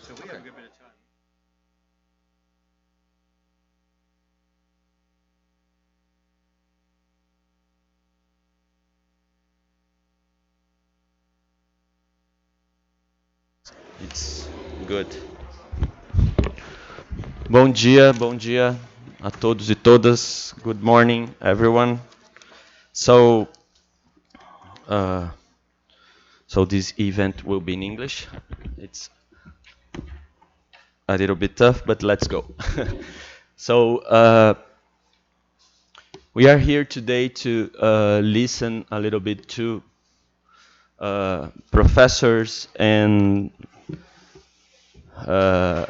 So we have a good bit of time. It's good. Bom dia a todos e todas. Good morning, everyone. So, uh, so this event will be in English. It's a little bit tough, but let's go. So, we are here today to listen a little bit to professors and uh,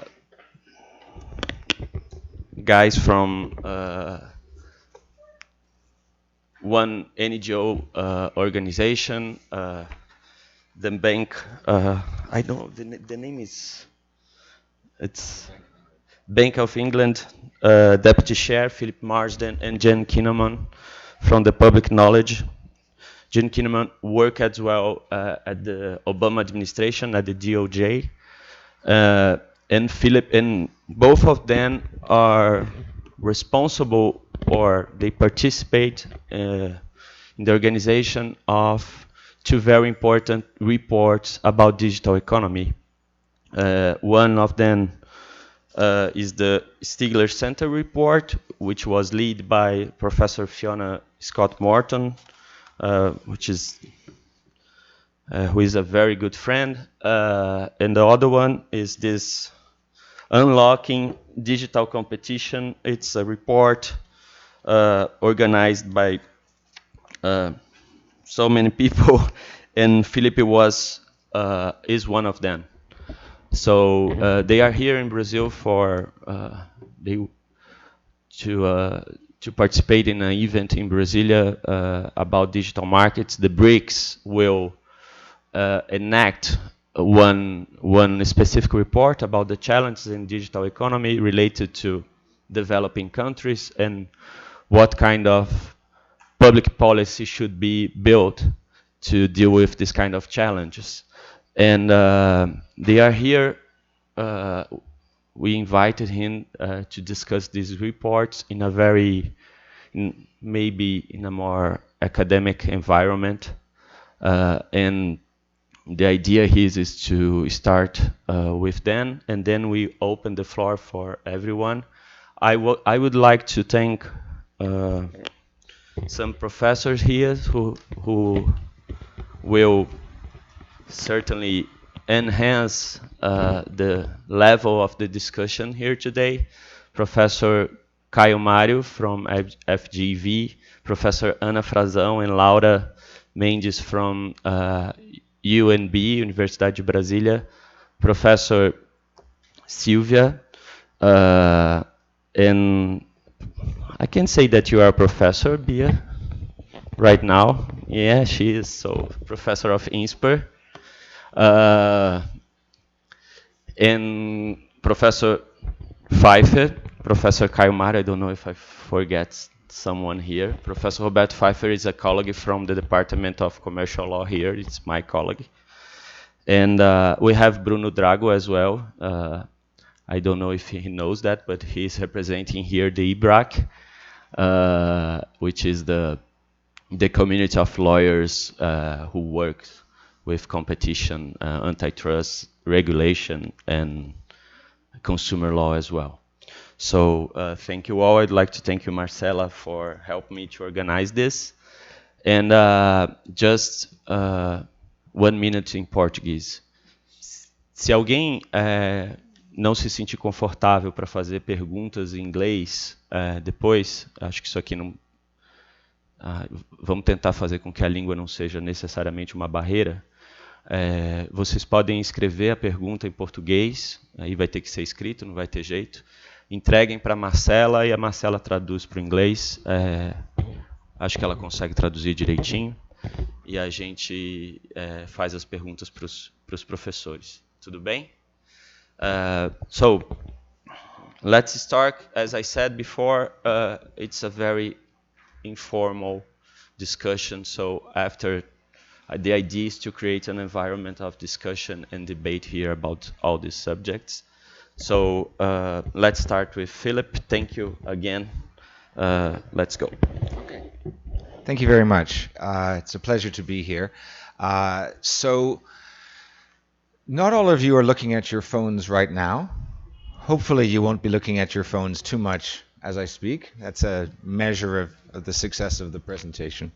guys from one NGO organization, the bank. I don't know the name is. It's Bank of England Deputy Chair Philip Marsden and Jen Kinnaman from the Public Knowledge. Jen Kinnaman worked as well at the Obama administration at the DOJ, and Philip, and both of them are responsible, or they participate in the organization of two very important reports about digital economy. One of them is the Stigler Center report, which was led by Professor Fiona Scott Morton, which is who is a very good friend. And the other one is this Unlocking Digital Competition. It's a report organized by so many people, and Felipe is one of them. So they are here in Brazil for they to participate in an event in Brasilia about digital markets. The BRICS will enact one specific report about the challenges in digital economy related to developing countries and what kind of public policy should be built to deal with this kind of challenges. And they are here. We invited him to discuss these reports in a maybe in a more academic environment. And the idea here is to start with them, and then we open the floor for everyone. I would like to thank some professors here who will certainly enhance the level of the discussion here today. Professor Caio Mário from FGV, Professor Ana Frazão and Laura Mendes from UNB, Universidade de Brasília, Professor Silvia, and I can say that you are a professor, Bia, right now. Yeah, she is, so professor of INSPER. And Professor Pfeiffer, Professor Caio Mário, I don't know if I forget someone here. Professor Roberto Pfeiffer is a colleague from the Department of Commercial Law here. It's my colleague. And we have Bruno Drago as well. I don't know if he knows that, but he's representing here the IBRAC, which is the community of lawyers who work with competition, antitrust, regulation, and consumer law as well. So thank you all. I'd like to thank you, Marcela, for helping me to organize this. And just 1 minute em português. Se alguém não se sentir confortável para fazer perguntas em inglês depois, acho que isso aqui não... vamos tentar fazer com que a língua não seja necessariamente uma barreira. Vocês podem escrever a pergunta em português, aí vai ter que ser escrito, não vai ter jeito. Entreguem para a Marcela e a Marcela traduz para o inglês. Acho que ela consegue traduzir direitinho. E a gente faz as perguntas para os professores. Tudo bem? So, let's start. As I said before, it's a very informal discussion. So after The idea is to create an environment of discussion and debate here about all these subjects. So let's start with Philip. Thank you again. Let's go. Okay. Thank you very much. It's a pleasure to be here. So, not all of you are looking at your phones right now. Hopefully, you won't be looking at your phones too much as I speak. That's a measure of the success of the presentation.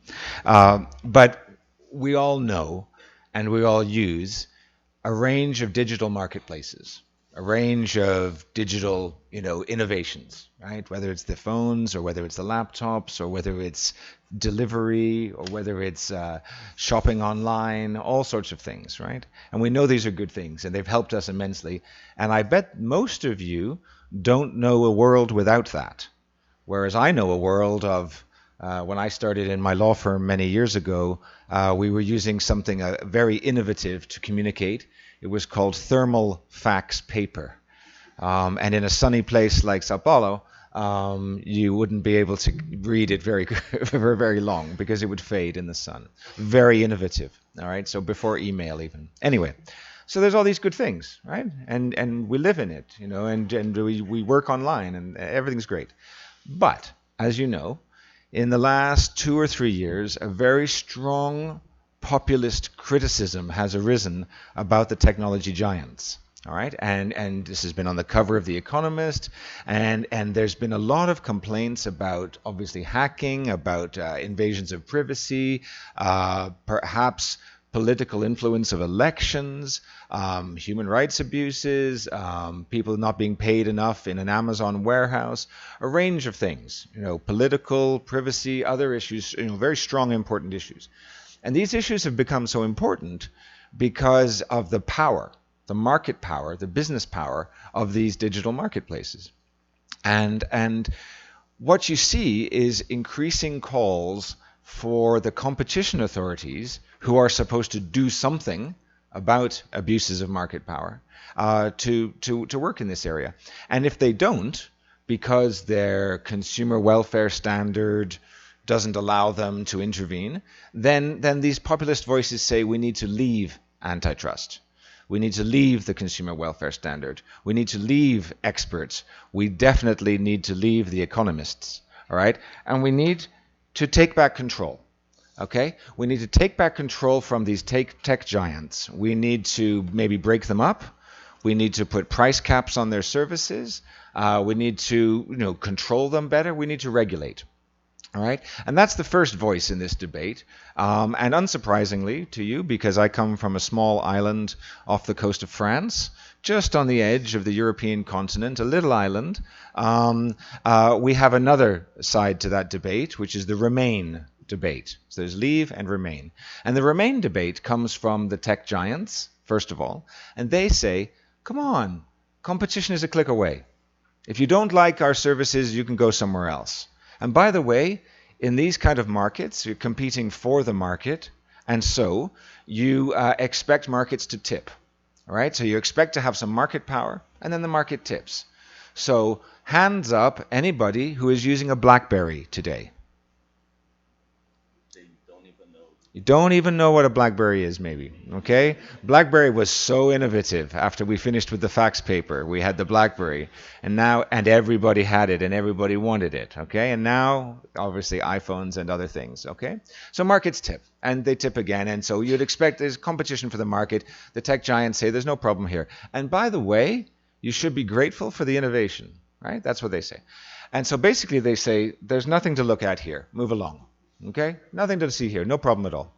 But we all know and we all use a range of digital marketplaces, a range of digital, innovations, right? Whether it's the phones or whether it's the laptops or whether it's delivery or whether it's shopping online, all sorts of things, right? And we know these are good things and they've helped us immensely. And I bet most of you don't know a world without that. Whereas I know a world of when I started in my law firm many years ago, we were using something very innovative to communicate. It was called thermal fax paper. And in a sunny place like Sao Paulo, you wouldn't be able to read it for very long because it would fade in the sun. Very innovative, all right? So before email even. Anyway, so there's all these good things, right? And we live in it, and we work online and everything's great. But, as you know, in the last 2 or 3 years, a very strong populist criticism has arisen about the technology giants. All right, and this has been on the cover of The Economist, and there's been a lot of complaints about obviously hacking, about invasions of privacy, perhaps political influence of elections, human rights abuses, people not being paid enough in an Amazon warehouse, a range of things, political, privacy, other issues, very strong, important issues. And these issues have become so important because of the power, the market power, the business power of these digital marketplaces. And what you see is increasing calls for the competition authorities who are supposed to do something about abuses of market power to work in this area. And if they don't, because their consumer welfare standard doesn't allow them to intervene, then these populist voices say we need to leave antitrust. We need to leave the consumer welfare standard. We need to leave experts. We definitely need to leave the economists, all right? And we need to take back control, okay? We need to take back control from these tech giants. We need to maybe break them up. We need to put price caps on their services. We need to, control them better. We need to regulate. All right, and that's the first voice in this debate. And unsurprisingly to you, because I come from a small island off the coast of France, just on the edge of the European continent, a little island, we have another side to that debate, which is the Remain debate. So there's leave and remain. And the Remain debate comes from the tech giants, first of all, and they say, come on, competition is a click away. If you don't like our services, you can go somewhere else. And by the way, in these kind of markets, you're competing for the market, and so you expect markets to tip, all right? So you expect to have some market power, and then the market tips. So hands up anybody who is using a BlackBerry today. You don't even know what a BlackBerry is, maybe, okay? BlackBerry was so innovative after we finished with the fax paper. We had the BlackBerry, and everybody had it, and everybody wanted it, okay? And now, obviously, iPhones and other things, okay? So markets tip, and they tip again, and so you'd expect there's competition for the market. The tech giants say there's no problem here. And by the way, you should be grateful for the innovation, right? That's what they say. And so basically they say, there's nothing to look at here. Move along. Okay, nothing to see here, no problem at all.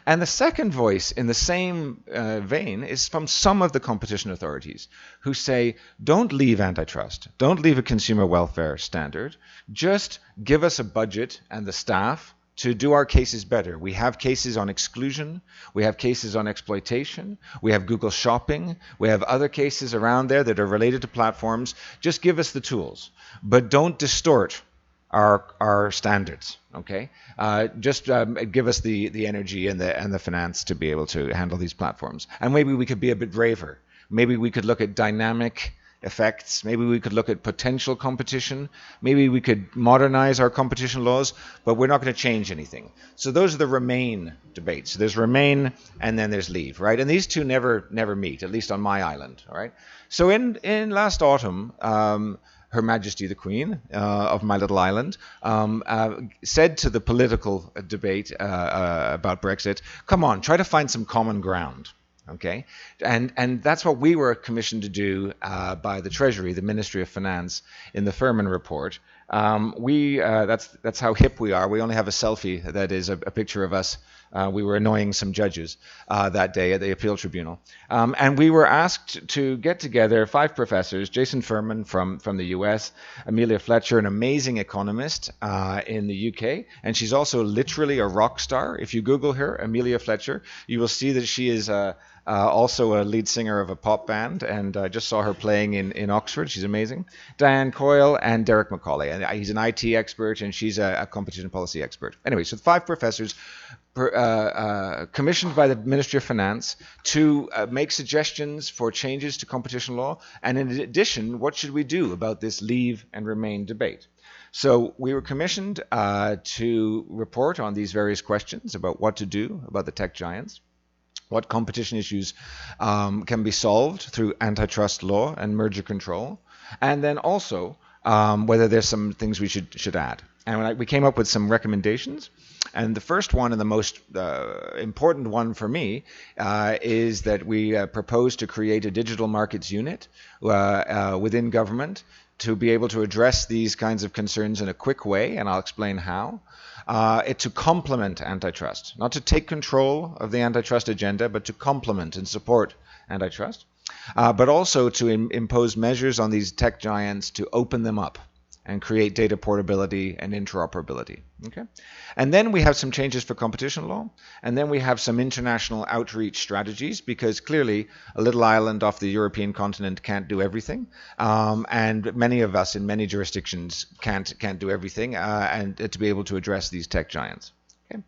And the second voice in the same vein is from some of the competition authorities who say, don't leave antitrust, don't leave a consumer welfare standard, just give us a budget and the staff to do our cases better. We have cases on exclusion, we have cases on exploitation, we have Google Shopping, we have other cases around there that are related to platforms. Just give us the tools, but don't distort our standards, okay? Just give us the energy and the finance to be able to handle these platforms. And maybe we could be a bit braver. Maybe we could look at dynamic effects. Maybe we could look at potential competition. Maybe we could modernize our competition laws, but we're not going to change anything. So those are the Remain debates. There's Remain and then there's Leave, right? And these two never meet, at least on my island, all right? So in last autumn, Her Majesty the Queen of my little island said to the political debate about Brexit, come on, try to find some common ground. Okay, and that's what we were commissioned to do by the Treasury, the Ministry of Finance, in the Furman report. That's how hip we are. We only have a selfie that is a picture of us. We were annoying some judges that day at the appeal tribunal, and we were asked to get together 5 professors: Jason Furman from the U.S., Amelia Fletcher, an amazing economist in the U.K., and she's also literally a rock star. If you Google her, Amelia Fletcher, you will see that she is also a lead singer of a pop band, and I just saw her playing in Oxford. She's amazing. Diane Coyle and Derek Macaulay, and he's an IT expert, and she's a competition policy expert. Anyway, so 5 professors commissioned by the Ministry of Finance to make suggestions for changes to competition law, and in addition, what should we do about this Leave and Remain debate? So we were commissioned to report on these various questions about what to do about the tech giants, what competition issues can be solved through antitrust law and merger control, and then also whether there's some things we should add. And we came up with some recommendations. And the first one, and the most important one for me, is that we propose to create a digital markets unit within government to be able to address these kinds of concerns in a quick way, and I'll explain how. To complement antitrust, not to take control of the antitrust agenda, but to complement and support antitrust, but also to impose measures on these tech giants to open them up and create data portability and interoperability. Okay, and then we have some changes for competition law, and then we have some international outreach strategies, because clearly a little island off the European continent can't do everything, and many of us in many jurisdictions can't do everything, and to be able to address these tech giants. Okay.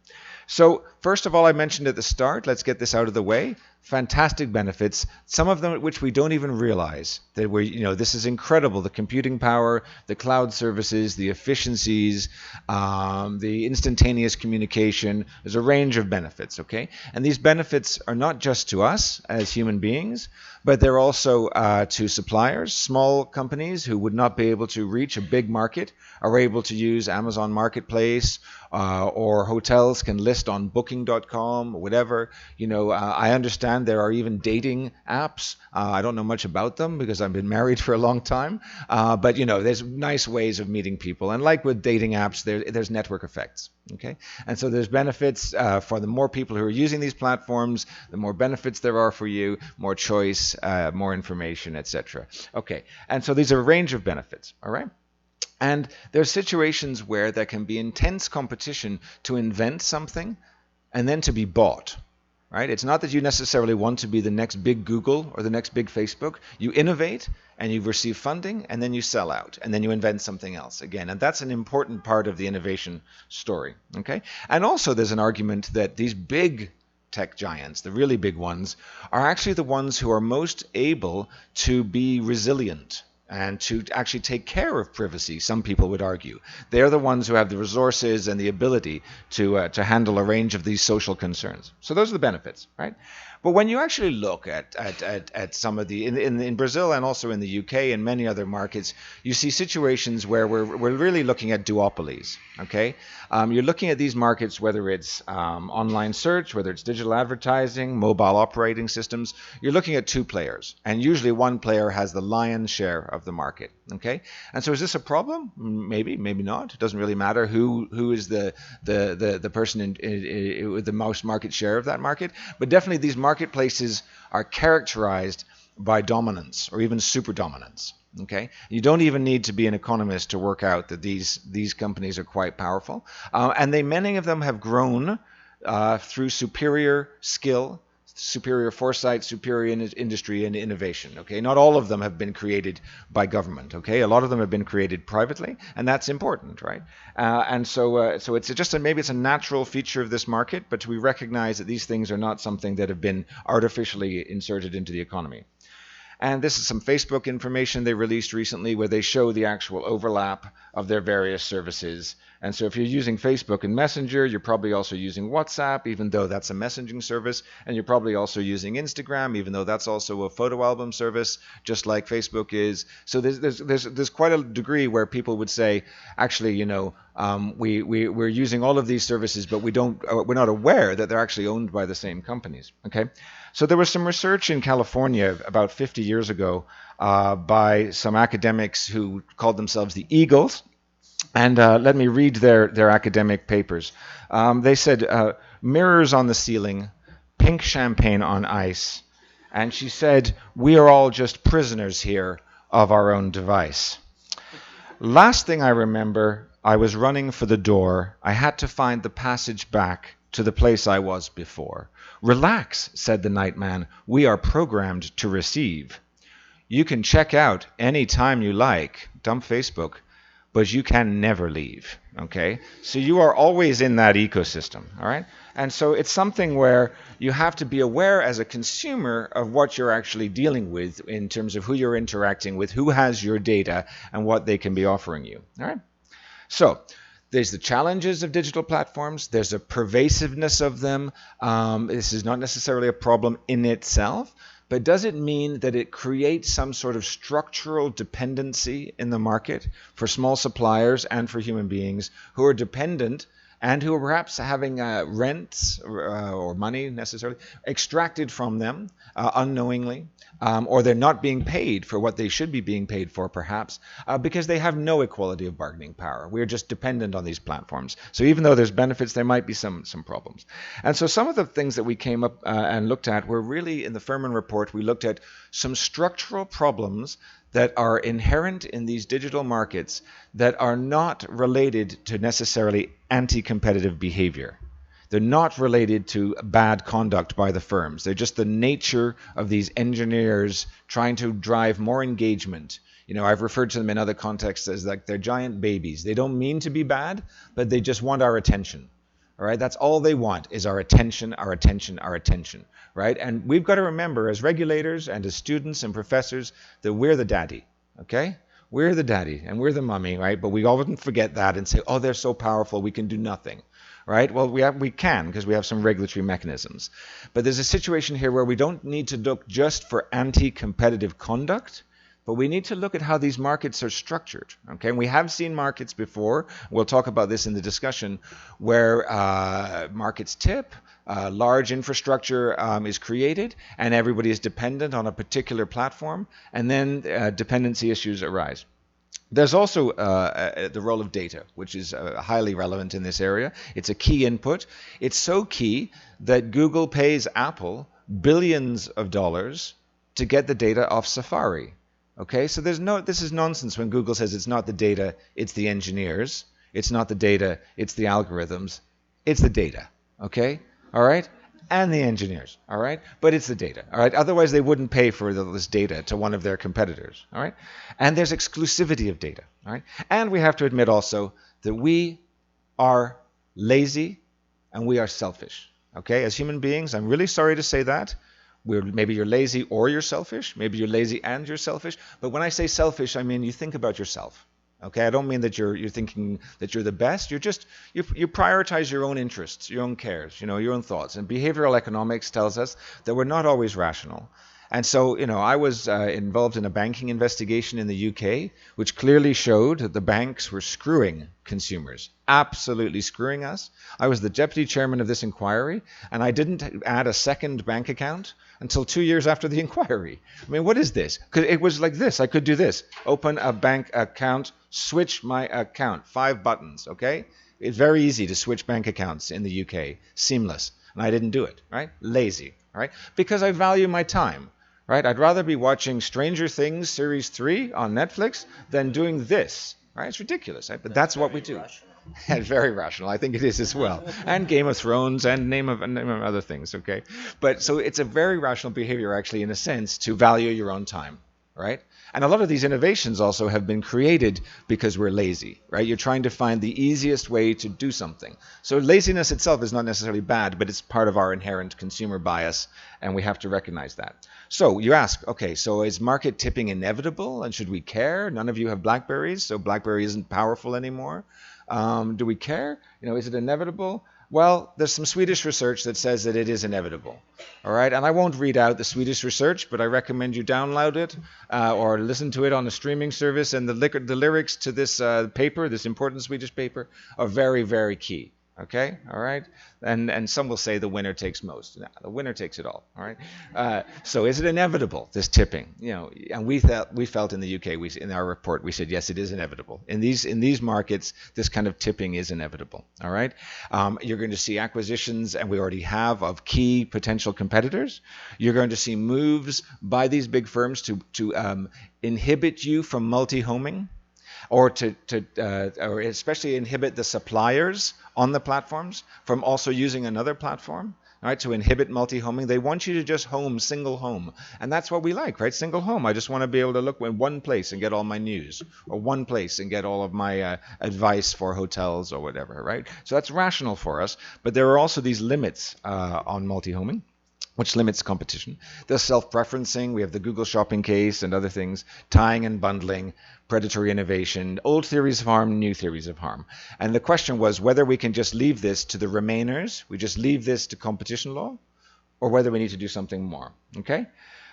So first of all, I mentioned at the start, let's get this out of the way. Fantastic benefits, some of them which we don't even realize that this is incredible. The computing power, the cloud services, the efficiencies, the instantaneous communication. There's a range of benefits, okay? And these benefits are not just to us as human beings, but they're also to suppliers. Small companies who would not be able to reach a big market are able to use Amazon Marketplace, or hotels can list on booking.com or whatever. I understand there are even dating apps. I don't know much about them because I've been married for a long time. But there's nice ways of meeting people. And like with dating apps, there's network effects. Okay, and so there's benefits for the more people who are using these platforms, the more benefits there are for you, more choice, more information, etc. Okay, and so these are a range of benefits. All right. And there's situations where there can be intense competition to invent something and then to be bought. Right? It's not that you necessarily want to be the next big Google or the next big Facebook. You innovate and you receive funding and then you sell out and then you invent something else again. And that's an important part of the innovation story. Okay? And also there's an argument that these big tech giants, the really big ones, are actually the ones who are most able to be resilient and to actually take care of privacy, some people would argue. They're the ones who have the resources and the ability to handle a range of these social concerns. So those are the benefits, right? But when you actually look at some of the, in Brazil and also in the UK and many other markets, you see situations where we're really looking at duopolies, okay? You're looking at these markets, whether it's online search, whether it's digital advertising, mobile operating systems, you're looking at 2 players. And usually one player has the lion's share of the market, okay? And so is this a problem? Maybe, maybe not. It doesn't really matter who is the person with the most market share of that market. But definitely these marketplaces are characterized by dominance or even super dominance. Okay, you don't even need to be an economist to work out that these companies are quite powerful, and many of them have grown through superior skill, superior foresight, superior industry and innovation. Okay, not all of them have been created by government. Okay, a lot of them have been created privately, and that's important, right? And so it's just maybe it's a natural feature of this market, but we recognize that these things are not something that have been artificially inserted into the economy. And this is some Facebook information they released recently where they show the actual overlap of their various services. And so if you're using Facebook and Messenger, you're probably also using WhatsApp, even though that's a messaging service. And you're probably also using Instagram, even though that's also a photo album service, just like Facebook is. So there's quite a degree where people would say, actually, we're using all of these services, but we're not aware that they're actually owned by the same companies. Okay, so there was some research in California about 50 years ago by some academics who called themselves the Eagles. And let me read their academic papers. They said, mirrors on the ceiling, pink champagne on ice. And she said, we are all just prisoners here of our own device. Last thing I remember, I was running for the door. I had to find the passage back to the place I was before. Relax, said the night man. We are programmed to receive. You can check out any time you like. Dump Facebook. But you can never leave, okay? So you are always in that ecosystem, all right? And so it's something where you have to be aware as a consumer of what you're actually dealing with in terms of who you're interacting with, who has your data, and what they can be offering you, all right? So there's the challenges of digital platforms. There's a pervasiveness of them. This is not necessarily a problem in itself, but does it mean that it creates some sort of structural dependency in the market for small suppliers and for human beings who are dependent and who are perhaps having rents or money necessarily extracted from them unknowingly, or they're not being paid for what they should be being paid for perhaps because they have no equality of bargaining power. We're just dependent on these platforms. So even though there's benefits, there might be some problems. And so some of the things that we came up and looked at were really in the Furman report, we looked at some structural problems that are inherent in these digital markets that are not related to necessarily anti-competitive behavior. They're not related to bad conduct by the firms. They're just the nature of these engineers trying to drive more engagement. I've referred to them in other contexts as like they're giant babies. They don't mean to be bad, but they just want our attention. All right, that's all they want is our attention, our attention, our attention, right? And we've got to remember as regulators and as students and professors that we're the daddy, okay? We're the daddy and we're the mummy, right? But we often forget that and say, oh, they're so powerful, we can do nothing, right? Well, we can because we have some regulatory mechanisms. But there's a situation here where we don't need to look just for anti-competitive conduct, but we need to look at how these markets are structured, okay? And we have seen markets before, we'll talk about this in the discussion, where markets tip, large infrastructure is created, and everybody is dependent on a particular platform, and then dependency issues arise. There's also the role of data, which is highly relevant in this area. It's a key input. It's so key that Google pays Apple billions of dollars to get the data off Safari. Okay, so this is nonsense when Google says it's not the data, it's the engineers. It's not the data, it's the algorithms. It's the data, okay? All right? And the engineers, all right? But it's the data, all right? Otherwise, they wouldn't pay for this data to one of their competitors, all right? And there's exclusivity of data, all right? And we have to admit also that we are lazy and we are selfish, okay? As human beings, I'm really sorry to say that. Maybe you're lazy or you're selfish. Maybe you're lazy and you're selfish. But when I say selfish, I mean you think about yourself. Okay, I don't mean that you're thinking that you're the best. You prioritize your own interests, your own cares, your own thoughts. And behavioral economics tells us that we're not always rational. And so, I was involved in a banking investigation in the UK, which clearly showed that the banks were screwing consumers, absolutely screwing us. I was the deputy chairman of this inquiry, and I didn't add a second bank account until 2 years after the inquiry. I mean, what is this? It was like this. I could do this. Open a bank account, switch my account. 5 buttons, okay? It's very easy to switch bank accounts in the UK. Seamless. And I didn't do it, right? Lazy, right? Because I value my time. Right? I'd rather be watching Stranger Things Series 3 on Netflix than doing this. Right? It's ridiculous, right? But that's what we do. It's very rational. I think it is as well. And Game of Thrones and name of other things, okay? But so it's a very rational behavior actually in a sense to value your own time. right? And a lot of these innovations also have been created because we're lazy, right? You're trying to find the easiest way to do something. So laziness itself is not necessarily bad, but it's part of our inherent consumer bias, and we have to recognize that. So you ask, okay, so is market tipping inevitable, and should we care? None of you have BlackBerries, so BlackBerry isn't powerful anymore. Do we care? Is it inevitable? Well, there's some Swedish research that says that it is inevitable. All right, and I won't read out the Swedish research, but I recommend you download it or listen to it on a streaming service. And the lyrics to this paper, this important Swedish paper, are very, very key. Okay, all right, and some will say the winner takes most. No, the winner takes it all. All right. So is it inevitable, this tipping? And we felt in the UK, in our report, we said yes, it is inevitable. In these markets, this kind of tipping is inevitable. All right. You're going to see acquisitions, and we already have, of key potential competitors. You're going to see moves by these big firms to inhibit you from multi-homing, or or especially inhibit the suppliers on the platforms from also using another platform, right? To inhibit multi-homing. They want you to just home, single home. And that's what we like, right? Single home. I just want to be able to look in one place and get all my news, or one place and get all of my advice for hotels or whatever, right? So that's rational for us. But there are also these limits on multi-homing, which limits competition. There's self-preferencing. We have the Google shopping case and other things, tying and bundling, predatory innovation, old theories of harm, new theories of harm. And the question was whether we can just leave this to the remainers, we just leave this to competition law, or whether we need to do something more. Okay?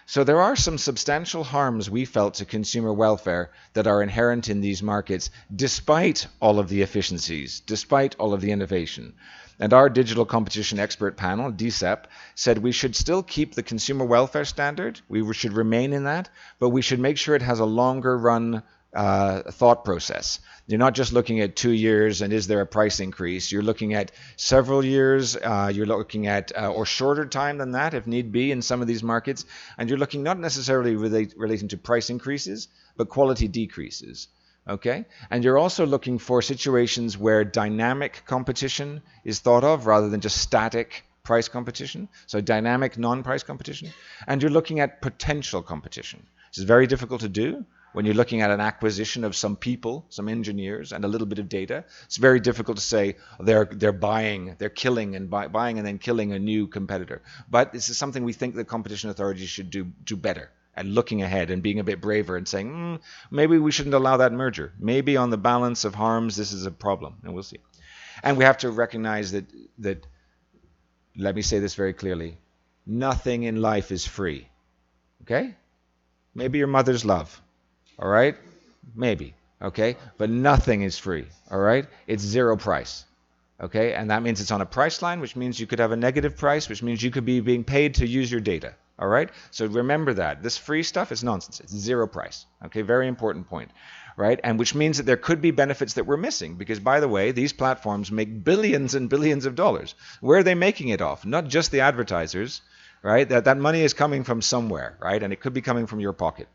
So there are some substantial harms we felt to consumer welfare that are inherent in these markets, despite all of the efficiencies, despite all of the innovation. And our digital competition expert panel, DCEP, said we should still keep the consumer welfare standard. We should remain in that, but we should make sure it has a longer run thought process. You're not just looking at 2 years and is there a price increase. You're looking at several years. You're looking at or shorter time than that if need be in some of these markets. And you're looking not necessarily relating to price increases, but quality decreases. Okay, and you're also looking for situations where dynamic competition is thought of rather than just static price competition. So dynamic non-price competition. And you're looking at potential competition. This is very difficult to do when you're looking at an acquisition of some people, some engineers, and a little bit of data. It's very difficult to say they're killing and buying and then killing a new competitor. But this is something we think the competition authorities should do better. And looking ahead and being a bit braver and saying, maybe we shouldn't allow that merger. Maybe on the balance of harms, this is a problem, and we'll see. And we have to recognize that, let me say this very clearly, nothing in life is free, okay? Maybe your mother's love, all right? Maybe, okay? But nothing is free, all right? It's zero price, okay? And that means it's on a price line, which means you could have a negative price, which means you could be being paid to use your data. All right, so remember that this free stuff is nonsense. It's zero price. Okay, very important point, right? And which means that there could be benefits that we're missing because, by the way, these platforms make billions and billions of dollars. Where are they making it off? Not just the advertisers, right? That money is coming from somewhere, right? And it could be coming from your pocket.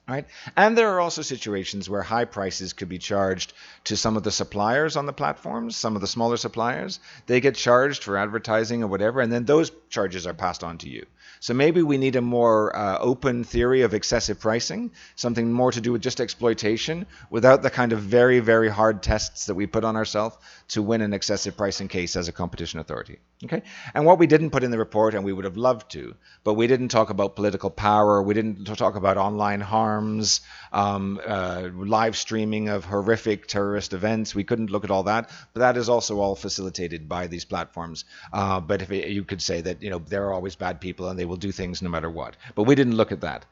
Right? And there are also situations where high prices could be charged to some of the suppliers on the platforms, some of the smaller suppliers. They get charged for advertising or whatever, and then those charges are passed on to you. So maybe we need a more open theory of excessive pricing, something more to do with just exploitation without the kind of very, very hard tests that we put on ourselves to win an excessive pricing case as a competition authority. Okay? And what we didn't put in the report, and we would have loved to, but we didn't talk about political power, we didn't talk about online harms, live streaming of horrific terrorist events. We couldn't look at all that, but that is also all facilitated by these platforms. But if you could say that there are always bad people and they will do things no matter what. But we didn't look at that.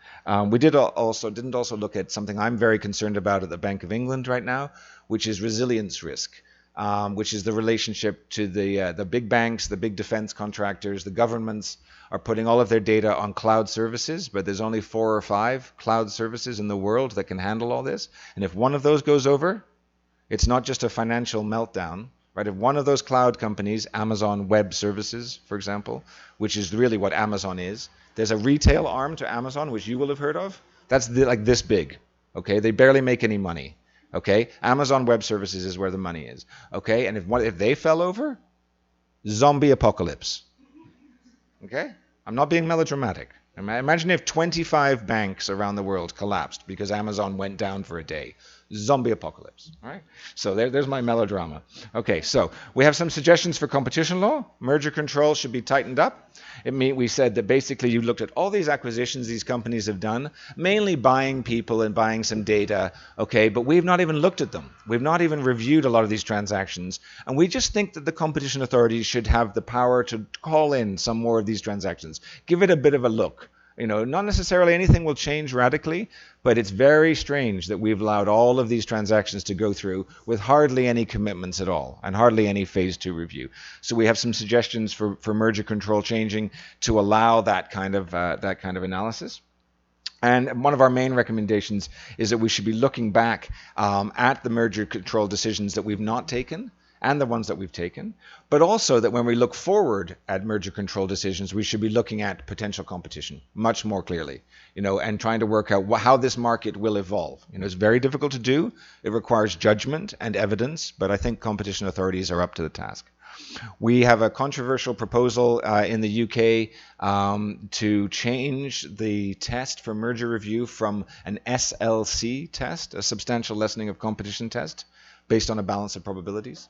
We didn't also look at something I'm very concerned about at the Bank of England right now, which is resilience risk. Which is the relationship to the big banks, the big defense contractors, the governments are putting all of their data on cloud services, but there's only 4 or 5 cloud services in the world that can handle all this. And if one of those goes over, it's not just a financial meltdown, right? If one of those cloud companies, Amazon Web Services, for example, which is really what Amazon is, there's a retail arm to Amazon, which you will have heard of. That's like this big, okay? They barely make any money. Okay, Amazon Web Services is where the money is. Okay, and if they fell over, zombie apocalypse. Okay, I'm not being melodramatic. Imagine if 25 banks around the world collapsed because Amazon went down for a day. Zombie apocalypse. All right. So there's my melodrama. Okay, so we have some suggestions for competition law. Merger control should be tightened up. We said that basically you looked at all these acquisitions these companies have done, mainly buying people and buying some data, okay, but we've not even looked at them. We've not even reviewed a lot of these transactions, and we just think that the competition authorities should have the power to call in some more of these transactions. Give it a bit of a look. Not necessarily anything will change radically, but it's very strange that we've allowed all of these transactions to go through with hardly any commitments at all and hardly any phase 2 review. So we have some suggestions for merger control changing to allow that kind of analysis. And one of our main recommendations is that we should be looking back at the merger control decisions that we've not taken and the ones that we've taken, but also that when we look forward at merger control decisions, we should be looking at potential competition much more clearly, and trying to work out how this market will evolve. It's very difficult to do. It requires judgment and evidence, but I think competition authorities are up to the task. We have a controversial proposal in the UK to change the test for merger review from an SLC test, a substantial lessening of competition test, based on a balance of probabilities,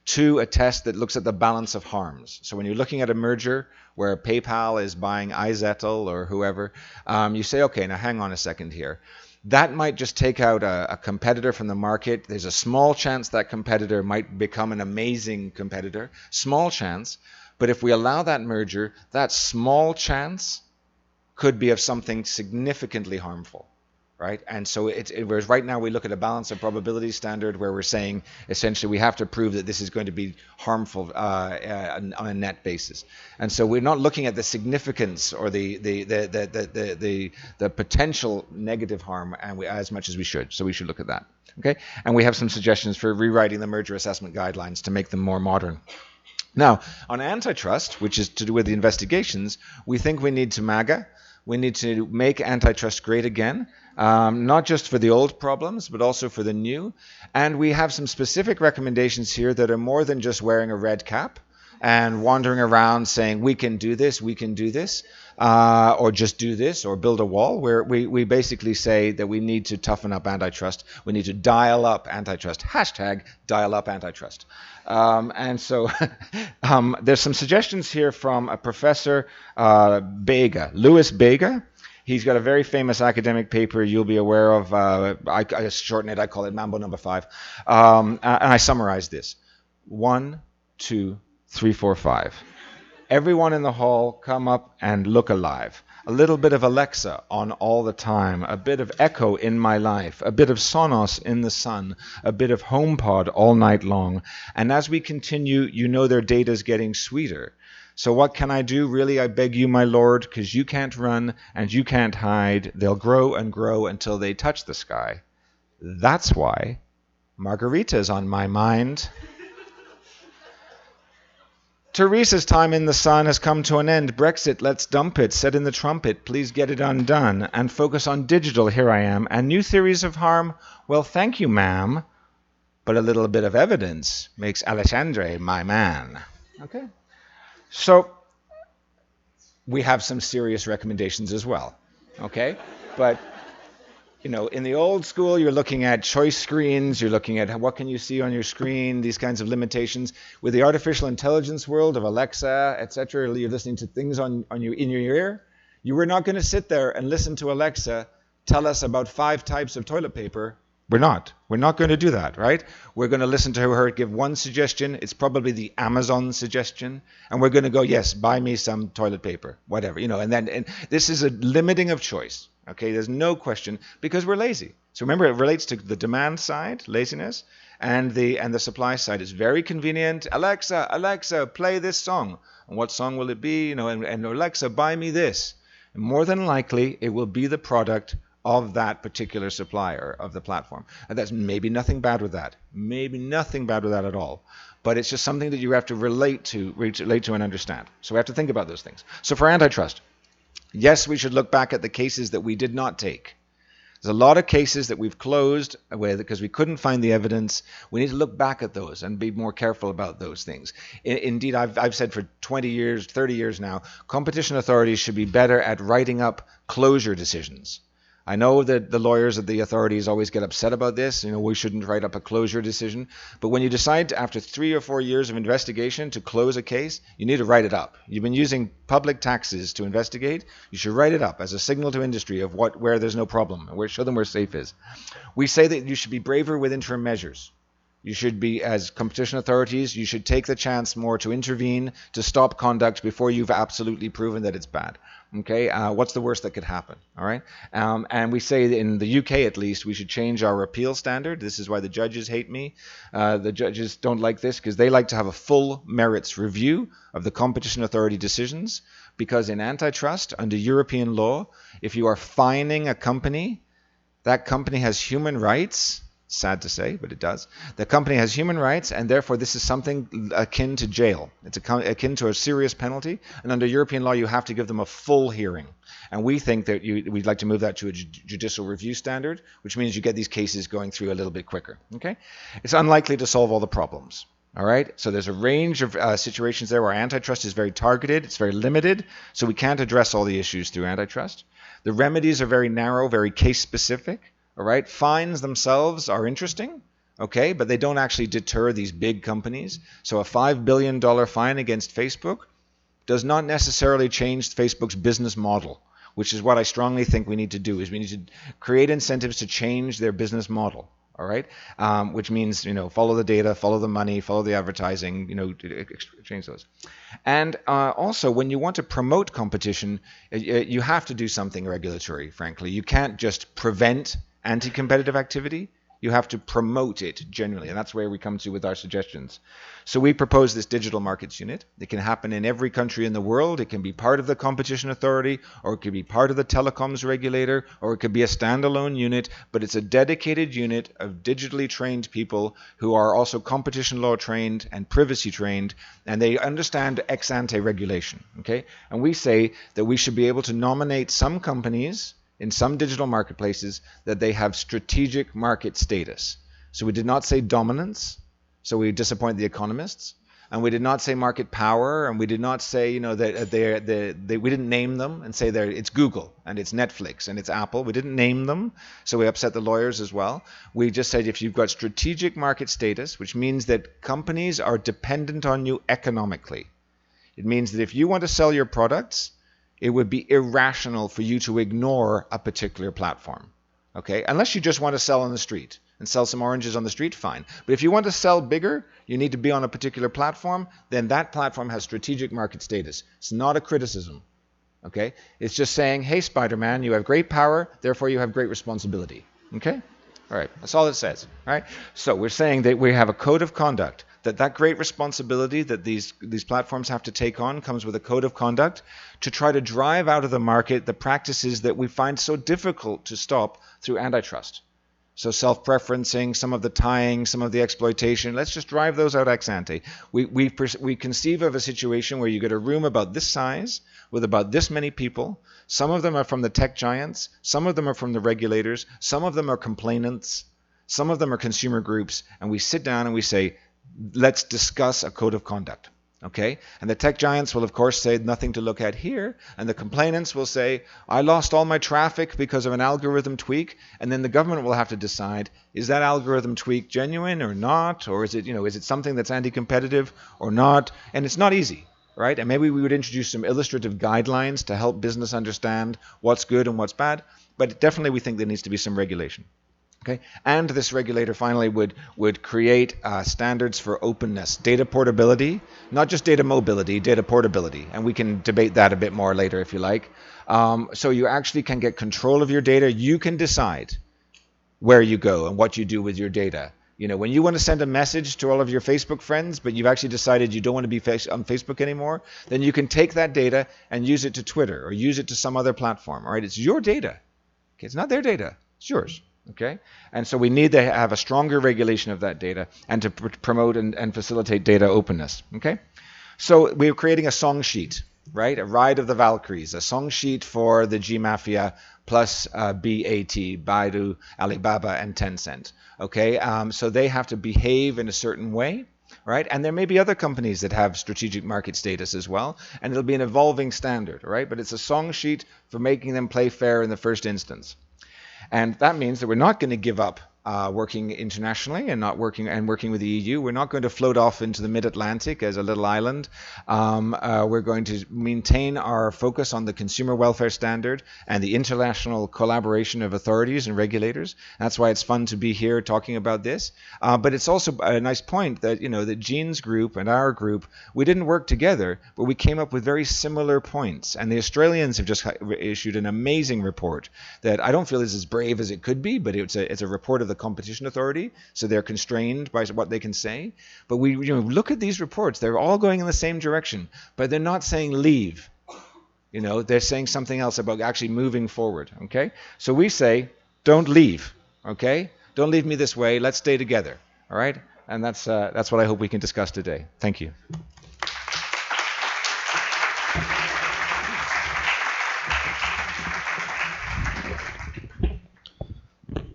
to a test that looks at the balance of harms. So when you're looking at a merger where PayPal is buying iZettle or whoever, you say, okay, now hang on a second here. That might just take out a competitor from the market. There's a small chance that competitor might become an amazing competitor. Small chance. But if we allow that merger, that small chance could be of something significantly harmful. Right? And so whereas right now we look at a balance of probability standard where we're saying essentially we have to prove that this is going to be harmful on a net basis. And so we're not looking at the significance or the potential negative harm as much as we should. So we should look at that. Okay? And we have some suggestions for rewriting the merger assessment guidelines to make them more modern. Now, on antitrust, which is to do with the investigations, we think we need to MAGA. We need to make antitrust great again, not just for the old problems, but also for the new. And we have some specific recommendations here that are more than just wearing a red cap and wandering around saying, we can do this, or just do this, or build a wall, where we basically say that we need to toughen up antitrust. We need to dial up antitrust. Hashtag dial up antitrust. And so there's some suggestions here from a professor, Bega, Louis Bega. He's got a very famous academic paper you'll be aware of. I shorten it, I call it Mambo number 5. And I summarize this. 1, 2, 3, 4, 5. Everyone in the hall come up and look alive. A little bit of Alexa on all the time, a bit of Echo in my life, a bit of Sonos in the sun, a bit of HomePod all night long. And as we continue, their data's getting sweeter. So what can I do? Really, I beg you, my lord, because you can't run and you can't hide. They'll grow and grow until they touch the sky. That's why Margarita's on my mind. Teresa's time in the sun has come to an end. Brexit, let's dump it. Set in the trumpet, please get it undone. And focus on digital, here I am. And new theories of harm, well, thank you, ma'am. But a little bit of evidence makes Alexandre my man. Okay. So, we have some serious recommendations as well. Okay? But in the old school, you're looking at choice screens, you're looking at what can you see on your screen, these kinds of limitations. With the artificial intelligence world of Alexa, etc., you're listening to things in your ear. You were not going to sit there and listen to Alexa tell us about 5 types of toilet paper. We're not going to do that, right? We're going to listen to her give one suggestion. It's probably the Amazon suggestion. And we're going to go, yes, buy me some toilet paper, whatever, and this is a limiting of choice. Okay, there's no question, because we're lazy. So remember, it relates to the demand side, laziness, and the supply side. It's very convenient. Alexa, play this song. And what song will it be? And Alexa, buy me this. And more than likely, it will be the product of that particular supplier of the platform. And that's maybe nothing bad with that. Maybe nothing bad with that at all. But it's just something that you have to relate to and understand. So we have to think about those things. So for antitrust, yes, we should look back at the cases that we did not take. There's a lot of cases that we've closed because we couldn't find the evidence. We need to look back at those and be more careful about those things. Indeed, I've said for 20 years, 30 years now, competition authorities should be better at writing up closure decisions. I know that the lawyers at the authorities always get upset about this. We shouldn't write up a closure decision. But when you decide after 3 or 4 years of investigation to close a case, you need to write it up. You've been using public taxes to investigate. You should write it up as a signal to industry of where there's no problem and show them where safe is. We say that you should be braver with interim measures. You should be, as competition authorities, you should take the chance more to intervene, to stop conduct before you've absolutely proven that it's bad. Okay, what's the worst that could happen? All right, and we say that in the UK at least, we should change our appeal standard. This is why the judges hate me. The judges don't like this because they like to have a full merits review of the competition authority decisions, because in antitrust, under European law, if you are fining a company, that company has human rights. Sad to say, but it does. The company has human rights, and therefore this is something akin to jail. It's akin to a serious penalty, and under European law you have to give them a full hearing. And we think that we'd like to move that to a judicial review standard, which means you get these cases going through a little bit quicker. Okay, it's unlikely to solve all the problems. All right, so there's a range of situations there where antitrust is very targeted, it's very limited, so we can't address all the issues through antitrust. The remedies are very narrow, very case specific. All right, fines themselves are interesting, okay, but they don't actually deter these big companies. So a $5 billion fine against Facebook does not necessarily change Facebook's business model, which is what I strongly think we need to do, is we need to create incentives to change their business model. All right, which means, follow the data, follow the money, follow the advertising, change those. And also, when you want to promote competition, you have to do something regulatory, frankly. You can't just prevent anti-competitive activity. You have to promote it generally, and that's where we come to with our suggestions. So we propose this digital markets unit. It can happen in every country in the world. It can be part of the competition authority, or it could be part of the telecoms regulator, or it could be a standalone unit, but it's a dedicated unit of digitally trained people who are also competition law trained and privacy trained, and they understand ex-ante regulation. Okay? And we say that we should be able to nominate some companies in some digital marketplaces that they have strategic market status. So we did not say dominance, so we disappoint the economists, and we did not say market power, and we did not say that we didn't name them and say it's Google and it's Netflix and it's Apple. We didn't name them, so we upset the lawyers as well. We just said if you've got strategic market status, which means that companies are dependent on you economically. It means that if you want to sell your products, it would be irrational for you to ignore a particular platform, okay? Unless you just want to sell on the street and sell some oranges on the street, fine. But if you want to sell bigger, you need to be on a particular platform, then that platform has strategic market status. It's not a criticism, okay? It's just saying, hey, Spider-Man, you have great power, therefore you have great responsibility, okay? All right, that's all it says, all right? So we're saying that we have a code of conduct, that great responsibility that these platforms have to take on comes with a code of conduct to try to drive out of the market the practices that we find so difficult to stop through antitrust. So self-preferencing, some of the tying, some of the exploitation, let's just drive those out ex ante. We conceive of a situation where you get a room about this size with about this many people. Some of them are from the tech giants, some of them are from the regulators, some of them are complainants, some of them are consumer groups, and we sit down and we say, let's discuss a code of conduct, okay? And the tech giants will, of course, say nothing to look at here, and the complainants will say, I lost all my traffic because of an algorithm tweak, and then the government will have to decide, is that algorithm tweak genuine or not, or is it something that's anti-competitive or not? And it's not easy, right? And maybe we would introduce some illustrative guidelines to help business understand what's good and what's bad, but definitely we think there needs to be some regulation. Okay, and this regulator finally would create standards for openness, data portability, not just data mobility, data portability, and we can debate that a bit more later if you like. So you actually can get control of your data. You can decide where you go and what you do with your data. When you want to send a message to all of your Facebook friends, but you've actually decided you don't want to be on Facebook anymore, then you can take that data and use it to Twitter or use it to some other platform. All right, it's your data. Okay, it's not their data. It's yours. Okay, and so we need to have a stronger regulation of that data and to promote and facilitate data openness. Okay, So we were creating a song sheet, right? A Ride of the Valkyries, a song sheet for the G Mafia plus BAT, Baidu, Alibaba, and Tencent. Okay, so they have to behave in a certain way, right? And there may be other companies that have strategic market status as well, and it'll be an evolving standard, right? But it's a song sheet for making them play fair in the first instance. And that means that we're not going to give up working internationally and working with the EU. We're not going to float off into the mid-Atlantic as a little island. We're going to maintain our focus on the consumer welfare standard and the international collaboration of authorities and regulators. That's why it's fun to be here talking about this. But it's also a nice point that that Jean's group and our group, we didn't work together, but we came up with very similar points. And the Australians have just issued an amazing report that I don't feel is as brave as it could be, but it's a report of the Competition Authority, so they're constrained by what they can say. But we look at these reports; they're all going in the same direction, but they're not saying leave. They're saying something else about actually moving forward. Okay, so we say don't leave. Okay, don't leave me this way. Let's stay together. All right, and that's what I hope we can discuss today. Thank you.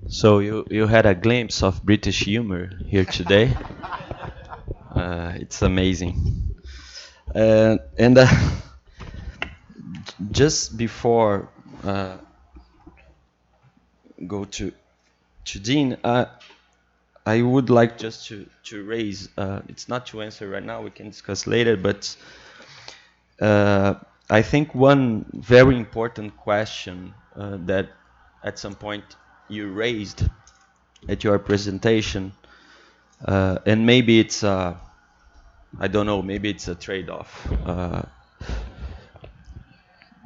So you had a glimpse of British humor here today. It's amazing. And just before go to Dean, I would like just to raise. It's not to answer right now. We can discuss later. But I think one very important question that at some point you raised at your presentation, and maybe it's I don't know, maybe it's a trade-off.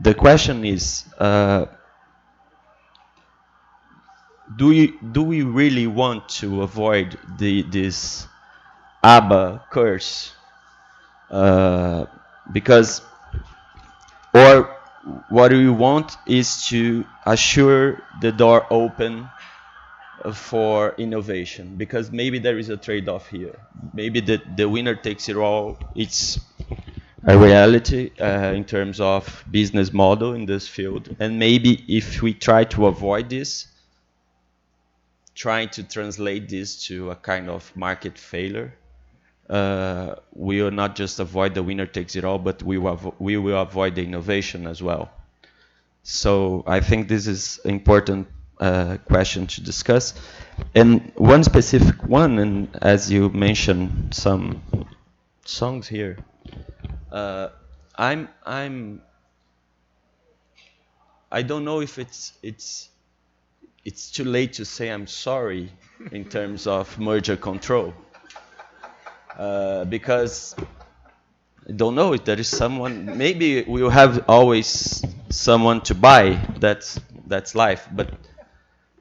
The question is, do we really want to avoid this ABBA curse? Because, or what we want is to assure the door open for innovation, because maybe there is a trade-off here. Maybe the winner takes it all. It's a reality in terms of business model in this field. And maybe if we try to avoid this, trying to translate this to a kind of market failure, we will not just avoid the winner takes it all, but we will avoid the innovation as well. So I think this is an important question to discuss. And one specific one, and as you mentioned some songs here, I don't know if it's too late to say I'm sorry in terms of merger control, because I don't know if there is someone. Maybe we will have always someone to buy. That's life. But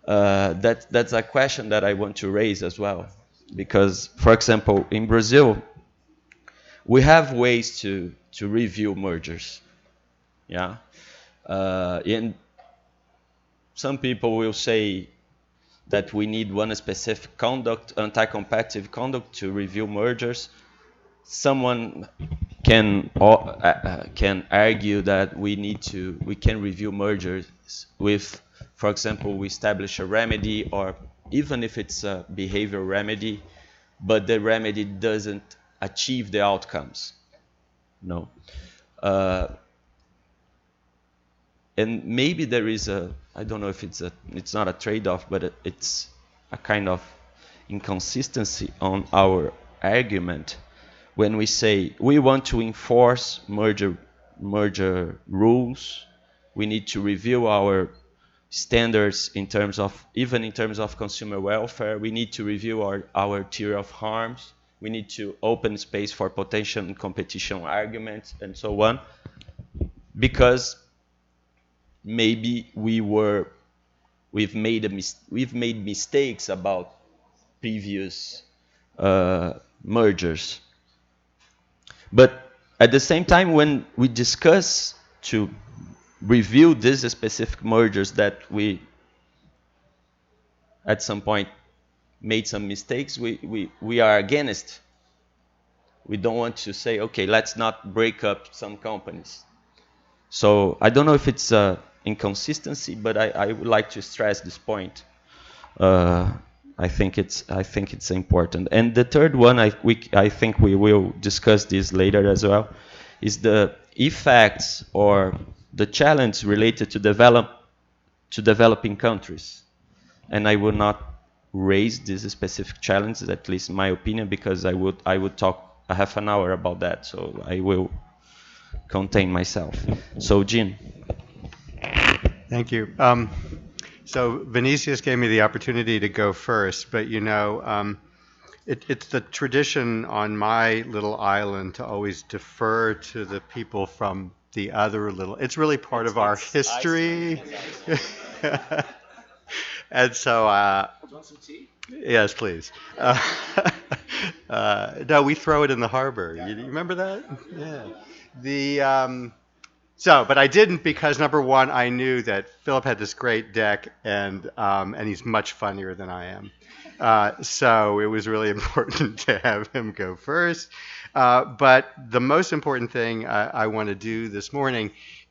that's a question that I want to raise as well, because, for example, in Brazil, we have ways to review mergers. Yeah, and some people will say that we need one specific conduct, anti-competitive conduct, to review mergers. Someone can argue that we can review mergers with, for example, we establish a remedy, or even if it's a behavioral remedy, but the remedy doesn't achieve the outcomes. No. And maybe there is I don't know if it's not a trade-off, but it's a kind of inconsistency on our argument when we say we want to enforce merger rules. We need to review our standards in terms of consumer welfare. We need to review our theory of harms. We need to open space for potential competition arguments and so on, because maybe we've made mistakes about previous mergers. But at the same time, when we discuss to review these specific mergers that we at some point made some mistakes, we are against We don't want to say, okay, let's not break up some companies. So I don't know if it's inconsistency, but I would like to stress this point. Uh, I think it's important. And the third one, I think we will discuss this later as well, is the effects or the challenge related to developing countries. And I will not raise these specific challenges, at least in my opinion, because I would talk a half an hour about that. So I will contain myself. So Jean. Thank you. So Vinicius gave me the opportunity to go first, but it's the tradition on my little island to always defer to the people from the other little. It's really part of our history. And so, Do you want some tea? yes, please. No, we throw it in the harbor. You remember that? Yeah. But I didn't because number one, I knew that Philip had this great deck, and he's much funnier than I am. So it was really important to have him go first. But the most important thing I want to do this morning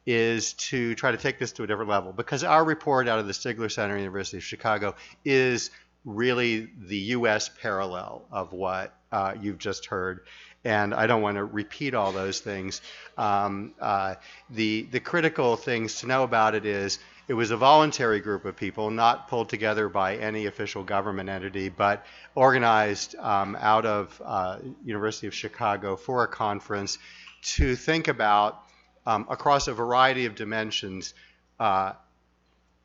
is to try to take this to a different level, because our report out of the Stigler Center, University of Chicago, is really the U.S. parallel of what you've just heard. And I don't want to repeat all those things. The critical things to know about it is it was a voluntary group of people, not pulled together by any official government entity, but organized out of University of Chicago for a conference to think about, across a variety of dimensions,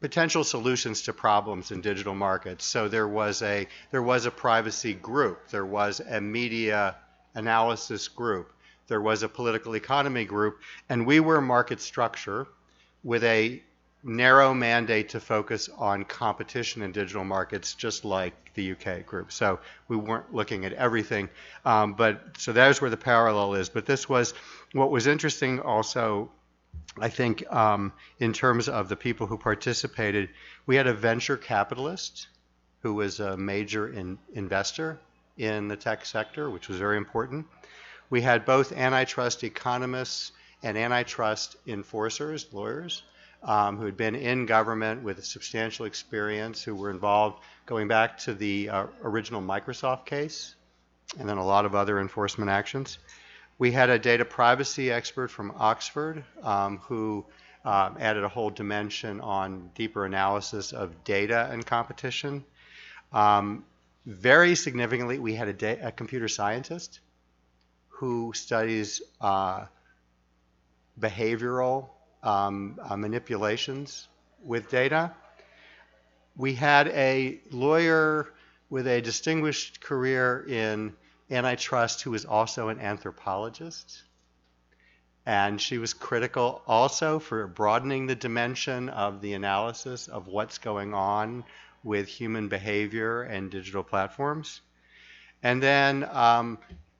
potential solutions to problems in digital markets. So there was a privacy group, there was a media analysis group, there was a political economy group, and we were market structure with a narrow mandate to focus on competition in digital markets, just like the UK group. So we weren't looking at everything, so there's where the parallel is. But this was what was interesting also, I think, in terms of the people who participated. We had a venture capitalist who was a major investor in the tech sector, which was very important. We had both antitrust economists and antitrust enforcers, lawyers, who had been in government with a substantial experience, who were involved going back to the original Microsoft case, and then a lot of other enforcement actions. We had a data privacy expert from Oxford who added a whole dimension on deeper analysis of data and competition. Very significantly, we had a computer scientist who studies behavioral manipulations with data. We had a lawyer with a distinguished career in antitrust who was also an anthropologist. And she was critical also for broadening the dimension of the analysis of what's going on with human behavior and digital platforms. And then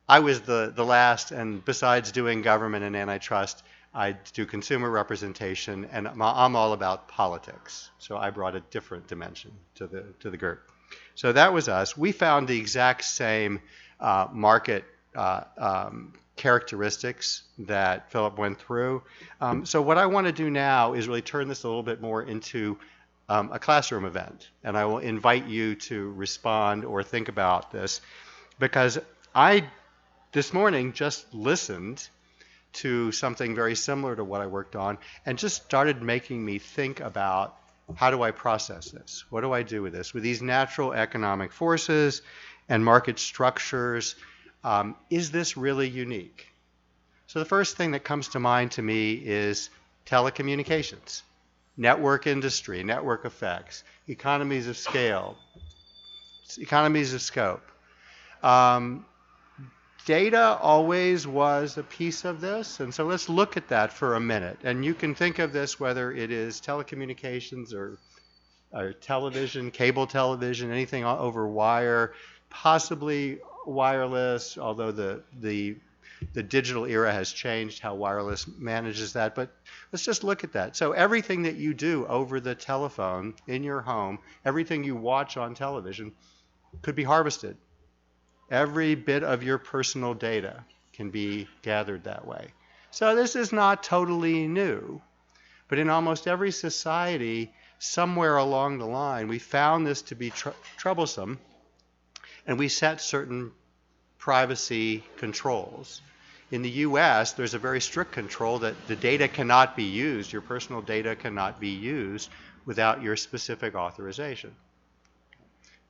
I was the last, and besides doing government and antitrust, I do consumer representation, and I'm all about politics. So I brought a different dimension to the group. So that was us. We found the exact same market characteristics that Philip went through. So what I want to do now is really turn this a little bit more into a classroom event, and I will invite you to respond or think about this, because I this morning just listened to something very similar to what I worked on, and just started making me think about, how do I process this? What do I do with this? With these natural economic forces and market structures, is this really unique? So the first thing that comes to mind to me is telecommunications, network industry, network effects, economies of scale, economies of scope. Data always was a piece of this, and so let's look at that for a minute. And you can think of this whether it is telecommunications or television, cable television, anything over wire, possibly wireless, although the digital era has changed how wireless manages that. But let's just look at that. So everything that you do over the telephone in your home, everything you watch on television, could be harvested. Every bit of your personal data can be gathered that way. So this is not totally new, but in almost every society, somewhere along the line, we found this to be troublesome, and we set certain privacy controls. In the US, there's a very strict control that the data cannot be used, your personal data cannot be used without your specific authorization.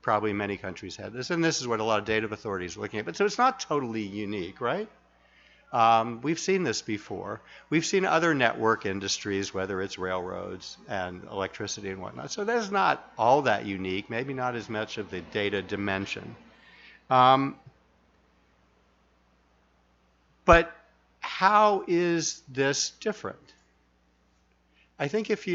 Probably many countries have this, and this is what a lot of data authorities are looking at. But so it's not totally unique, right? We've seen this before. We've seen other network industries, whether it's railroads and electricity and whatnot. So that's not all that unique, maybe not as much of the data dimension. But how is this different? I think if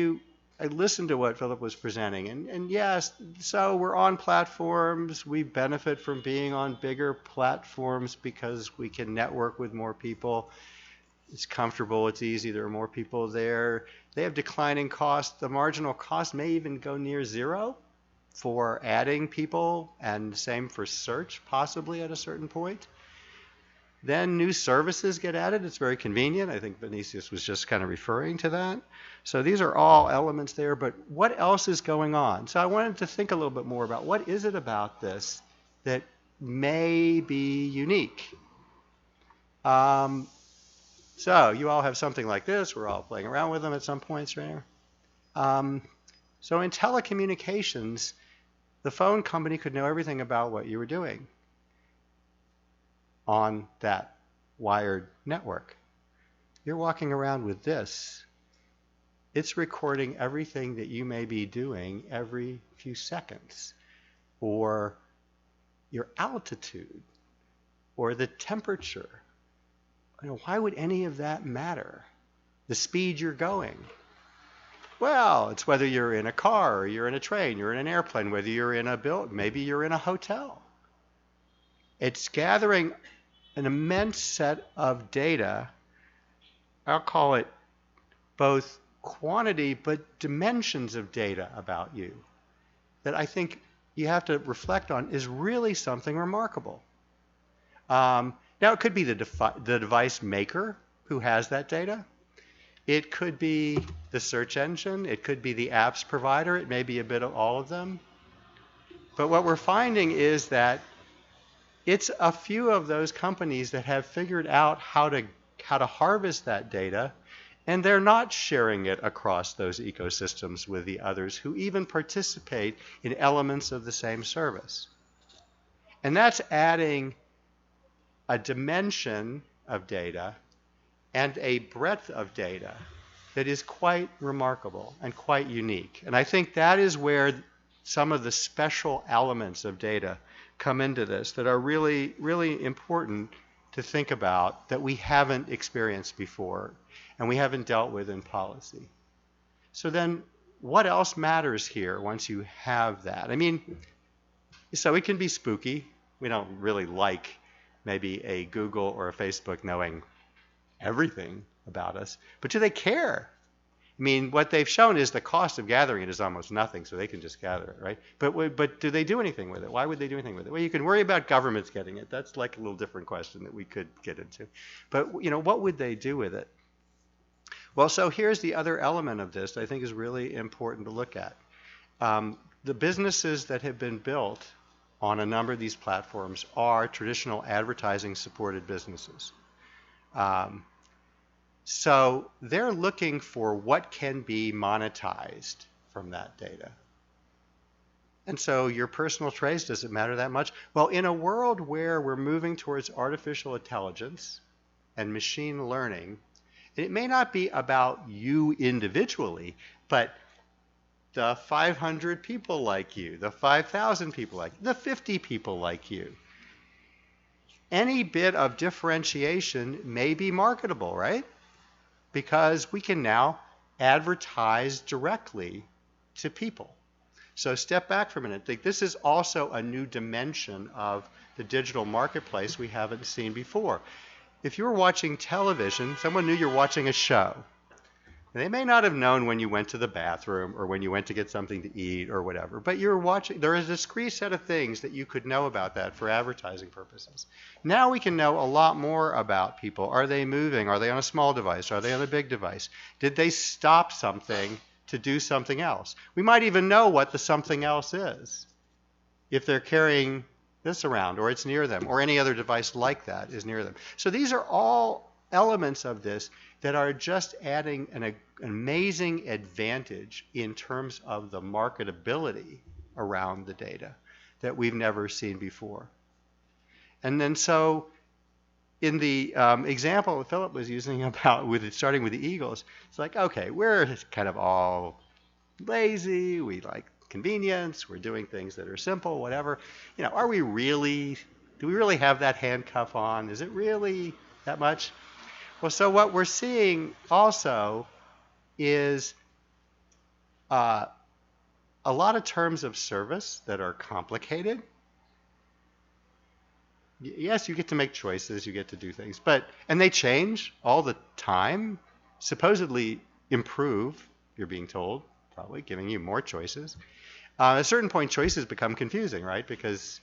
I listened to what Philip was presenting, and yes, so we're on platforms, we benefit from being on bigger platforms because we can network with more people. It's comfortable, it's easy, there are more people there. They have declining costs. The marginal cost may even go near zero for adding people, and same for search, possibly at a certain point. Then new services get added. It's very convenient. I think Vinicius was just kind of referring to that. So these are all elements there, but what else is going on? So I wanted to think a little bit more about what is it about this that may be unique. So you all have something like this. We're all playing around with them at some points right here. So in telecommunications, the phone company could know everything about what you were doing on that wired network. You're walking around with this. It's recording everything that you may be doing every few seconds, or your altitude, or the temperature. Why would any of that matter? The speed you're going. Well, it's whether you're in a car, or you're in a train, you're in an airplane, whether you're in a building, maybe you're in a hotel. It's gathering an immense set of data. I'll call it both quantity but dimensions of data about you that I think you have to reflect on is really something remarkable. Now it could be the device maker who has that data. It could be the search engine. It could be the apps provider. It may be a bit of all of them. But what we're finding is that it's a few of those companies that have figured out how to harvest that data, and they're not sharing it across those ecosystems with the others who even participate in elements of the same service. And that's adding a dimension of data and a breadth of data that is quite remarkable and quite unique. And I think that is where some of the special elements of data come into this that are really, really important to think about that we haven't experienced before and we haven't dealt with in policy. So then what else matters here once you have that? I mean, so it can be spooky. We don't really like maybe a Google or a Facebook knowing everything about us, but do they care? I mean, what they've shown is the cost of gathering it is almost nothing, so they can just gather it, right? But do they do anything with it? Why would they do anything with it? Well, you can worry about governments getting it. That's like a little different question that we could get into. But, what would they do with it? Well, so here's the other element of this that I think is really important to look at. The businesses that have been built on a number of these platforms are traditional advertising-supported businesses. So they're looking for what can be monetized from that data. And so your personal trace, does it matter that much? Well, in a world where we're moving towards artificial intelligence and machine learning, it may not be about you individually, but the 500 people like you, the 5,000 people like you, the 50 people like you. Any bit of differentiation may be marketable, right? Because we can now advertise directly to people. So step back for a minute. This is also a new dimension of the digital marketplace we haven't seen before. If you were watching television, someone knew you're watching a show. They may not have known when you went to the bathroom or when you went to get something to eat or whatever, but you're watching. There is a discrete set of things that you could know about that for advertising purposes. Now we can know a lot more about people. Are they moving? Are they on a small device? Are they on a big device? Did they stop something to do something else? We might even know what the something else is if they're carrying this around or it's near them or any other device like that is near them. So these are all elements of this that are just adding an amazing advantage in terms of the marketability around the data that we've never seen before. And then so in the example that Philip was using about starting with the Eagles, it's like, okay, we're kind of all lazy, we like convenience, we're doing things that are simple, whatever. You know, do we really have that handcuff on? Is it really that much? Well, so what we're seeing also is a lot of terms of service that are complicated. Yes, you get to make choices, you get to do things, and they change all the time, supposedly improve, you're being told, probably giving you more choices. At a certain point, choices become confusing, right? Because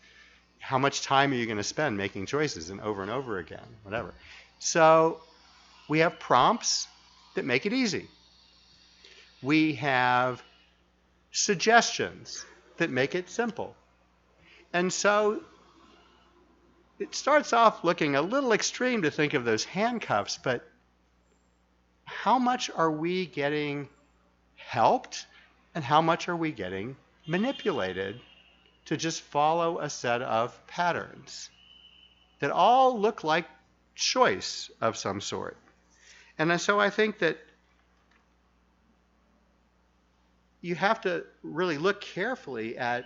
how much time are you going to spend making choices and over again, whatever. So we have prompts that make it easy. We have suggestions that make it simple. And so it starts off looking a little extreme to think of those handcuffs, but how much are we getting helped and how much are we getting manipulated to just follow a set of patterns that all look like choice of some sort? And so I think that you have to really look carefully at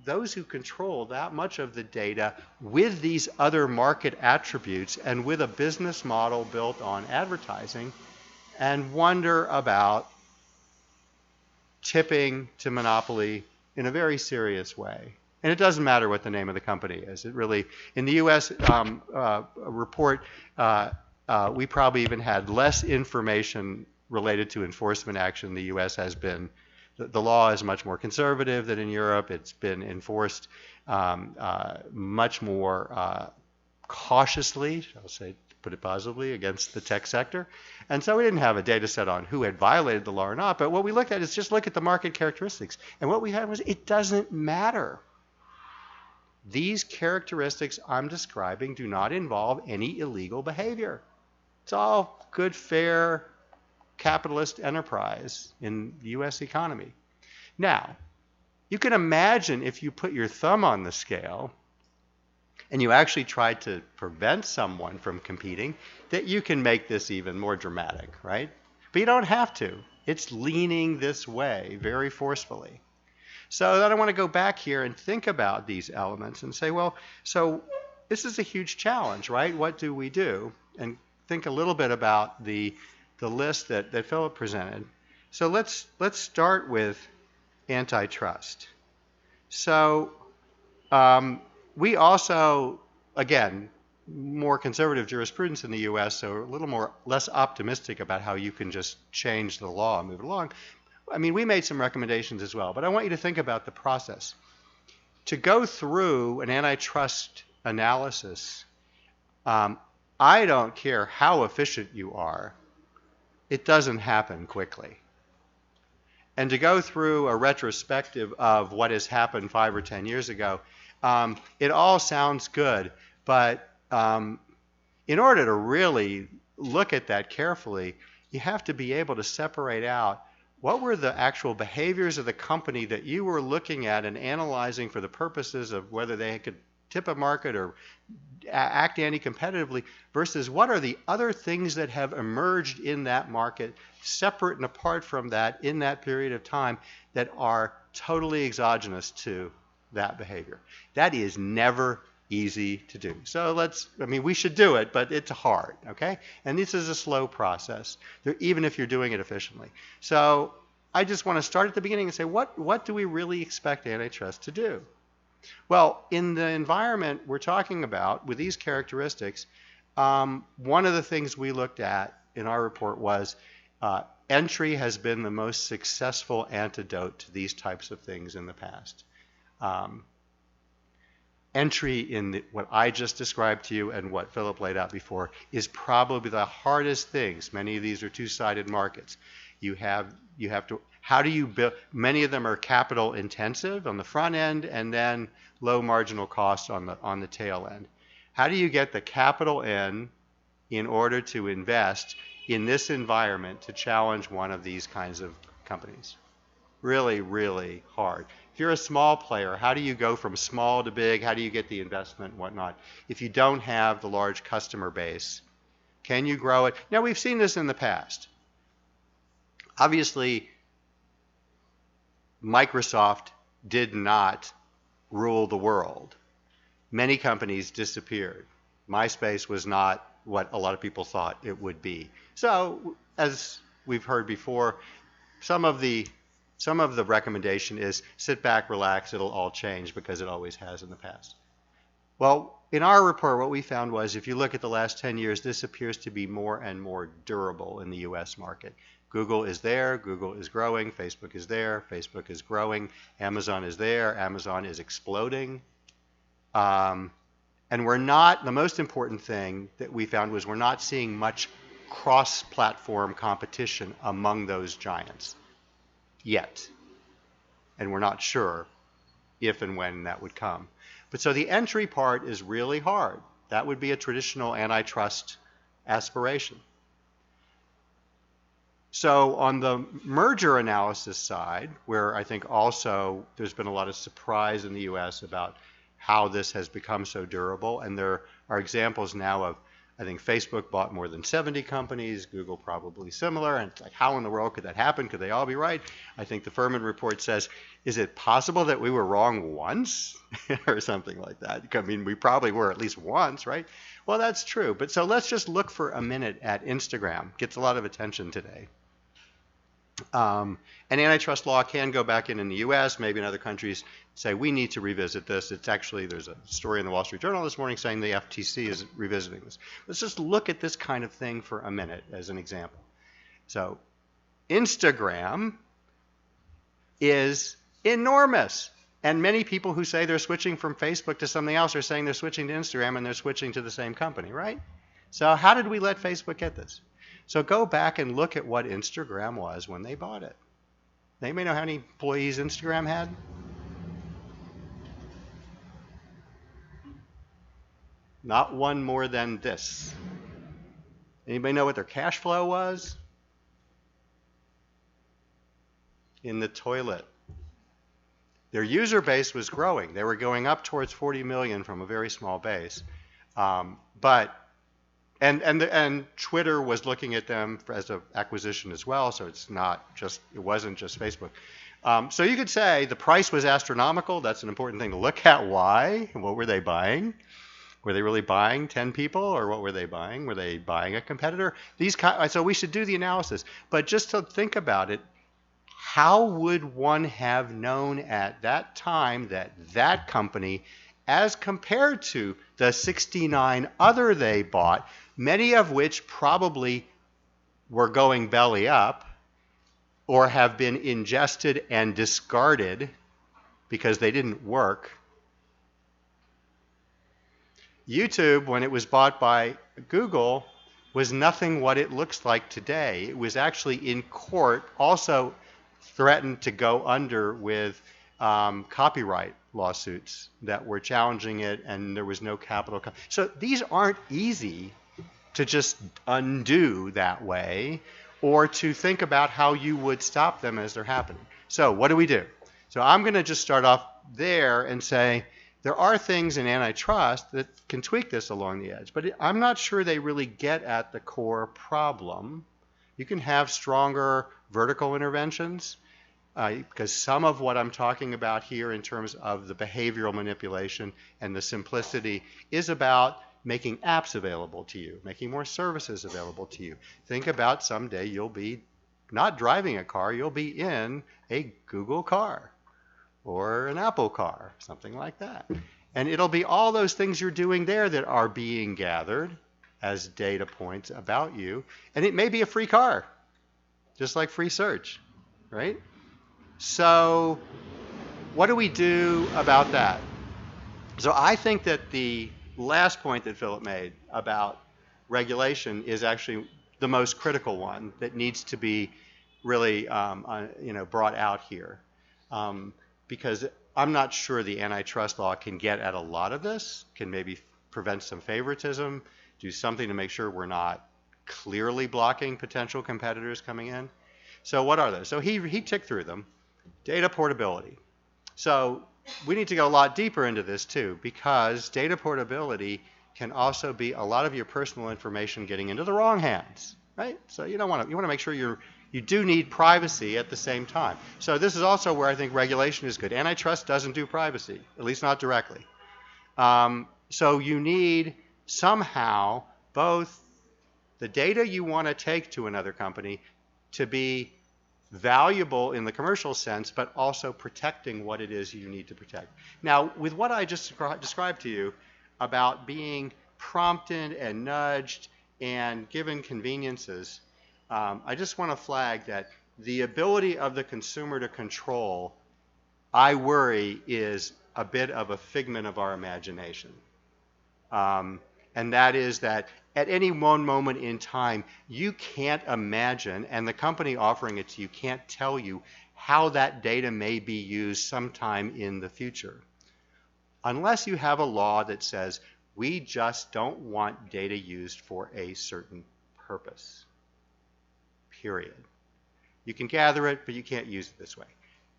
those who control that much of the data with these other market attributes and with a business model built on advertising and wonder about tipping to monopoly in a very serious way. And it doesn't matter what the name of the company is. It really, in the U.S. report, we probably even had less information related to enforcement action. The U.S. has been, the law is much more conservative than in Europe. It's been enforced much more cautiously, shall I say, to put it positively, against the tech sector. And so we didn't have a data set on who had violated the law or not. But what we looked at is just look at the market characteristics. And what we had was it doesn't matter. These characteristics I'm describing do not involve any illegal behavior. It's all good, fair, capitalist enterprise in the U.S. economy. Now, you can imagine if you put your thumb on the scale and you actually tried to prevent someone from competing, that you can make this even more dramatic, right? But you don't have to. It's leaning this way very forcefully. So then I want to go back here and think about these elements and say, well, so this is a huge challenge, right? What do we do? And think a little bit about the list that Philip presented. So let's start with antitrust. So we also, again, more conservative jurisprudence in the U.S., so a little less optimistic about how you can just change the law and move it along. I mean, we made some recommendations as well, but I want you to think about the process. To go through an antitrust analysis, I don't care how efficient you are, it doesn't happen quickly. And to go through a retrospective of what has happened 5 or 10 years ago, it all sounds good, but in order to really look at that carefully, you have to be able to separate out what were the actual behaviors of the company that you were looking at and analyzing for the purposes of whether they could tip a market or act anti-competitively versus what are the other things that have emerged in that market separate and apart from that in that period of time that are totally exogenous to that behavior. That is never easy to do. So we should do it, but it's hard, okay? And this is a slow process, even if you're doing it efficiently. So I just want to start at the beginning and say, what do we really expect antitrust to do? Well, in the environment we're talking about with these characteristics, one of the things we looked at in our report was entry has been the most successful antidote to these types of things in the past. Entry in what I just described to you and what Philip laid out before is probably the hardest things. Many of these are two-sided markets. You have to, how do you build, many of them are capital intensive on the front end and then low marginal cost on the tail end. How do you get the capital in order to invest in this environment to challenge one of these kinds of companies? Really, really hard. If you're a small player, how do you go from small to big? How do you get the investment and whatnot? If you don't have the large customer base, can you grow it? Now, we've seen this in the past. Obviously, Microsoft did not rule the world. Many companies disappeared. MySpace was not what a lot of people thought it would be. So, as we've heard before, some of the recommendation is sit back, relax, it'll all change because it always has in the past. Well, in our report, what we found was if you look at the last 10 years, this appears to be more and more durable in the US market. Google is there, Google is growing, Facebook is there, Facebook is growing, Amazon is there, Amazon is exploding. And we're not, the most important thing that we found was we're not seeing much cross-platform competition among those giants yet. And we're not sure if and when that would come. But so the entry part is really hard. That would be a traditional antitrust aspiration. So on the merger analysis side, where I think also there's been a lot of surprise in the US about how this has become so durable, and there are examples now of, I think Facebook bought more than 70 companies, Google probably similar, and it's like, how in the world could that happen? Could they all be right? I think the Furman report says, is it possible that we were wrong once? Or something like that. I mean, we probably were at least once, right? Well, that's true. But so let's just look for a minute at Instagram. Gets a lot of attention today. And antitrust law can go back in the US, maybe in other countries, say we need to revisit this. It's actually, there's a story in the Wall Street Journal this morning saying the FTC is revisiting this. Let's just look at this kind of thing for a minute as an example. So Instagram is enormous. And many people who say they're switching from Facebook to something else are saying they're switching to Instagram and they're switching to the same company, right? So how did we let Facebook get this? So go back and look at what Instagram was when they bought it. Anybody know how many employees Instagram had? Not one more than this. Anybody know what their cash flow was? In the toilet. Their user base was growing. They were going up towards 40 million from a very small base. And Twitter was looking at them as an acquisition as well, so it wasn't just Facebook. So you could say the price was astronomical. That's an important thing to look at. Why? What were they buying? Were they really buying 10 people, or what were they buying? Were they buying a competitor? So we should do the analysis. But just to think about it, how would one have known at that time that that company, as compared to the 69 other they bought, many of which probably were going belly up or have been ingested and discarded because they didn't work. YouTube, when it was bought by Google, was nothing what it looks like today. It was actually in court, also threatened to go under with copyright lawsuits that were challenging it, and there was no capital. So these aren't easy to just undo that way, or to think about how you would stop them as they're happening. So what do we do? So I'm going to just start off there and say there are things in antitrust that can tweak this along the edge, but I'm not sure they really get at the core problem. You can have stronger vertical interventions, because some of what I'm talking about here in terms of the behavioral manipulation and the simplicity is about making apps available to you, making more services available to you. Think about someday you'll be not driving a car, you'll be in a Google car or an Apple car, something like that. And it'll be all those things you're doing there that are being gathered as data points about you. And it may be a free car. just like free search, right? So what do we do about that? So I think that the last point that Philip made about regulation is actually the most critical one that needs to be really brought out here. Because I'm not sure the antitrust law can get at a lot of this, can maybe prevent some favoritism, do something to make sure we're not clearly blocking potential competitors coming in. So what are those? So he ticked through them. Data portability. So we need to go a lot deeper into this too, because data portability can also be a lot of your personal information getting into the wrong hands, right? So you want to make sure you do need privacy at the same time. So this is also where I think regulation is good. Antitrust doesn't do privacy, at least not directly. So you need somehow both the data you want to take to another company to be valuable in the commercial sense, but also protecting what it is you need to protect. Now, with what I just described to you about being prompted and nudged and given conveniences, I just want to flag that the ability of the consumer to control, I worry, is a bit of a figment of our imagination. And that is that at any one moment in time, you can't imagine, and the company offering it to you can't tell you how that data may be used sometime in the future. Unless you have a law that says, we just don't want data used for a certain purpose. Period. You can gather it, but you can't use it this way.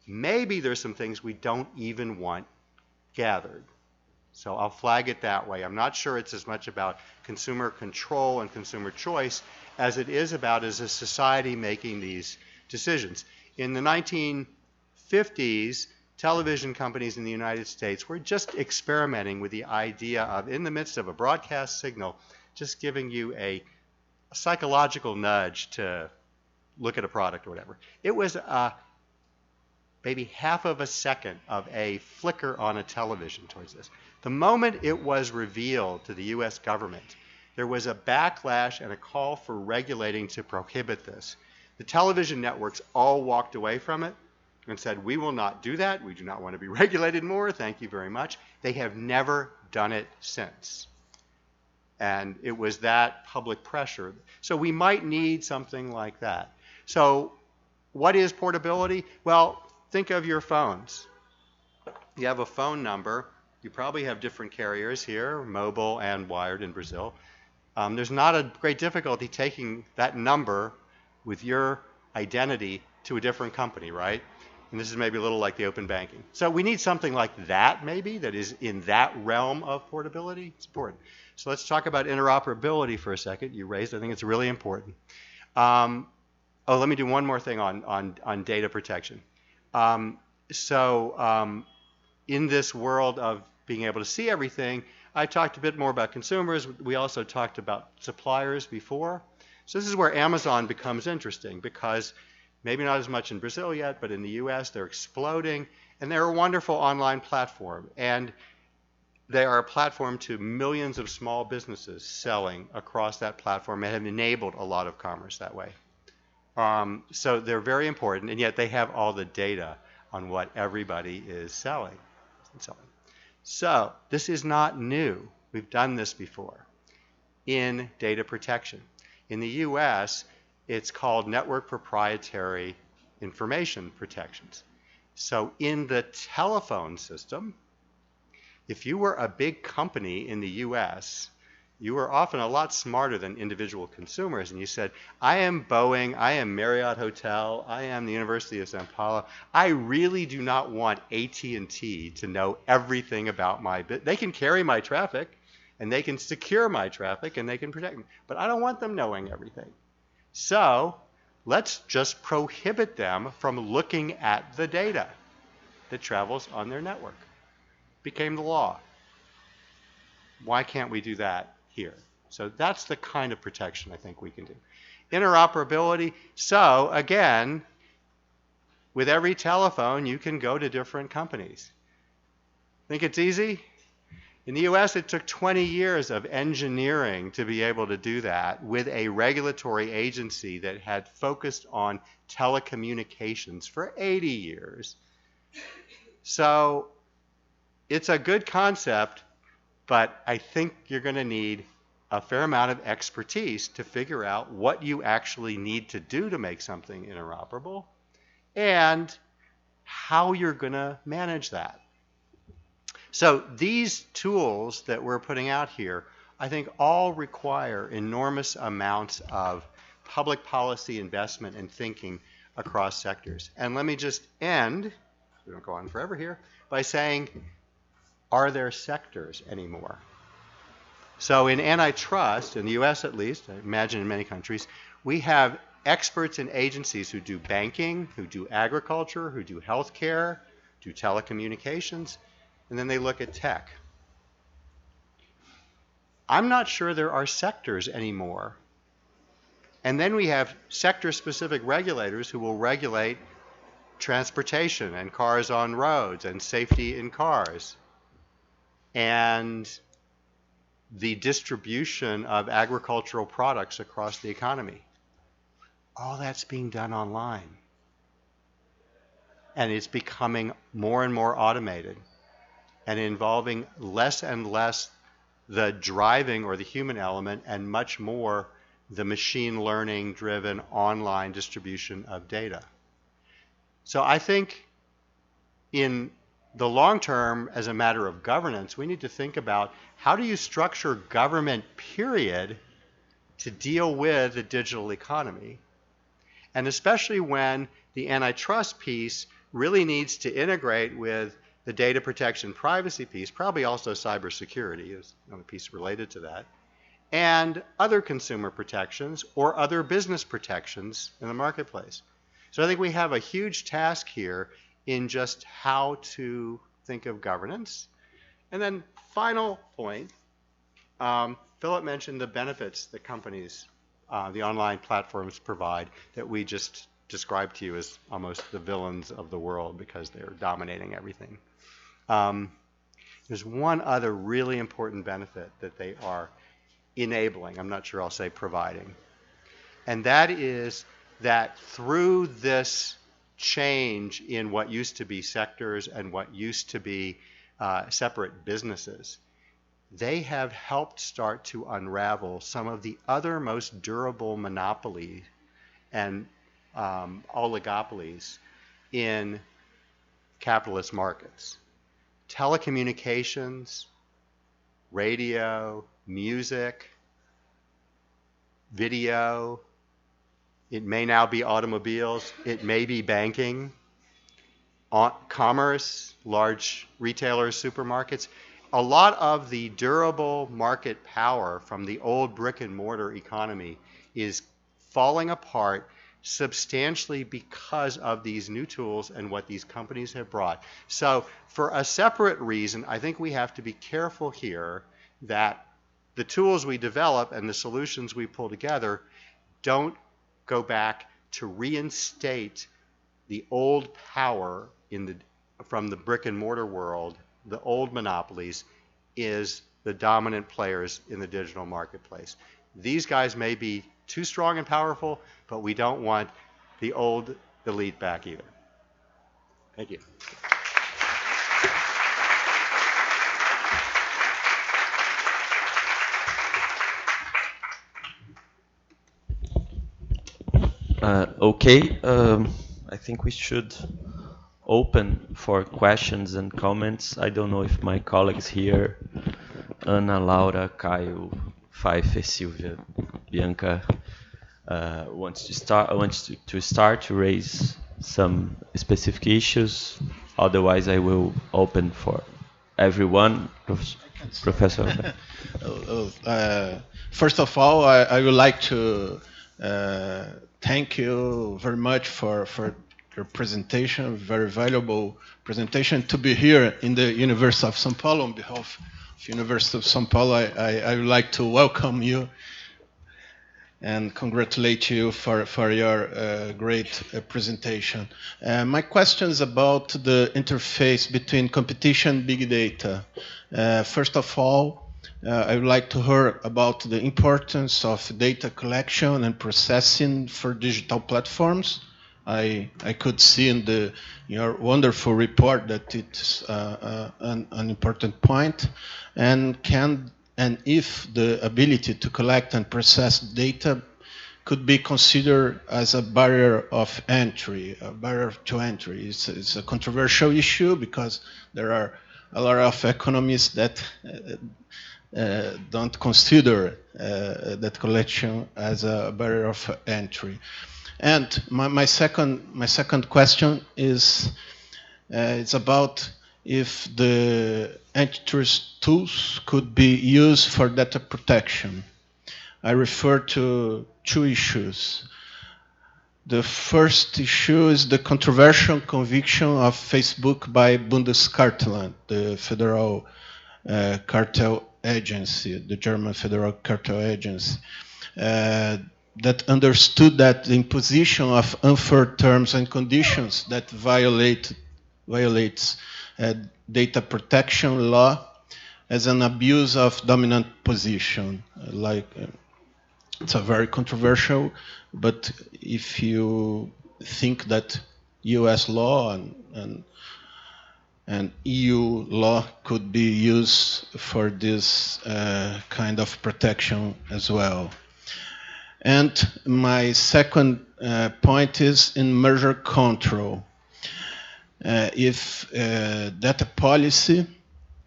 Maybe there's some things we don't even want gathered. So I'll flag it that way. I'm not sure it's as much about consumer control and consumer choice as it is about as a society making these decisions. In the 1950s, television companies in the United States were just experimenting with the idea of, in the midst of a broadcast signal, just giving you a psychological nudge to look at a product or whatever. It was maybe half of a second of a flicker on a television towards this. The moment it was revealed to the US government, there was a backlash and a call for regulating to prohibit this. The television networks all walked away from it and said, we will not do that. We do not want to be regulated more. Thank you very much. They have never done it since. And it was that public pressure. So we might need something like that. So what is portability? Well, think of your phones. You have a phone number. You probably have different carriers here, mobile and wired in Brazil. There's not a great difficulty taking that number with your identity to a different company, right? And this is maybe a little like the open banking. So we need something like that maybe that is in that realm of portability. It's important. So let's talk about interoperability for a second. You raised, I think it's really important. Let me do one more thing on data protection. In this world of being able to see everything, I talked a bit more about consumers. We also talked about suppliers before. So this is where Amazon becomes interesting because maybe not as much in Brazil yet, but in the US they're exploding, and they're a wonderful online platform. And they are a platform to millions of small businesses selling across that platform and have enabled a lot of commerce that way. So they're very important, and yet they have all the data on what everybody is selling. So this is not new. We've done this before in data protection. In the US, it's called network proprietary information protections. So in the telephone system, if you were a big company in the US, you were often a lot smarter than individual consumers, and you said, I am Boeing, I am Marriott Hotel, I am the University of Sao Paulo. I really do not want AT&T to know everything about my business. They can carry my traffic, and they can secure my traffic, and they can protect me, but I don't want them knowing everything. So let's just prohibit them from looking at the data that travels on their network. Became the law. Why can't we do that here? So that's the kind of protection I think we can do. Interoperability. So again, with every telephone, you can go to different companies. Think it's easy? In the US, it took 20 years of engineering to be able to do that with a regulatory agency that had focused on telecommunications for 80 years. So it's a good concept, but I think you're going to need a fair amount of expertise to figure out what you actually need to do to make something interoperable and how you're going to manage that. So these tools that we're putting out here, I think all require enormous amounts of public policy investment and thinking across sectors. And let me just end, we don't go on forever here, by saying, are there sectors anymore? So in antitrust, in the US at least, I imagine in many countries, we have experts and agencies who do banking, who do agriculture, who do healthcare, do telecommunications, and then they look at tech. I'm not sure there are sectors anymore. And then we have sector-specific regulators who will regulate transportation and cars on roads and safety in cars and the distribution of agricultural products across the economy. All that's being done online. And it's becoming more and more automated and involving less and less the driving or the human element and much more the machine learning driven online distribution of data. So I think in the long term, as a matter of governance, we need to think about how do you structure government, period, to deal with the digital economy. And especially when the antitrust piece really needs to integrate with the data protection privacy piece, probably also cybersecurity is another piece related to that, and other consumer protections or other business protections in the marketplace. So I think we have a huge task here in just how to think of governance. And then final point, Philip mentioned the benefits that companies, the online platforms provide that we just described to you as almost the villains of the world because they're dominating everything. There's one other really important benefit that they are enabling. I'm not sure I'll say providing. And that is that through this change in what used to be sectors and what used to be separate businesses, they have helped start to unravel some of the other most durable monopolies and oligopolies in capitalist markets. Telecommunications, radio, music, video, it may now be automobiles, it may be banking, commerce, large retailers, supermarkets. A lot of the durable market power from the old brick and mortar economy is falling apart substantially because of these new tools and what these companies have brought. So for a separate reason, I think we have to be careful here that the tools we develop and the solutions we pull together don't go back to reinstate the old power from the brick and mortar world. The old monopolies is the dominant players in the digital marketplace. These guys may be too strong and powerful, but we don't want the old elite back either. Thank you. Okay, I think we should open for questions and comments. I don't know if my colleagues here, Ana, Laura, Caio, Pfeiffer, Silvia, Bianca, wants to start to raise some specific issues. Otherwise, I will open for everyone. Professor. First of all, I would like to thank you very much for your presentation, very valuable presentation. To be here in the University of São Paulo, on behalf of University of São Paulo, I would like to welcome you and congratulate you for your great presentation. My question is about the interface between competition and big data. First of all, I would like to hear about the importance of data collection and processing for digital platforms. I could see in your wonderful report that it's an important point, and if the ability to collect and process data could be considered as a barrier of entry, a barrier to entry. It's a controversial issue because there are a lot of economists that don't consider that collection as a barrier of entry. And my second question is it's about if the antitrust tools could be used for data protection. I refer to two issues. The first issue is the controversial conviction of Facebook by Bundeskartellamt, the federal cartel agency, the German federal cartel agency, that understood that the imposition of unfair terms and conditions that violates data protection law as an abuse of dominant position. It's a very controversial, but if you think that US law and EU law could be used for this kind of protection as well. And my second point is in merger control. If data policy,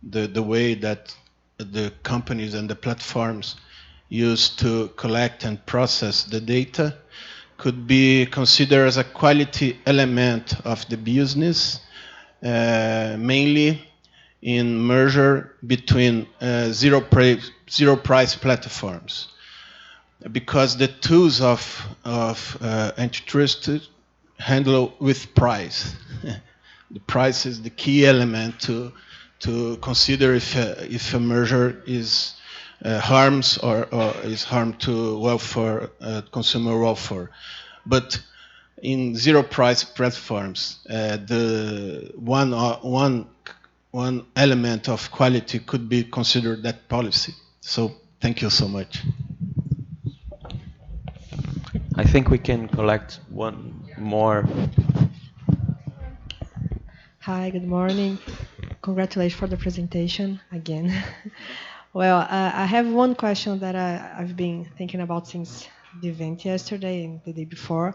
the way that the companies and the platforms used to collect and process the data could be considered as a quality element of the business, mainly in merger between zero price platforms, because the tools of antitrust handle with price. The price is the key element to consider if a merger is harms or is harm to welfare, consumer welfare. But in zero price platforms, the one element of quality could be considered that policy. So thank you so much. I think we can collect one more. Hi, good morning. Congratulations for the presentation again. Well, I have one question that I've been thinking about since the event yesterday and the day before.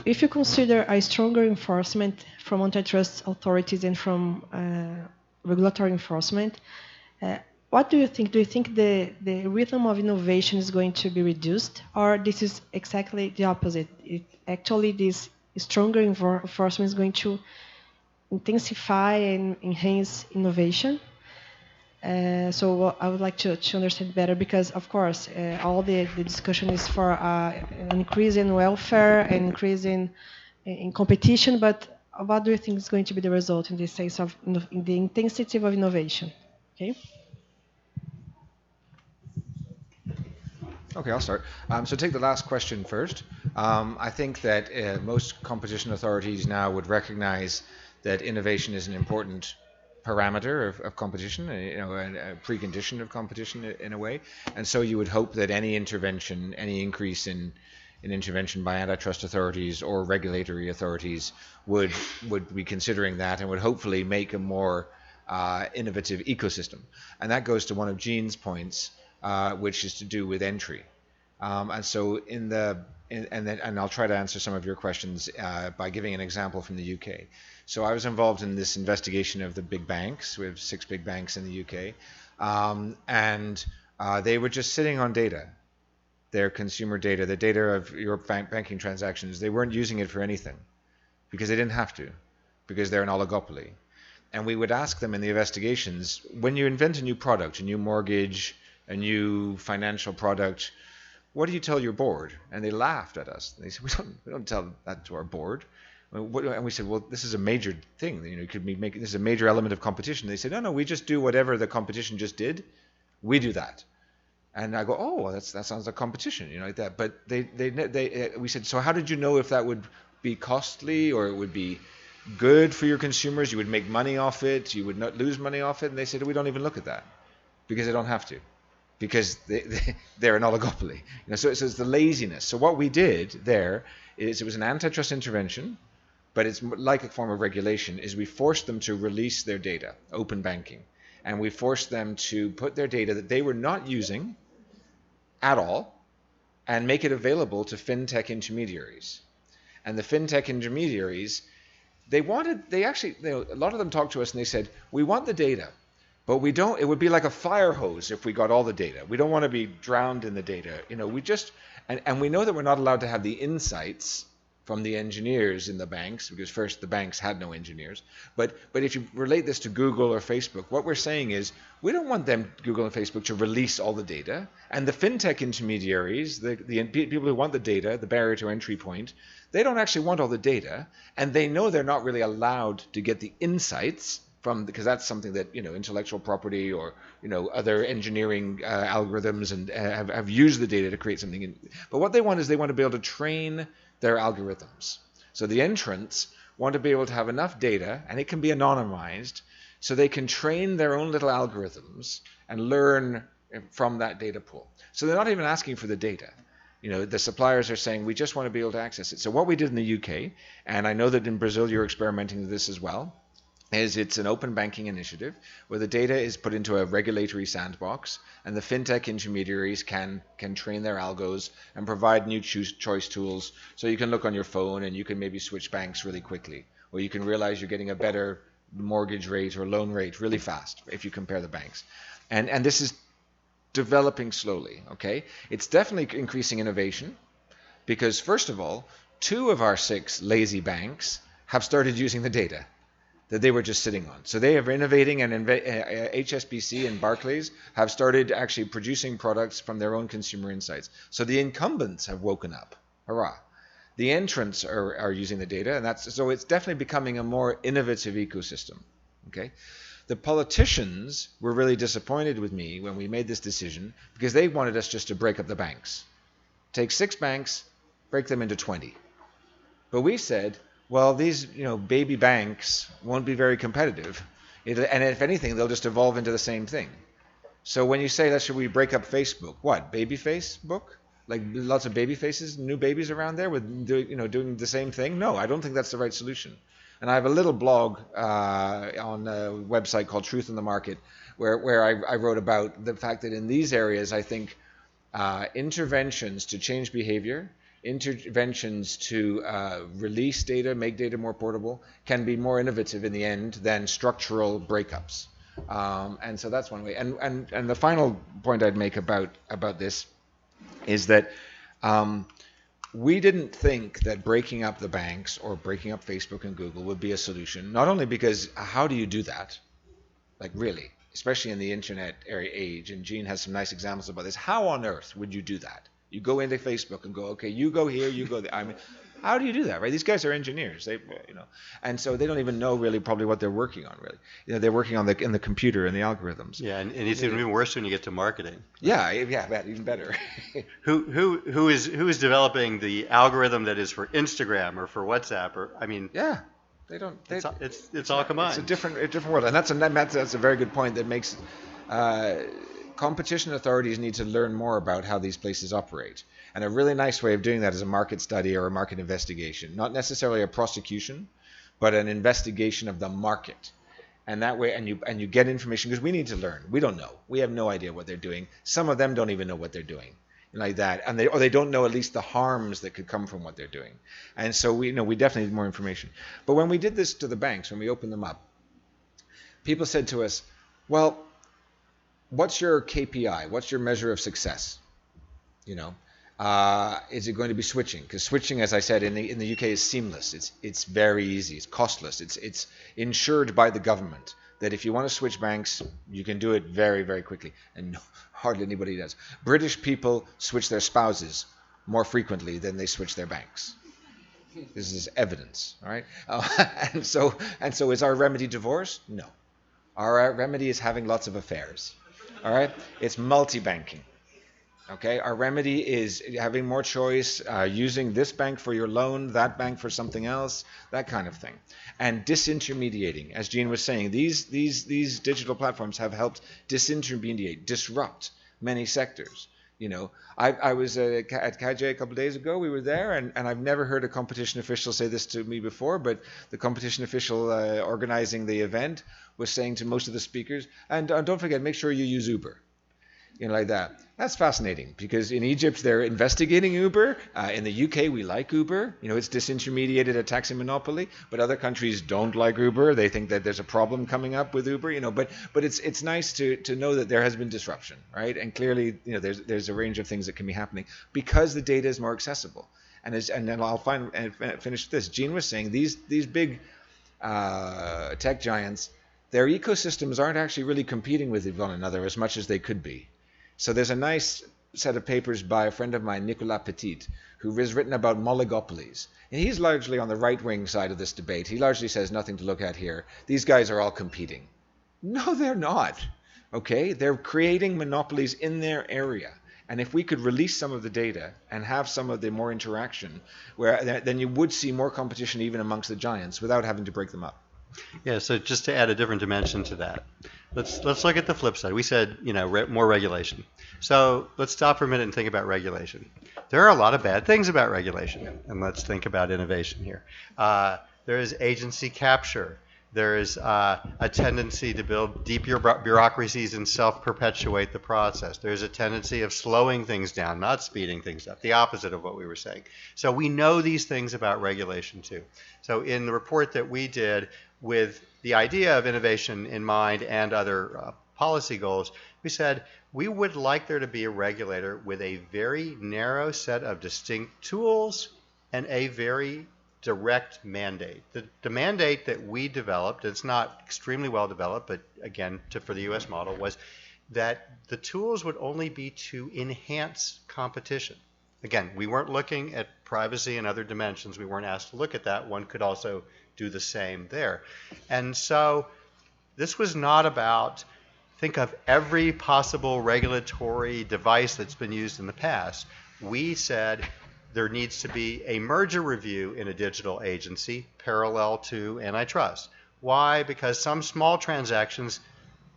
If you consider a stronger enforcement from antitrust authorities and from regulatory enforcement, what do you think? Do you think the rhythm of innovation is going to be reduced, or this is exactly the opposite? Actually, this stronger enforcement is going to intensify and enhance innovation? So I would like to understand better, because of course all the discussion is for an increase in welfare and increase in competition, but what do you think is going to be the result in this sense of in the intensity of innovation? Okay. Okay, I'll start. So take the last question first. I think that most competition authorities now would recognize that innovation is an important parameter of competition, a precondition of competition in a way. And so you would hope that any intervention, any increase in intervention by antitrust authorities or regulatory authorities would be considering that and would hopefully make a more innovative ecosystem. And that goes to one of Jean's points, which is to do with entry. And so and I'll try to answer some of your questions by giving an example from the UK. So I was involved in this investigation of the big banks. We have 6 big banks in the UK. And they were just sitting on data, their consumer data, the data of your banking transactions. They weren't using it for anything because they didn't have to, because they're an oligopoly. And we would ask them in the investigations, when you invent a new product, a new mortgage, a new financial product, what do you tell your board? And they laughed at us. They said, we don't tell that to our board. And we said, well, this is a major thing. Could we make this is a major element of competition? They said, no, we just do whatever the competition just did. We do that. And I go, oh, well, that sounds like competition, like that. But we said, so how did you know if that would be costly or it would be good for your consumers, you would make money off it, you would not lose money off it, and they said, we don't even look at that because they don't have to, because they're an oligopoly. So it's the laziness. So what we did there is, it was an antitrust intervention, but it's like a form of regulation, is we forced them to release their data, open banking. And we forced them to put their data that they were not using at all and make it available to fintech intermediaries. And the fintech intermediaries, a lot of them talked to us and they said, we want the data, but we don't, it would be like a fire hose if we got all the data. We don't want to be drowned in the data. And we know that we're not allowed to have the insights from the engineers in the banks, because first the banks had no engineers. But if you relate this to Google or Facebook, what we're saying is we don't want them, Google and Facebook, to release all the data. And the fintech intermediaries, the people who want the data, the barrier to entry point, they don't actually want all the data, and they know they're not really allowed to get the insights from, because that's something that intellectual property or other engineering algorithms and have used the data to create something. But what they want is they want to be able to train their algorithms. So the entrants want to be able to have enough data, and it can be anonymized, so they can train their own little algorithms and learn from that data pool. So they're not even asking for the data. The suppliers are saying, we just want to be able to access it. So what we did in the UK, and I know that in Brazil you're experimenting with this as well, is it's an open banking initiative where the data is put into a regulatory sandbox, and the fintech intermediaries can train their algos and provide new choice tools. So you can look on your phone and you can maybe switch banks really quickly, or you can realize you're getting a better mortgage rate or loan rate really fast if you compare the banks. And this is developing slowly, okay? It's definitely increasing innovation, because first of all, 2 of our 6 lazy banks have started using the data that they were just sitting on. So they are innovating, and HSBC and Barclays have started actually producing products from their own consumer insights. So the incumbents have woken up. Hurrah. The entrants are using the data, and so it's definitely becoming a more innovative ecosystem. Okay? The politicians were really disappointed with me when we made this decision, because they wanted us just to break up the banks. Take 6 banks, break them into 20. But we said, well, these baby banks won't be very competitive, and if anything, they'll just evolve into the same thing. So when you say, should we break up Facebook? What, baby Facebook? Like lots of baby faces, new babies around there with doing the same thing? No, I don't think that's the right solution. And I have a little blog on a website called Truth in the Market, where I wrote about the fact that in these areas, I think interventions to change behavior, interventions to release data, make data more portable, can be more innovative in the end than structural breakups. And so that's one way. And the final point I'd make about this is that we didn't think that breaking up the banks or breaking up Facebook and Google would be a solution. Not only because how do you do that? Like really, especially in the internet age, and Gene has some nice examples about this. How on earth would you do that? You go into Facebook and go, okay, you go here, you go there. I mean, how do you do that, right? These guys are engineers, and so they don't even know really probably what they're working on, really. They're working on in the computer and the algorithms. Yeah, and it's even worse when you get to marketing. Yeah, even better. Who is developing the algorithm that is for Instagram or for WhatsApp or Yeah. They don't. It's all combined. It's a different world, and that's a very good point that makes competition authorities need to learn more about how these places operate. And a really nice way of doing that is a market study or a market investigation, not necessarily a prosecution, but an investigation of the market. And that way, and you get information, because we need to learn. We don't know. We have no idea what they're doing. Some of them don't even know what they're doing, like that, and they don't know at least the harms that could come from what they're doing. And so we definitely need more information. But when we did this to the banks, when we opened them up, people said to us, well, what's your KPI? What's your measure of success? Is it going to be switching? Because switching, as I said, in the UK is seamless. It's very easy. It's costless. It's insured by the government that if you want to switch banks, you can do it very, very quickly. And hardly anybody does. British people switch their spouses more frequently than they switch their banks. This is evidence, all right? And so is our remedy divorce? No. Our remedy is having lots of affairs. All right? It's multi-banking. Okay, our remedy is having more choice, using this bank for your loan, that bank for something else, that kind of thing, and disintermediating. As Jean was saying, these digital platforms have helped disintermediate, disrupt many sectors. You know, I was at KJ a couple of days ago. We were there, and I've never heard a competition official say this to me before, but the competition official organizing the event was saying to most of the speakers, and don't forget, make sure you use Uber. You know, like that. That's fascinating because in Egypt they're investigating Uber. In the UK we like Uber. You know, it's disintermediated a taxi monopoly, but other countries don't like Uber. They think that there's a problem coming up with Uber. You know, but it's nice to know that there has been disruption, right? And clearly, you know, there's a range of things that can be happening because the data is more accessible. And then I'll finish this. Jean was saying these big tech giants, their ecosystems aren't actually really competing with one another as much as they could be. So there's a nice set of papers by a friend of mine, Nicolas Petit, who has written about oligopolies. And he's largely on the right-wing side of this debate. He largely says nothing to look at here. These guys are all competing. No, they're not. Okay? They're creating monopolies in their area. And if we could release some of the data and have some of the more interaction, then you would see more competition even amongst the giants without having to break them up. Yeah, so just to add a different dimension to that, let's look at the flip side. We said, you know, more regulation. So let's stop for a minute and think about regulation. There are a lot of bad things about regulation, and let's think about innovation here. There is agency capture. There is a tendency to build deep bureaucracies and self-perpetuate the process. There's a tendency of slowing things down, not speeding things up, the opposite of what we were saying. So we know these things about regulation too. So in the report that we did with the idea of innovation in mind and other policy goals, we said we would like there to be a regulator with a very narrow set of distinct tools and a very direct mandate. The mandate that we developed, it's not extremely well developed, but again, for the US model, was that the tools would only be to enhance competition. Again, we weren't looking at privacy and other dimensions. We weren't asked to look at that. One could also do the same there. And so this was not about, think of every possible regulatory device that's been used in the past. We said there needs to be a merger review in a digital agency parallel to antitrust. Why? Because some small transactions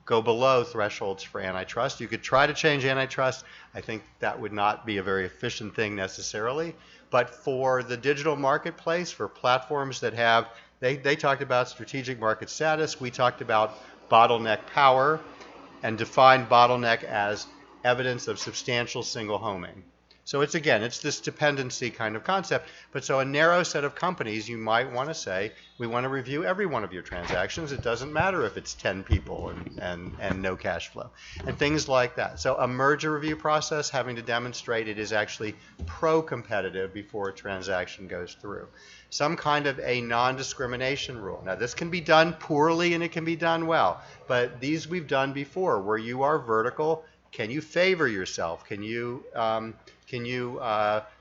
go below thresholds for antitrust. You could try to change antitrust. I think that would not be a very efficient thing necessarily. But for the digital marketplace, for platforms that have, they talked about strategic market status. We talked about bottleneck power and defined bottleneck as evidence of substantial single homing. So it's, again, it's this dependency kind of concept. But so a narrow set of companies, you might want to say, we want to review every one of your transactions. It doesn't matter if it's 10 people and no cash flow and things like that. So a merger review process, having to demonstrate it is actually pro-competitive before a transaction goes through. Some kind of a non-discrimination rule. Now this can be done poorly and it can be done well, but these we've done before where you are vertical. Can you favor yourself? Can you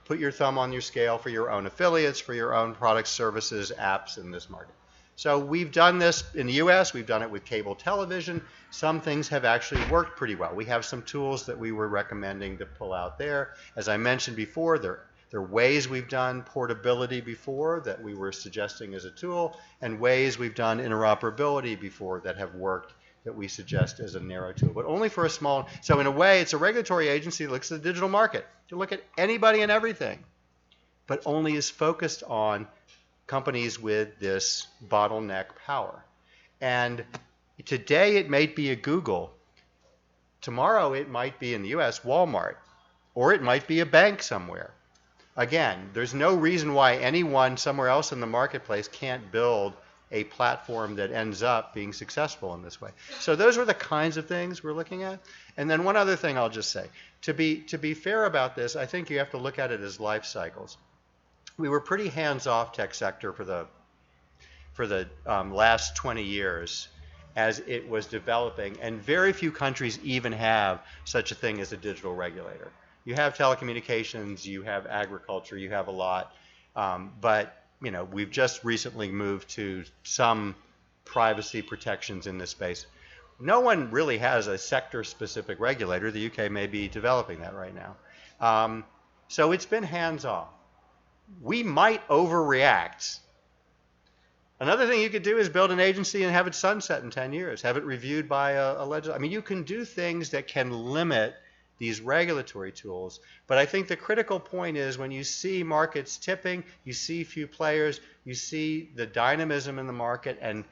put your thumb on your scale for your own affiliates, for your own products, services, apps in this market? So we've done this in the US, we've done it with cable television. Some things have actually worked pretty well. We have some tools that we were recommending to pull out there. As I mentioned before, there are ways we've done portability before that we were suggesting as a tool, and ways we've done interoperability before that have worked that we suggest as a narrow tool, but only for a small. So in a way, it's a regulatory agency that looks at the digital market to look at anybody and everything, but only is focused on companies with this bottleneck power. And today it might be a Google. Tomorrow it might be in the US, Walmart, or it might be a bank somewhere. Again, there's no reason why anyone somewhere else in the marketplace can't build a platform that ends up being successful in this way. So those are the kinds of things we're looking at. And then one other thing I'll just say. To be fair about this, I think you have to look at it as life cycles. We were pretty hands-off tech sector for the last 20 years as it was developing, and very few countries even have such a thing as a digital regulator. You have telecommunications, you have agriculture, you have a lot, but you know, we've just recently moved to some privacy protections in this space. No one really has a sector-specific regulator. The UK may be developing that right now. So it's been hands-off. We might overreact. Another thing you could do is build an agency and have it sunset in 10 years, have it reviewed by a legislature. I mean, you can do things that can limit these regulatory tools. But I think the critical point is when you see markets tipping, you see few players, you see the dynamism in the market and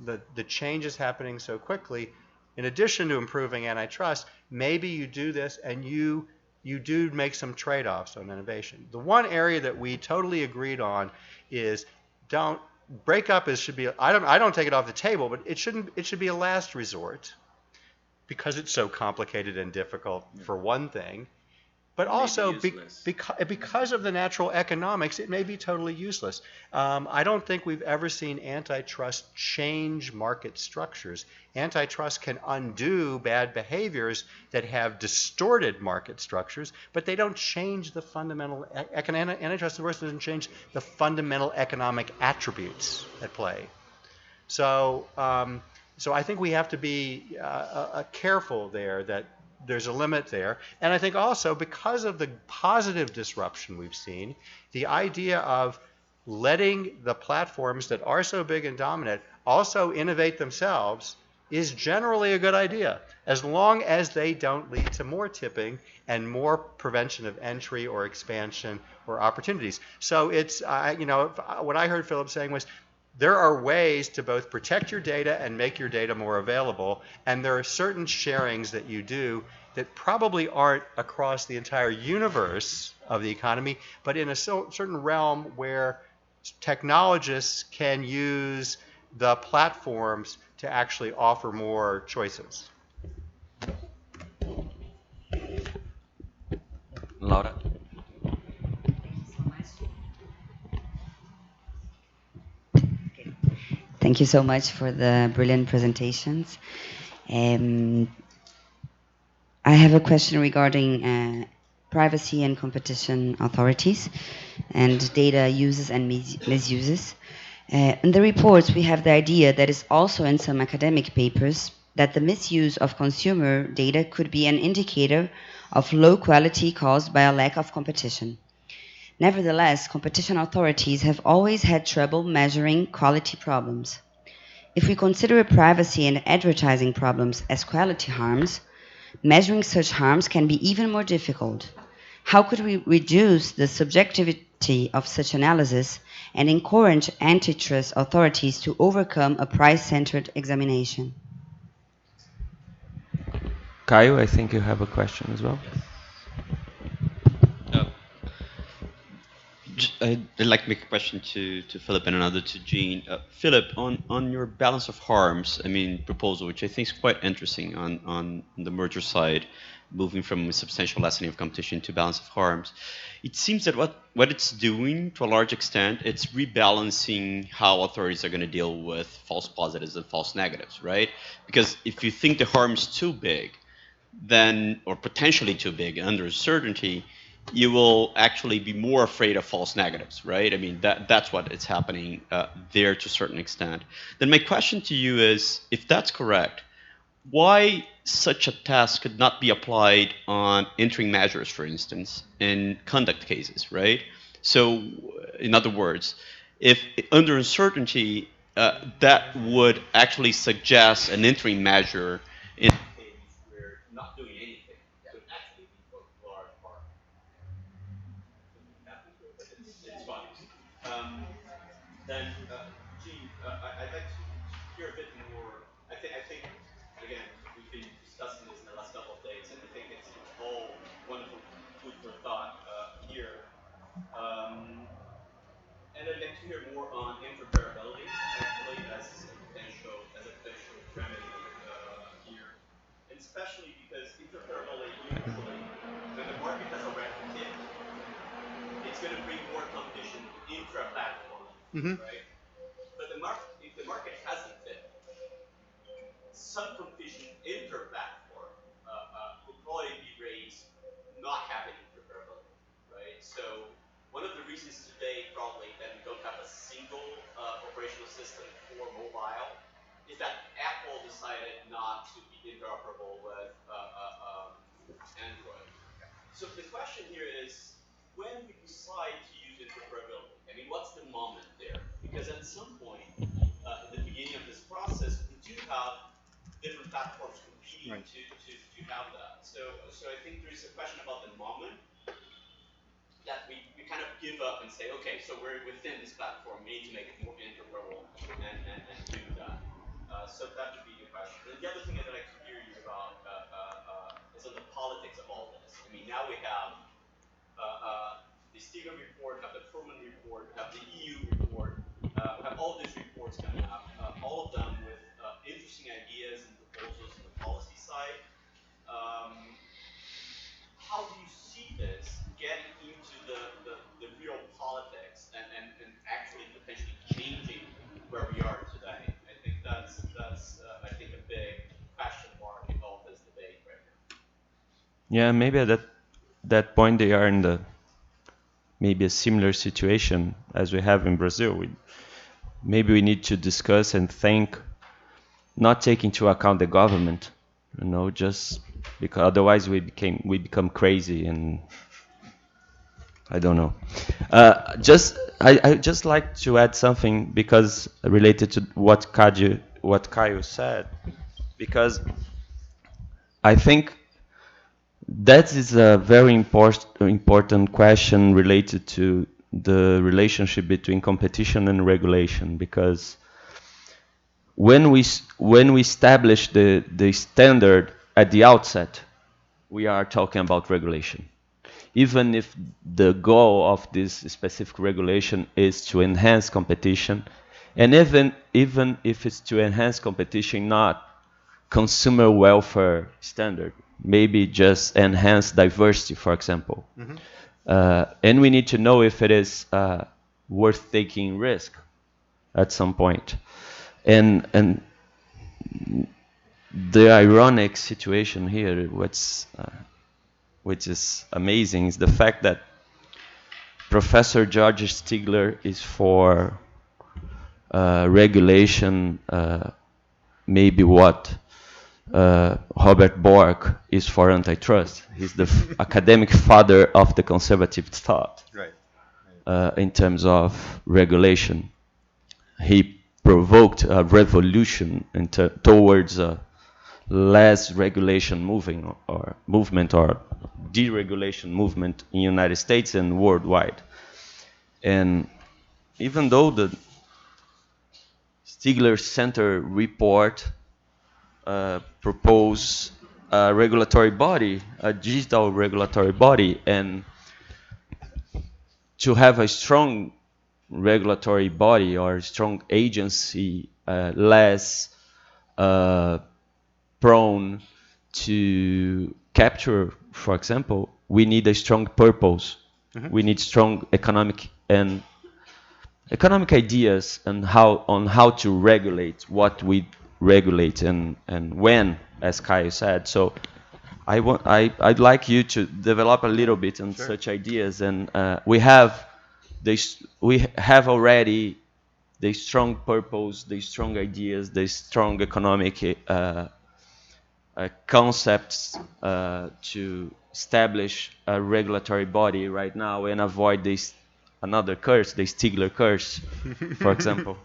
the changes happening so quickly, in addition to improving antitrust, maybe you do this and you do make some trade-offs on innovation. The one area that we totally agreed on is don't break up should be, I don't take it off the table, but it should be a last resort because it's so complicated and difficult for one thing. But also because of the natural economics, it may be totally useless. I don't think we've ever seen antitrust change market structures. Antitrust can undo bad behaviors that have distorted market structures, but they don't change the fundamental, antitrust doesn't change the fundamental economic attributes at play. So, so I think we have to be careful there that there's a limit there. And I think also because of the positive disruption we've seen, the idea of letting the platforms that are so big and dominant also innovate themselves is generally a good idea, as long as they don't lead to more tipping and more prevention of entry or expansion or opportunities. So it's, you know, what I heard Philip saying was, there are ways to both protect your data and make your data more available, and there are certain sharings that you do that probably aren't across the entire universe of the economy, but in a certain realm where technologists can use the platforms to actually offer more choices. Laura? Thank you so much for the brilliant presentations. I have a question regarding privacy and competition authorities and data uses and misuses. In the reports, we have the idea that is also in some academic papers that the misuse of consumer data could be an indicator of low quality caused by a lack of competition. Nevertheless, competition authorities have always had trouble measuring quality problems. If we consider privacy and advertising problems as quality harms, measuring such harms can be even more difficult. How could we reduce the subjectivity of such analysis and encourage antitrust authorities to overcome a price-centered examination? Caio, I think you have a question as well. I'd like to make a question to Philip and another to Jean. Philip, on your balance of harms, I mean, proposal, which I think is quite interesting on the merger side, moving from a substantial lessening of competition to balance of harms. It seems that what it's doing to a large extent, it's rebalancing how authorities are going to deal with false positives and false negatives, right? Because if you think the harm is too big, then, or potentially too big under uncertainty, you will actually be more afraid of false negatives, right? I mean, that's what is happening there to a certain extent. Then my question to you is, if that's correct, why such a test could not be applied on entering measures, for instance, in conduct cases, right? So, in other words, if under uncertainty, that would actually suggest an entering measure in a case where not doing anything could actually be put large harm. It's fine. Then, Gene, I'd like to hear a bit more. I think, again, we've been discussing this in the last couple of days, and I think it's all wonderful food for thought here. And I'd like to hear more on interoperability, actually, as a potential remedy here, and especially because interoperability usually, when the market has already hit, it's going to bring more competition intra-platform, right? But if the market hasn't fit, some competition inter-platform will probably be raised not having interoperability, right? So one of the reasons today probably that we don't have a single operational system for mobile is that Apple decided not to be interoperable with Android. So the question here is, when we decide to use interoperability, I mean, what's the moment there? Because at some point, at the beginning of this process, we do have different platforms competing Right. to have that. So I think there is a question about the moment that we kind of give up and say, okay, so we're within this platform, we need to make it more interoperable and do that. So that would be the question. And the other thing that I could hear you about is on the politics of all this. I mean, now we have the Stigler report, have the Furman report, have the EU report, have all these reports coming up, all of them with interesting ideas and proposals on the policy side. How do you see this getting into the real politics and actually potentially changing where we are today? I think that's I think a big question mark in all this debate right now. Yeah, maybe at that point they are in the maybe a similar situation as we have in Brazil. Maybe we need to discuss and think, not take into account the government, just because otherwise we become crazy, and I don't know. I just like to add something because related to what Caio said, because I think that is a very important question related to the relationship between competition and regulation, because when we establish the standard at the outset, we are talking about regulation. Even if the goal of this specific regulation is to enhance competition, and even if it's to enhance competition, not consumer welfare standard, maybe just enhance diversity, for example. Mm-hmm. And we need to know if it is worth taking risk at some point. And the ironic situation here, which is amazing, is the fact that Professor George Stigler is for regulation, maybe what Robert Bork is for antitrust. He's the academic father of the conservative thought. Right. In terms of regulation. He provoked a revolution towards less regulation movement or deregulation movement in the United States and worldwide. And even though the Stigler Center report proposed a regulatory body, a digital regulatory body, and to have a strong regulatory body or strong agency, less prone to capture, for example, we need a strong purpose. Mm-hmm. We need strong economic ideas and how to regulate what we regulate and when, as Caio said. So I'd like you to develop a little bit on such ideas, and we have already the strong purpose, the strong ideas, the strong economic concepts to establish a regulatory body right now and avoid another curse, the Stigler curse, for example.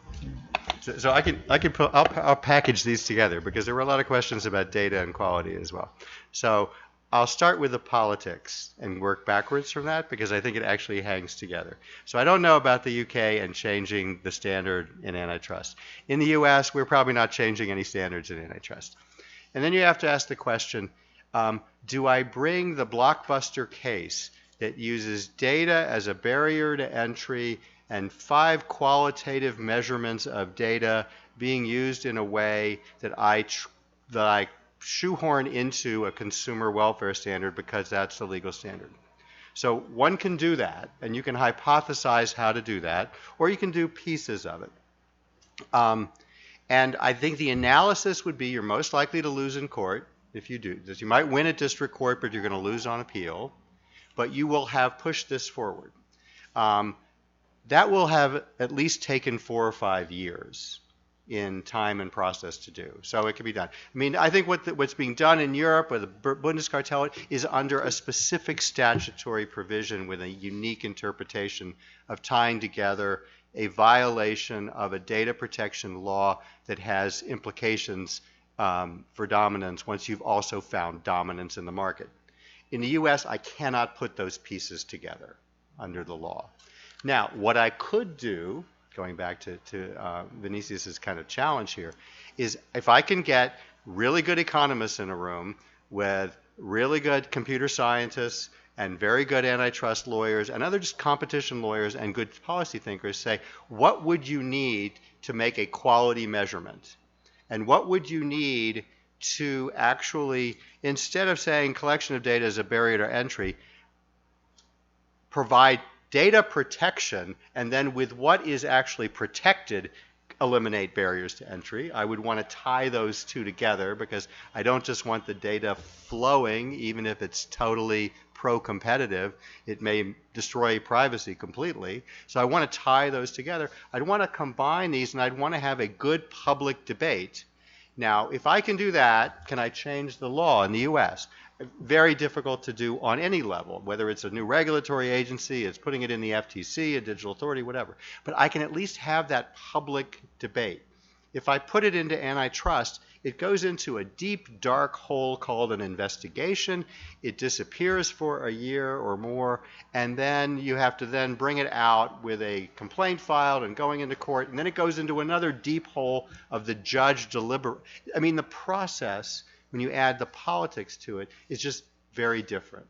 So I'll package these together because there were a lot of questions about data and quality as well. So I'll start with the politics and work backwards from that because I think it actually hangs together. So I don't know about the UK and changing the standard in antitrust. In the US, we're probably not changing any standards in antitrust. And then you have to ask the question, do I bring the blockbuster case that uses data as a barrier to entry and 5 qualitative measurements of data being used in a way that I shoehorn into a consumer welfare standard because that's the legal standard? So one can do that, and you can hypothesize how to do that, or you can do pieces of it. And I think the analysis would be you're most likely to lose in court if you do this. You might win at district court, but you're going to lose on appeal. But you will have pushed this forward. That will have at least taken 4 or 5 years. in time and process to do. So it can be done. I mean, I think what's being done in Europe with the Bundeskartell is under a specific statutory provision with a unique interpretation of tying together a violation of a data protection law that has implications for dominance once you've also found dominance in the market. In the US, I cannot put those pieces together under the law. Now, what I could do, going back to Vinicius's kind of challenge here, is if I can get really good economists in a room with really good computer scientists and very good antitrust lawyers and other just competition lawyers and good policy thinkers say, what would you need to make a quality measurement? And what would you need to actually, instead of saying collection of data is a barrier to entry, provide data protection, and then with what is actually protected, eliminate barriers to entry. I would want to tie those two together because I don't just want the data flowing, even if it's totally pro-competitive. It may destroy privacy completely. So I want to tie those together. I'd want to combine these, and I'd want to have a good public debate. Now, if I can do that, can I change the law in the US? Very difficult to do on any level, whether it's a new regulatory agency, it's putting it in the FTC, a digital authority, whatever. But I can at least have that public debate. If I put it into antitrust, it goes into a deep, dark hole called an investigation. It disappears for a year or more, and then you have to then bring it out with a complaint filed and going into court, and then it goes into another deep hole of the judge deliberate. I mean, the process, when you add the politics to it, is just very different.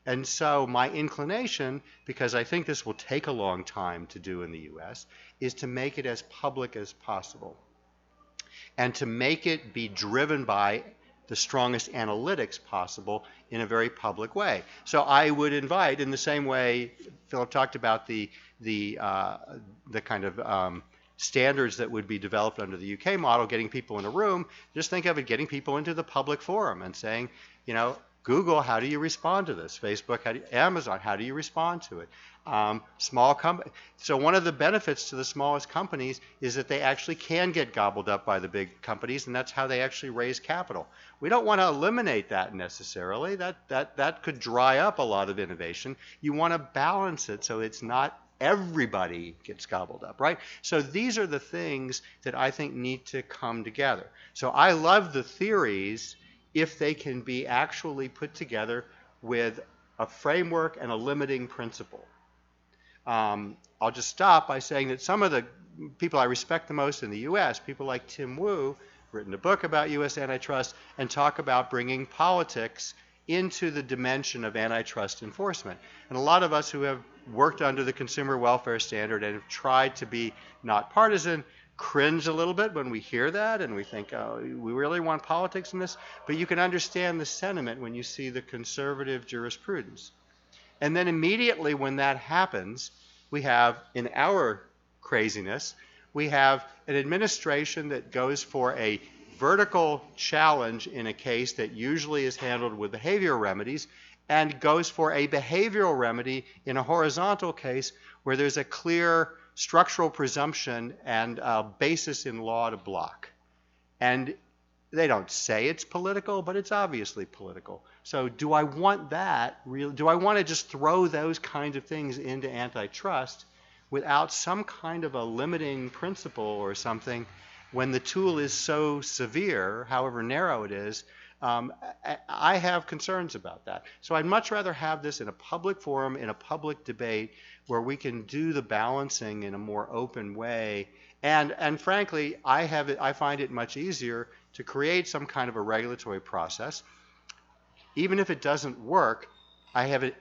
And so my inclination, because I think this will take a long time to do in the US, is to make it as public as possible and to make it be driven by the strongest analytics possible in a very public way. So I would invite, in the same way Philip talked about the kind of standards that would be developed under the UK model, getting people in a room, just think of it getting people into the public forum and saying, you know, Google, how do you respond to this? Facebook, Amazon, how do you respond to it? Small company. So one of the benefits to the smallest companies is that they actually can get gobbled up by the big companies, and that's how they actually raise capital. We don't want to eliminate that necessarily. That could dry up a lot of innovation. You want to balance it so it's not everybody gets gobbled up, right? So these are the things that I think need to come together. So I love the theories if they can be actually put together with a framework and a limiting principle. I'll just stop by saying that some of the people I respect the most in the US, people like Tim Wu, written a book about US antitrust and talk about bringing politics into the dimension of antitrust enforcement. And a lot of us who have worked under the consumer welfare standard and have tried to be not partisan cringe a little bit when we hear that, and we think, oh, we really want politics in this? But you can understand the sentiment when you see the conservative jurisprudence. And then immediately when that happens, we have, in our craziness, we have an administration that goes for a vertical challenge in a case that usually is handled with behavioral remedies, and goes for a behavioral remedy in a horizontal case where there's a clear structural presumption and a basis in law to block. And they don't say it's political, but it's obviously political. So do I want that? Do I want to just throw those kinds of things into antitrust without some kind of a limiting principle or something when the tool is so severe, however narrow it is? I have concerns about that. So I'd much rather have this in a public forum, in a public debate, where we can do the balancing in a more open way. And frankly, I find it much easier to create some kind of a regulatory process. Even if it doesn't work, I have a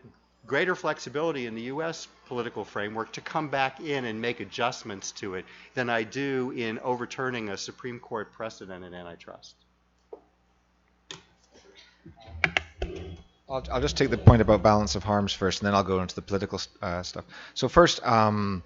greater flexibility in the US political framework to come back in and make adjustments to it than I do in overturning a Supreme Court precedent in antitrust. I'll just take the point about balance of harms first, and then I'll go into the political stuff. So first, our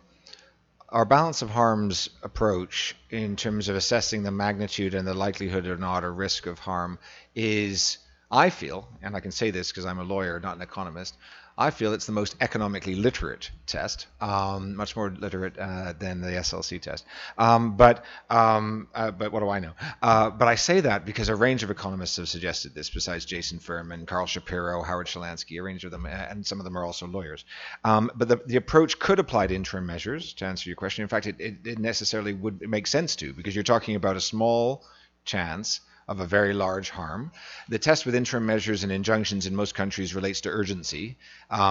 balance of harms approach in terms of assessing the magnitude and the likelihood or not or risk of harm is I feel, and I can say this because I'm a lawyer, not an economist, I feel it's the most economically literate test, much more literate than the SLC test. But what do I know? But I say that because a range of economists have suggested this, besides Jason Furman, Carl Shapiro, Howard Shalansky, a range of them, and some of them are also lawyers. But the approach could apply to interim measures, to answer your question. In fact, it necessarily would make sense to, because you're talking about a small chance of a very large harm. The test with interim measures and injunctions in most countries relates to urgency,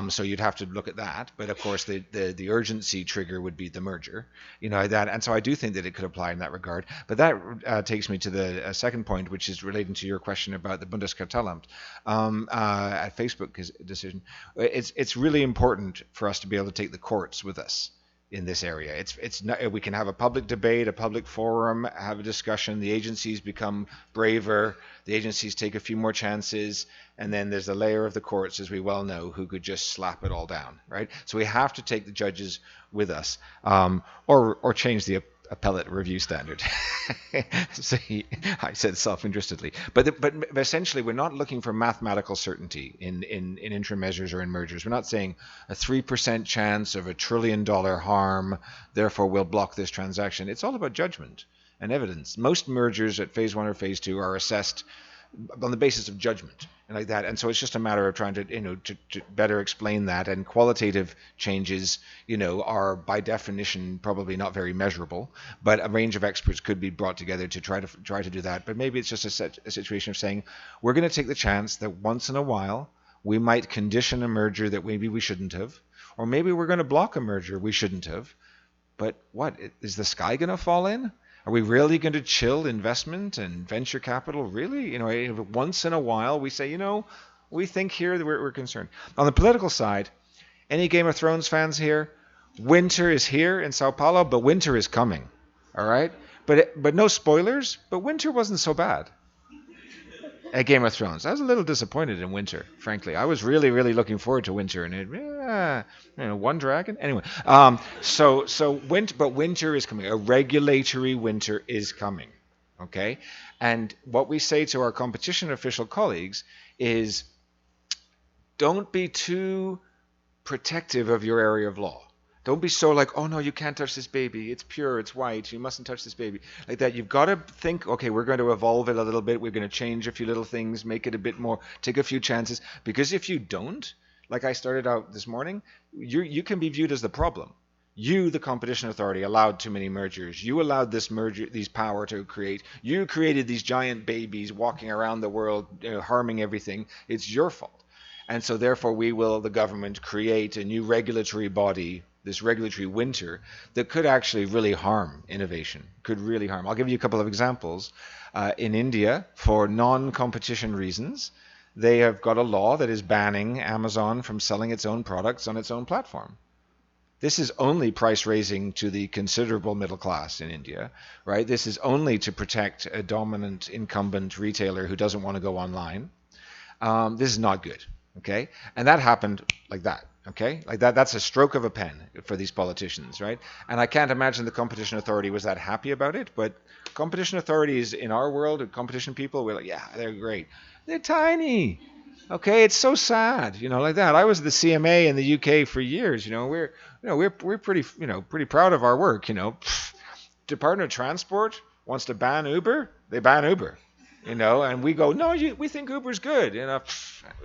so you'd have to look at that. But of course, the urgency trigger would be the merger, that. And so I do think that it could apply in that regard. But that takes me to the second point, which is relating to your question about the Bundeskartellamt at Facebook's decision. It's really important for us to be able to take the courts with us in this area. It's not, we can have a public debate, a public forum, have a discussion. The agencies become braver. The agencies take a few more chances, and then there's a layer of the courts, as we well know, who could just slap it all down, right? So we have to take the judges with us, or change the appellate review standard. See, I said self-interestedly, but essentially we're not looking for mathematical certainty in interim measures or in mergers. We're not saying a 3% chance of $1 trillion harm, therefore we'll block this transaction. It's all about judgment and evidence. Most mergers at phase 1 or phase 2 are assessed on the basis of judgment and like that, and so it's just a matter of trying to to better explain that. And qualitative changes are by definition probably not very measurable, but a range of experts could be brought together to try to do that. But maybe it's just a situation of saying we're going to take the chance that once in a while we might condition a merger that maybe we shouldn't have, or maybe we're going to block a merger we shouldn't have. But what, is the sky going to fall in? Are we really going to chill investment and venture capital? Really? Once in a while we say, we think here that we're concerned. On the political side, any Game of Thrones fans here? Winter is here in Sao Paulo, but winter is coming. All right? But no spoilers, but winter wasn't so bad at Game of Thrones. I was a little disappointed in winter, frankly. I was really, really looking forward to winter, and one dragon. Anyway, but winter is coming. A regulatory winter is coming, okay? And what we say to our competition official colleagues is, don't be too protective of your area of law. Don't be so like, oh no, you can't touch this baby. It's pure, it's white. You mustn't touch this baby. Like that, you've got to think, okay, we're going to evolve it a little bit. We're going to change a few little things, make it a bit more, take a few chances. Because if you don't, like I started out this morning, you can be viewed as the problem. You, the competition authority, allowed too many mergers. You allowed these power to create. You created these giant babies walking around the world, harming everything. It's your fault. And so therefore we will, the government, create a new regulatory body, this regulatory winter, that could actually really harm innovation, could really harm. I'll give you a couple of examples. In India, for non-competition reasons, they have got a law that is banning Amazon from selling its own products on its own platform. This is only price raising to the considerable middle class in India, right? This is only to protect a dominant incumbent retailer who doesn't want to go online. This is not good, okay? And that happened like that. Okay, like that's a stroke of a pen for these politicians, right? And I can't imagine the competition authority was that happy about it, but competition authorities in our world, competition people, we're like, yeah, they're great. They're tiny. Okay, it's so sad, like that. I was at the CMA in the UK for years, we're pretty proud of our work, Department of Transport wants to ban Uber, they ban Uber. And we go, no, we think Uber's good.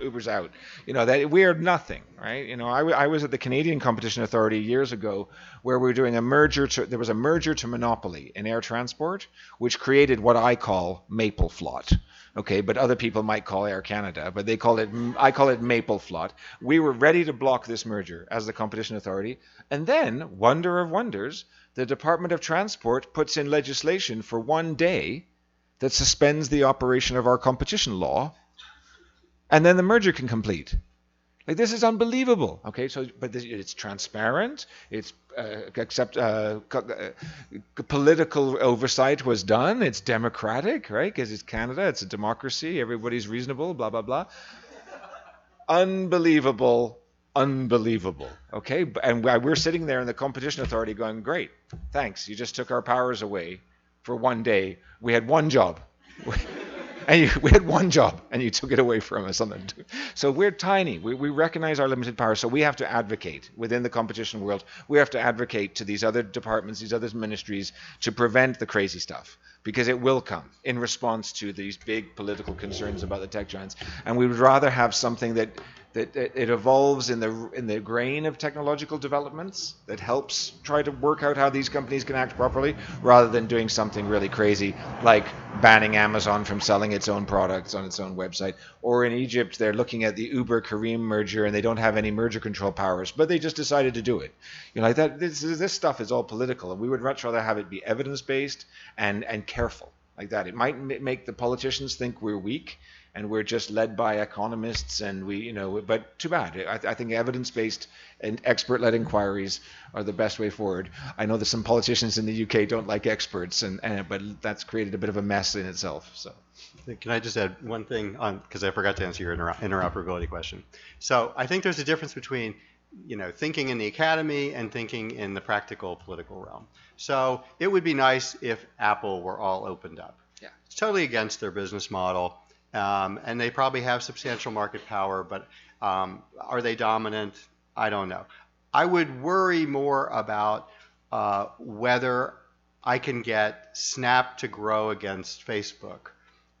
Uber's out. That we are nothing, right? I was at the Canadian Competition Authority years ago, where we were doing there was a merger to monopoly in air transport, which created what I call maple flot. Okay, but other people might call Air Canada, but I call it maple flot. We were ready to block this merger as the Competition Authority, and then, wonder of wonders, the Department of Transport puts in legislation for one day that suspends the operation of our competition law, and then the merger can complete. Like, this is unbelievable. Okay, but it's transparent. It's political oversight was done. It's democratic, right? Because it's Canada. It's a democracy. Everybody's reasonable. Blah blah blah. Unbelievable. Okay, and we're sitting there in the competition authority going, great, thanks. You just took our powers away for one day. We had one job. And we had one job, and you took it away from us. So we're tiny. We recognize our limited power, so we have to advocate within the competition world. We have to advocate to these other departments, these other ministries, to prevent the crazy stuff, because it will come in response to these big political concerns about the tech giants. And we would rather have something that it evolves in the grain of technological developments that helps try to work out how these companies can act properly, rather than doing something really crazy like banning Amazon from selling its own products on its own website. Or in Egypt, they're looking at the Uber-Careem merger, and they don't have any merger control powers, but they just decided to do it. Like that. This stuff is all political, and we would much rather have it be evidence-based and careful like that. It might make the politicians think we're weak, and we're just led by economists, and but too bad. I think evidence-based and expert-led inquiries are the best way forward. I know that some politicians in the UK don't like experts, but that's created a bit of a mess in itself. So, can I just add one thing because I forgot to answer your interoperability question. So I think there's a difference between thinking in the academy and thinking in the practical political realm. So it would be nice if Apple were all opened up. Yeah, it's totally against their business model. And they probably have substantial market power, but are they dominant? I don't know. I would worry more about whether I can get Snap to grow against Facebook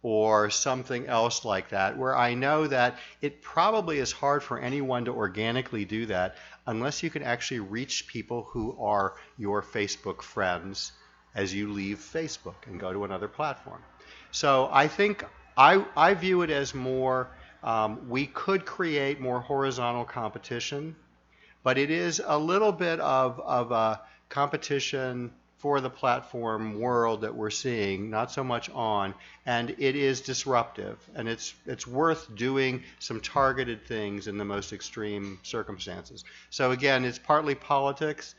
or something else like that, where I know that it probably is hard for anyone to organically do that unless you can actually reach people who are your Facebook friends as you leave Facebook and go to another platform. So I think I view it as more, we could create more horizontal competition, but it is a little bit of a competition for the platform world that we're seeing, not so much on, and it is disruptive, and it's worth doing some targeted things in the most extreme circumstances. So again, it's partly politics,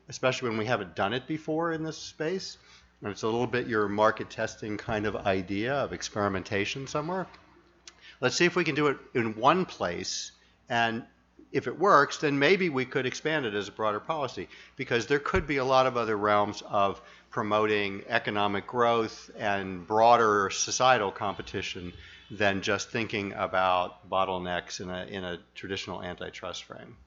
especially when we haven't done it before in this space. And it's a little bit your market testing kind of idea of experimentation somewhere. Let's see if we can do it in one place, and if it works, then maybe we could expand it as a broader policy, because there could be a lot of other realms of promoting economic growth and broader societal competition than just thinking about bottlenecks in a traditional antitrust frame.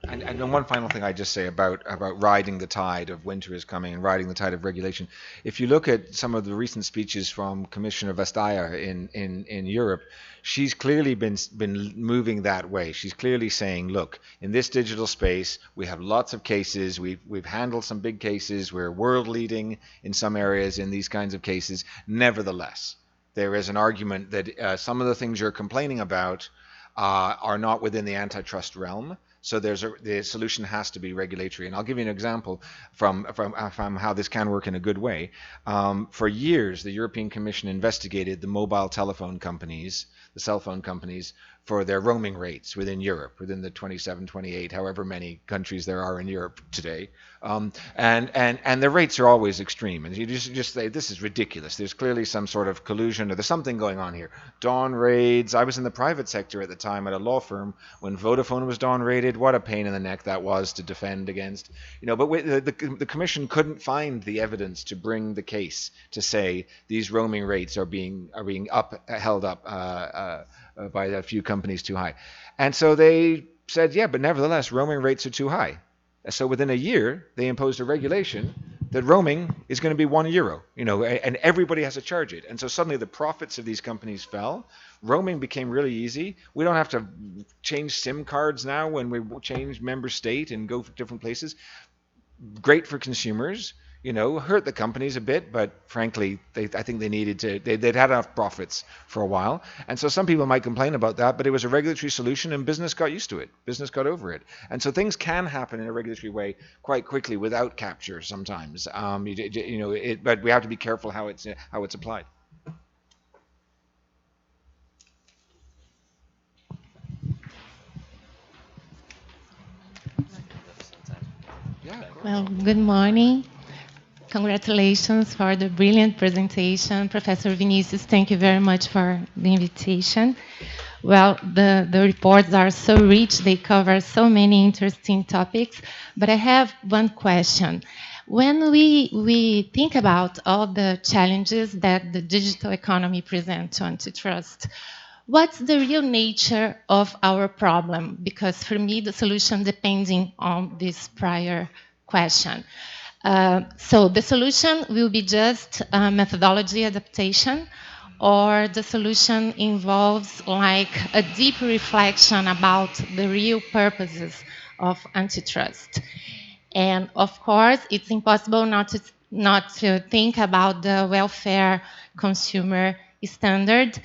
And one final thing I'd just say about riding the tide of winter is coming and riding the tide of regulation. If you look at some of the recent speeches from Commissioner Vestager in Europe, she's clearly been moving that way. She's clearly saying, look, in this digital space, we have lots of cases. We've handled some big cases. We're world leading in some areas in these kinds of cases. Nevertheless, there is an argument that some of the things you're complaining about are not within the antitrust realm. So the solution has to be regulatory. And I'll give you an example from how this can work in a good way. For years, the European Commission investigated the mobile telephone companies, the cell phone companies, for their roaming rates within Europe, within the 27, 28, however many countries there are in Europe today. And the rates are always extreme. And you just say, this is ridiculous. There's clearly some sort of collusion, or there's something going on here. Dawn raids. I was in the private sector at the time at a law firm when Vodafone was dawn raided. What a pain in the neck that was to defend against. But the Commission couldn't find the evidence to bring the case to say these roaming rates are being held up by a few companies too high. And so they said, yeah, but nevertheless, roaming rates are too high. So within a year, they imposed a regulation that roaming is going to be €1, and everybody has to charge it. And so suddenly the profits of these companies fell. Roaming became really easy. We don't have to change SIM cards now when we change member state and go for different places. Great for consumers. Hurt the companies a bit, but frankly, I think they needed to. They'd had enough profits for a while, and so some people might complain about that, but it was a regulatory solution, and business got used to it. Business got over it, and so things can happen in a regulatory way quite quickly without capture sometimes. But we have to be careful how it's applied. Well, good morning. Congratulations for the brilliant presentation. Professor Vinicius, thank you very much for the invitation. Well, the reports are so rich, they cover so many interesting topics, but I have one question. When we think about all the challenges that the digital economy presents to antitrust, what's the real nature of our problem? Because for me, the solution depending on this prior question. So the solution will be just methodology adaptation, or the solution involves like a deep reflection about the real purposes of antitrust. And of course, it's impossible not to think about the welfare consumer standard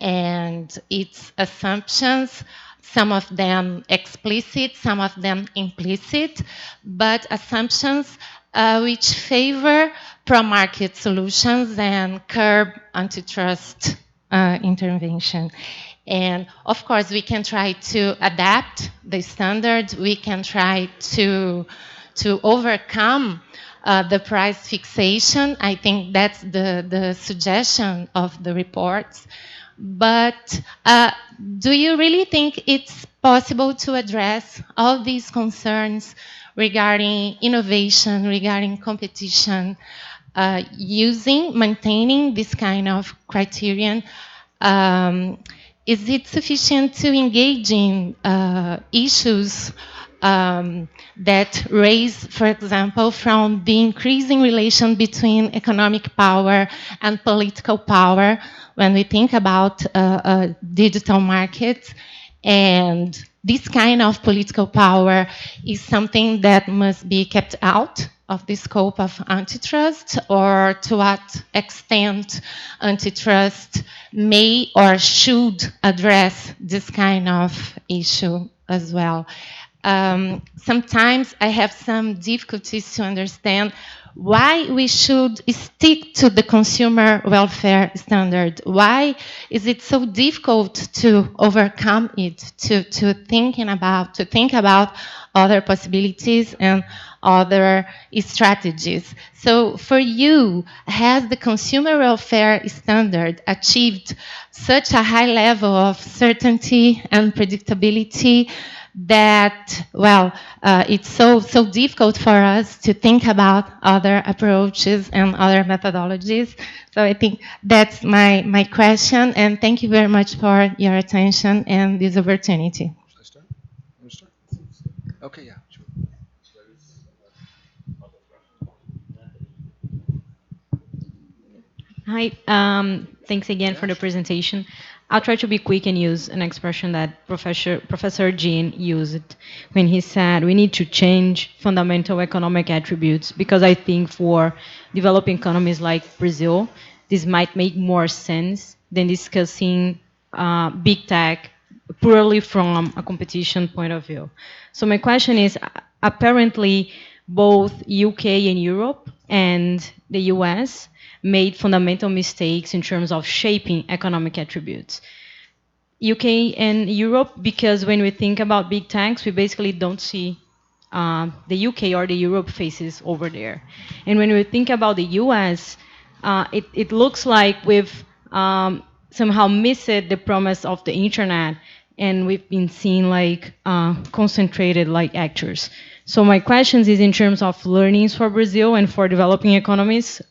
and its assumptions, some of them explicit, some of them implicit, but assumptions which favor pro-market solutions and curb antitrust intervention. And of course, we can try to adapt the standard. We can try to overcome the price fixation. I think that's the suggestion of the reports. But do you really think it's possible to address all these concerns regarding innovation, regarding competition, maintaining this kind of criterion? Is it sufficient to engage in issues that raise, for example, from the increasing relation between economic power and political power when we think about digital markets? And this kind of political power is something that must be kept out of the scope of antitrust, or to what extent antitrust may or should address this kind of issue as well. Sometimes I have some difficulties to understand why we should stick to the consumer welfare standard. Why is it so difficult to overcome it, to think about other possibilities and other strategies? So for you, has the consumer welfare standard achieved such a high level of certainty and predictability that, well, it's so difficult for us to think about other approaches and other methodologies? So I think that's my question, and thank you very much for your attention and this opportunity. Should I start? Want to start? Okay, yeah. Sure. Hi, thanks again for the presentation. I'll try to be quick and use an expression that Professor Jean used when he said we need to change fundamental economic attributes, because I think for developing economies like Brazil, this might make more sense than discussing big tech purely from a competition point of view. So my question is, apparently both UK and Europe and the US made fundamental mistakes in terms of shaping economic attributes. UK and Europe, because when we think about big tanks, we basically don't see the UK or the Europe faces over there. And when we think about the US, it looks like we've somehow missed the promise of the internet, and we've been seeing like concentrated like actors. So my question is in terms of learnings for Brazil and for developing economies,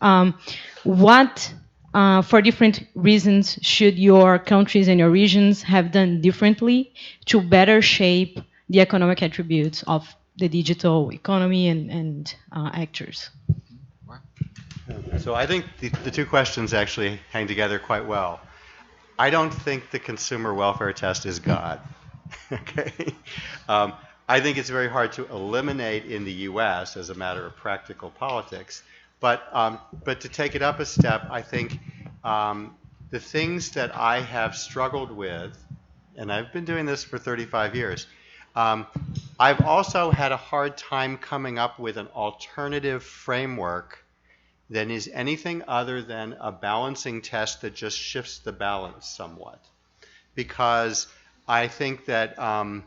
what, for different reasons, should your countries and your regions have done differently to better shape the economic attributes of the digital economy and actors? So I think the two questions actually hang together quite well. I don't think the consumer welfare test is God. Okay. I think it's very hard to eliminate in the U.S. as a matter of practical politics. But to take it up a step, I think the things that I have struggled with, and I've been doing this for 35 years, I've also had a hard time coming up with an alternative framework that is anything other than a balancing test that just shifts the balance somewhat. Because I think that, and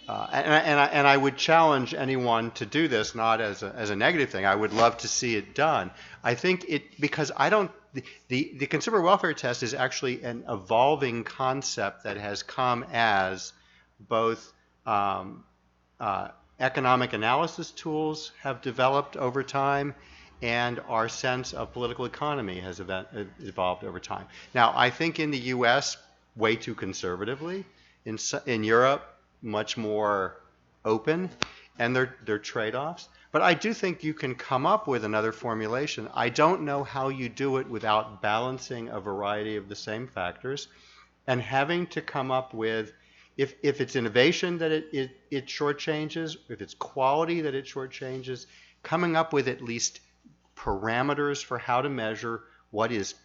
I would challenge anyone to do this, not as a negative thing. I would love to see it done. I think because I don't, the consumer welfare test is actually an evolving concept that has come as both economic analysis tools have developed over time, and our sense of political economy has evolved over time. Now, I think in the U.S., way too conservatively. In Europe, much more open, and they're trade-offs. But I do think you can come up with another formulation. I don't know how you do it without balancing a variety of the same factors and having to come up with, if it's innovation that it shortchanges, if it's quality that it shortchanges, coming up with at least parameters for how to measure what is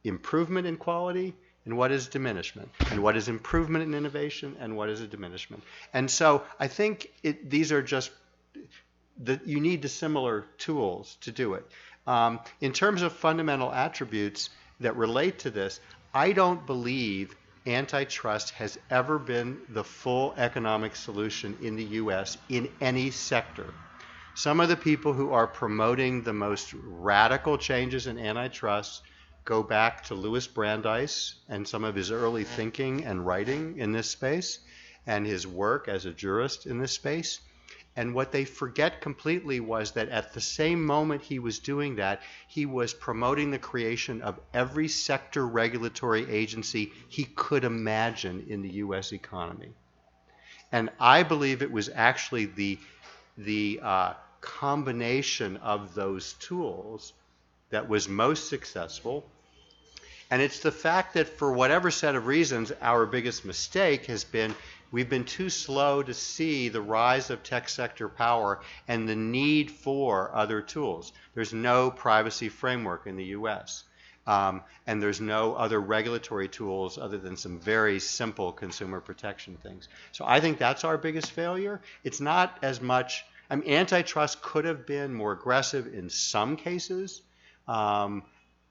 improvement in quality and what is diminishment, and what is improvement in innovation and what is a diminishment. And so I think these are just, you need the similar tools to do it. In terms of fundamental attributes that relate to this, I don't believe antitrust has ever been the full economic solution in the US in any sector. Some of the people who are promoting the most radical changes in antitrust go back to Louis Brandeis and some of his early thinking and writing in this space and his work as a jurist in this space. And what they forget completely was that at the same moment he was doing that, he was promoting the creation of every sector regulatory agency he could imagine in the US economy. And I believe it was actually the combination of those tools that was most successful. And it's the fact that for whatever set of reasons, our biggest mistake has been we've been too slow to see the rise of tech sector power and the need for other tools. There's no privacy framework in the US. And there's no other regulatory tools other than some very simple consumer protection things. So I think that's our biggest failure. It's not as much, I mean, antitrust could have been more aggressive in some cases,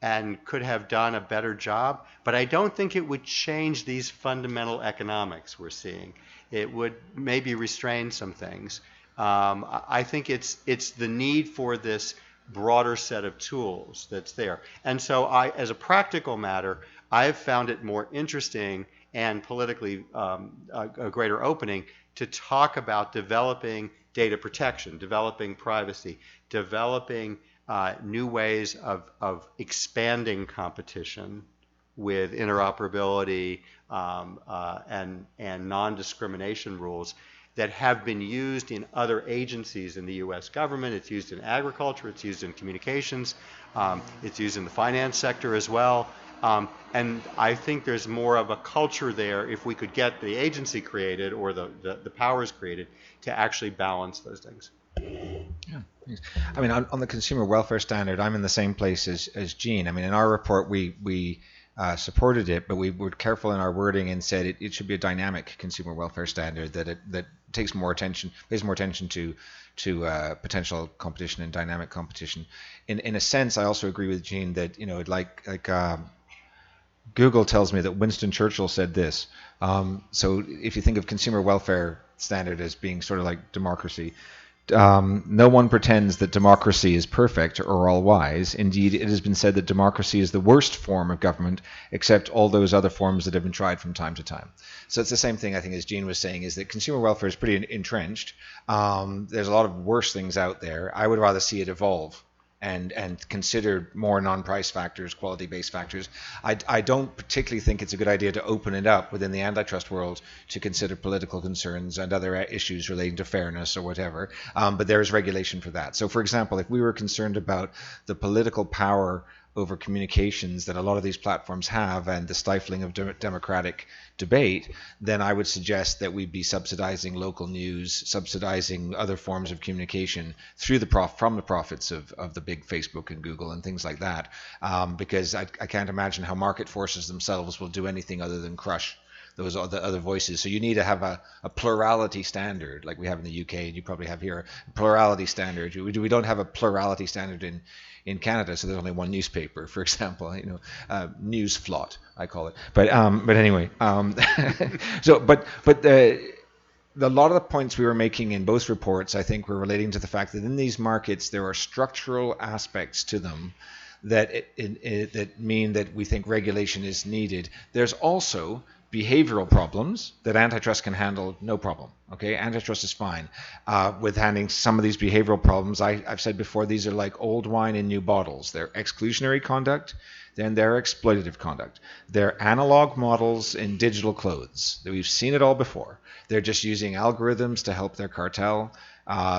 and could have done a better job, but I don't think it would change these fundamental economics we're seeing. It would maybe restrain some things. I think it's the need for this broader set of tools that's there. And so as a practical matter, I've found it more interesting and politically a greater opening to talk about developing data protection, developing privacy, developing new ways of expanding competition with interoperability and non-discrimination rules that have been used in other agencies in the US government. It's used in agriculture, it's used in communications, it's used in the finance sector as well. And I think there's more of a culture there if we could get the agency created or the powers created to actually balance those things. Yeah, thanks. I mean, on the consumer welfare standard, I'm in the same place as Gene. I mean, in our report, we supported it, but we were careful in our wording and said it should be a dynamic consumer welfare standard that takes more attention, pays more attention to potential competition and dynamic competition. In a sense, I also agree with Gene that Google tells me that Winston Churchill said this. So if you think of consumer welfare standard as being sort of like democracy. No one pretends that democracy is perfect or all wise. Indeed, it has been said that democracy is the worst form of government, except all those other forms that have been tried from time to time. So it's the same thing, I think, as Gene was saying, is that consumer welfare is pretty entrenched. There's a lot of worse things out there. I would rather see it evolve and consider more non-price factors, quality-based factors. I don't particularly think it's a good idea to open it up within the antitrust world to consider political concerns and other issues relating to fairness or whatever, but there is regulation for that. So for example, if we were concerned about the political power over communications that a lot of these platforms have and the stifling of democratic debate, then I would suggest that we'd be subsidizing local news, subsidizing other forms of communication through from the profits of the big Facebook and Google and things like that, because I can't imagine how market forces themselves will do anything other than crush those other voices. So you need to have a plurality standard like we have in the UK, and you probably have here a plurality standard. We don't have a plurality standard in Canada, so there's only one newspaper, for example, news flot, I call it. But anyway, so but a lot of the points we were making in both reports, I think, were relating to the fact that in these markets there are structural aspects to them that that mean that we think regulation is needed. There's also behavioral problems that antitrust can handle, no problem. Okay, antitrust is fine with handling some of these behavioral problems. I've said before, these are like old wine in new bottles. They're exclusionary conduct, then they're exploitative conduct. They're analog models in digital clothes. We've seen it all before. They're just using algorithms to help their cartel,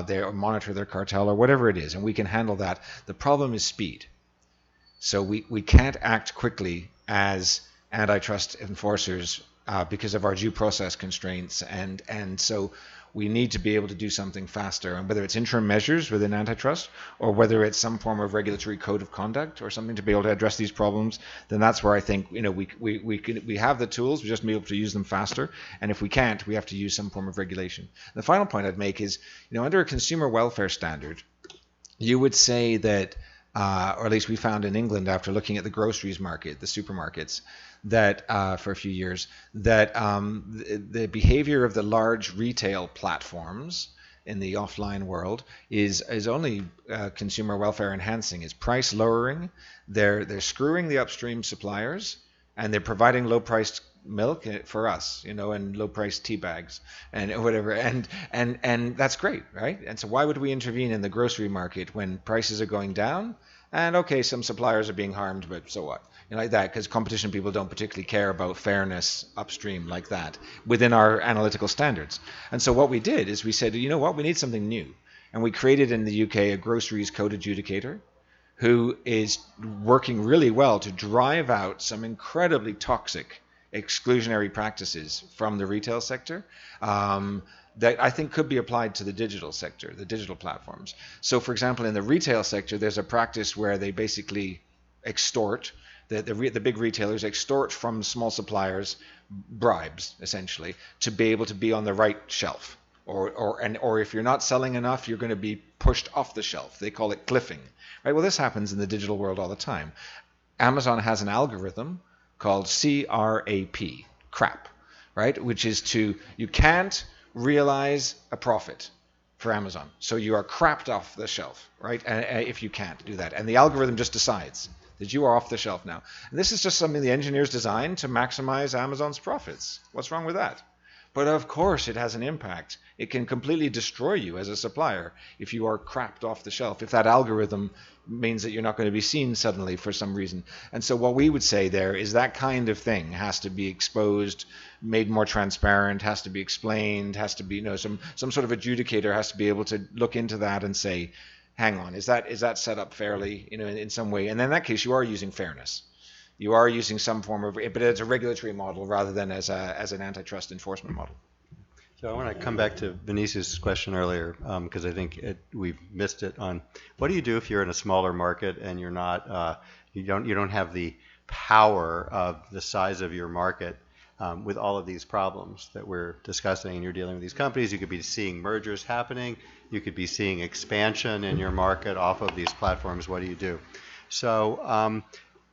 they monitor their cartel or whatever it is, and we can handle that. The problem is speed. So we can't act quickly as antitrust enforcers because of our due process constraints, and so we need to be able to do something faster. And whether it's interim measures within antitrust or whether it's some form of regulatory code of conduct or something to be able to address these problems, then that's where I think we have the tools. We just be able to use them faster. And if we can't, we have to use some form of regulation. The final point I'd make is, under a consumer welfare standard, you would say that, or at least we found in England after looking at the groceries market, the supermarkets, that for a few years, that the behavior of the large retail platforms in the offline world is only consumer welfare enhancing. It's price lowering. They're screwing the upstream suppliers, and they're providing low-priced milk for us, and low-priced tea bags and whatever, and that's great, right? And so why would we intervene in the grocery market when prices are going down? And okay, some suppliers are being harmed, but so what? Like that, because competition people don't particularly care about fairness upstream like that within our analytical standards. And so what we did is we said, you know what, we need something new. And we created in the UK a groceries code adjudicator who is working really well to drive out some incredibly toxic exclusionary practices from the retail sector that I think could be applied to the digital sector, the digital platforms. So for example, in the retail sector, there's a practice where they basically extort, the big retailers extort from small suppliers bribes, essentially, to be able to be on the right shelf. Or if you're not selling enough, you're going to be pushed off the shelf. They call it cliffing. Right? Well, this happens in the digital world all the time. Amazon has an algorithm called CRAP, right? Which is you can't realize a profit for Amazon. So you are crapped off the shelf, right? If you can't do that. And the algorithm just decides that you are off the shelf now. And this is just something the engineers designed to maximize Amazon's profits. What's wrong with that? But of course it has an impact. It can completely destroy you as a supplier if you are crapped off the shelf, if that algorithm means that you're not going to be seen suddenly for some reason. And so what we would say there is that kind of thing has to be exposed, made more transparent, has to be explained, has to be, some sort of adjudicator has to be able to look into that and say, hang on, is that set up fairly, in some way? And in that case, you are using fairness. You are using some form of, but it's a regulatory model rather than as an antitrust enforcement model. So I want to come back to Vinicius' question earlier because I think we've missed it on what do you do if you're in a smaller market and you're not you don't have the power of the size of your market with all of these problems that we're discussing, and you're dealing with these companies. You could be seeing mergers happening. You could be seeing expansion in your market off of these platforms. What do you do? So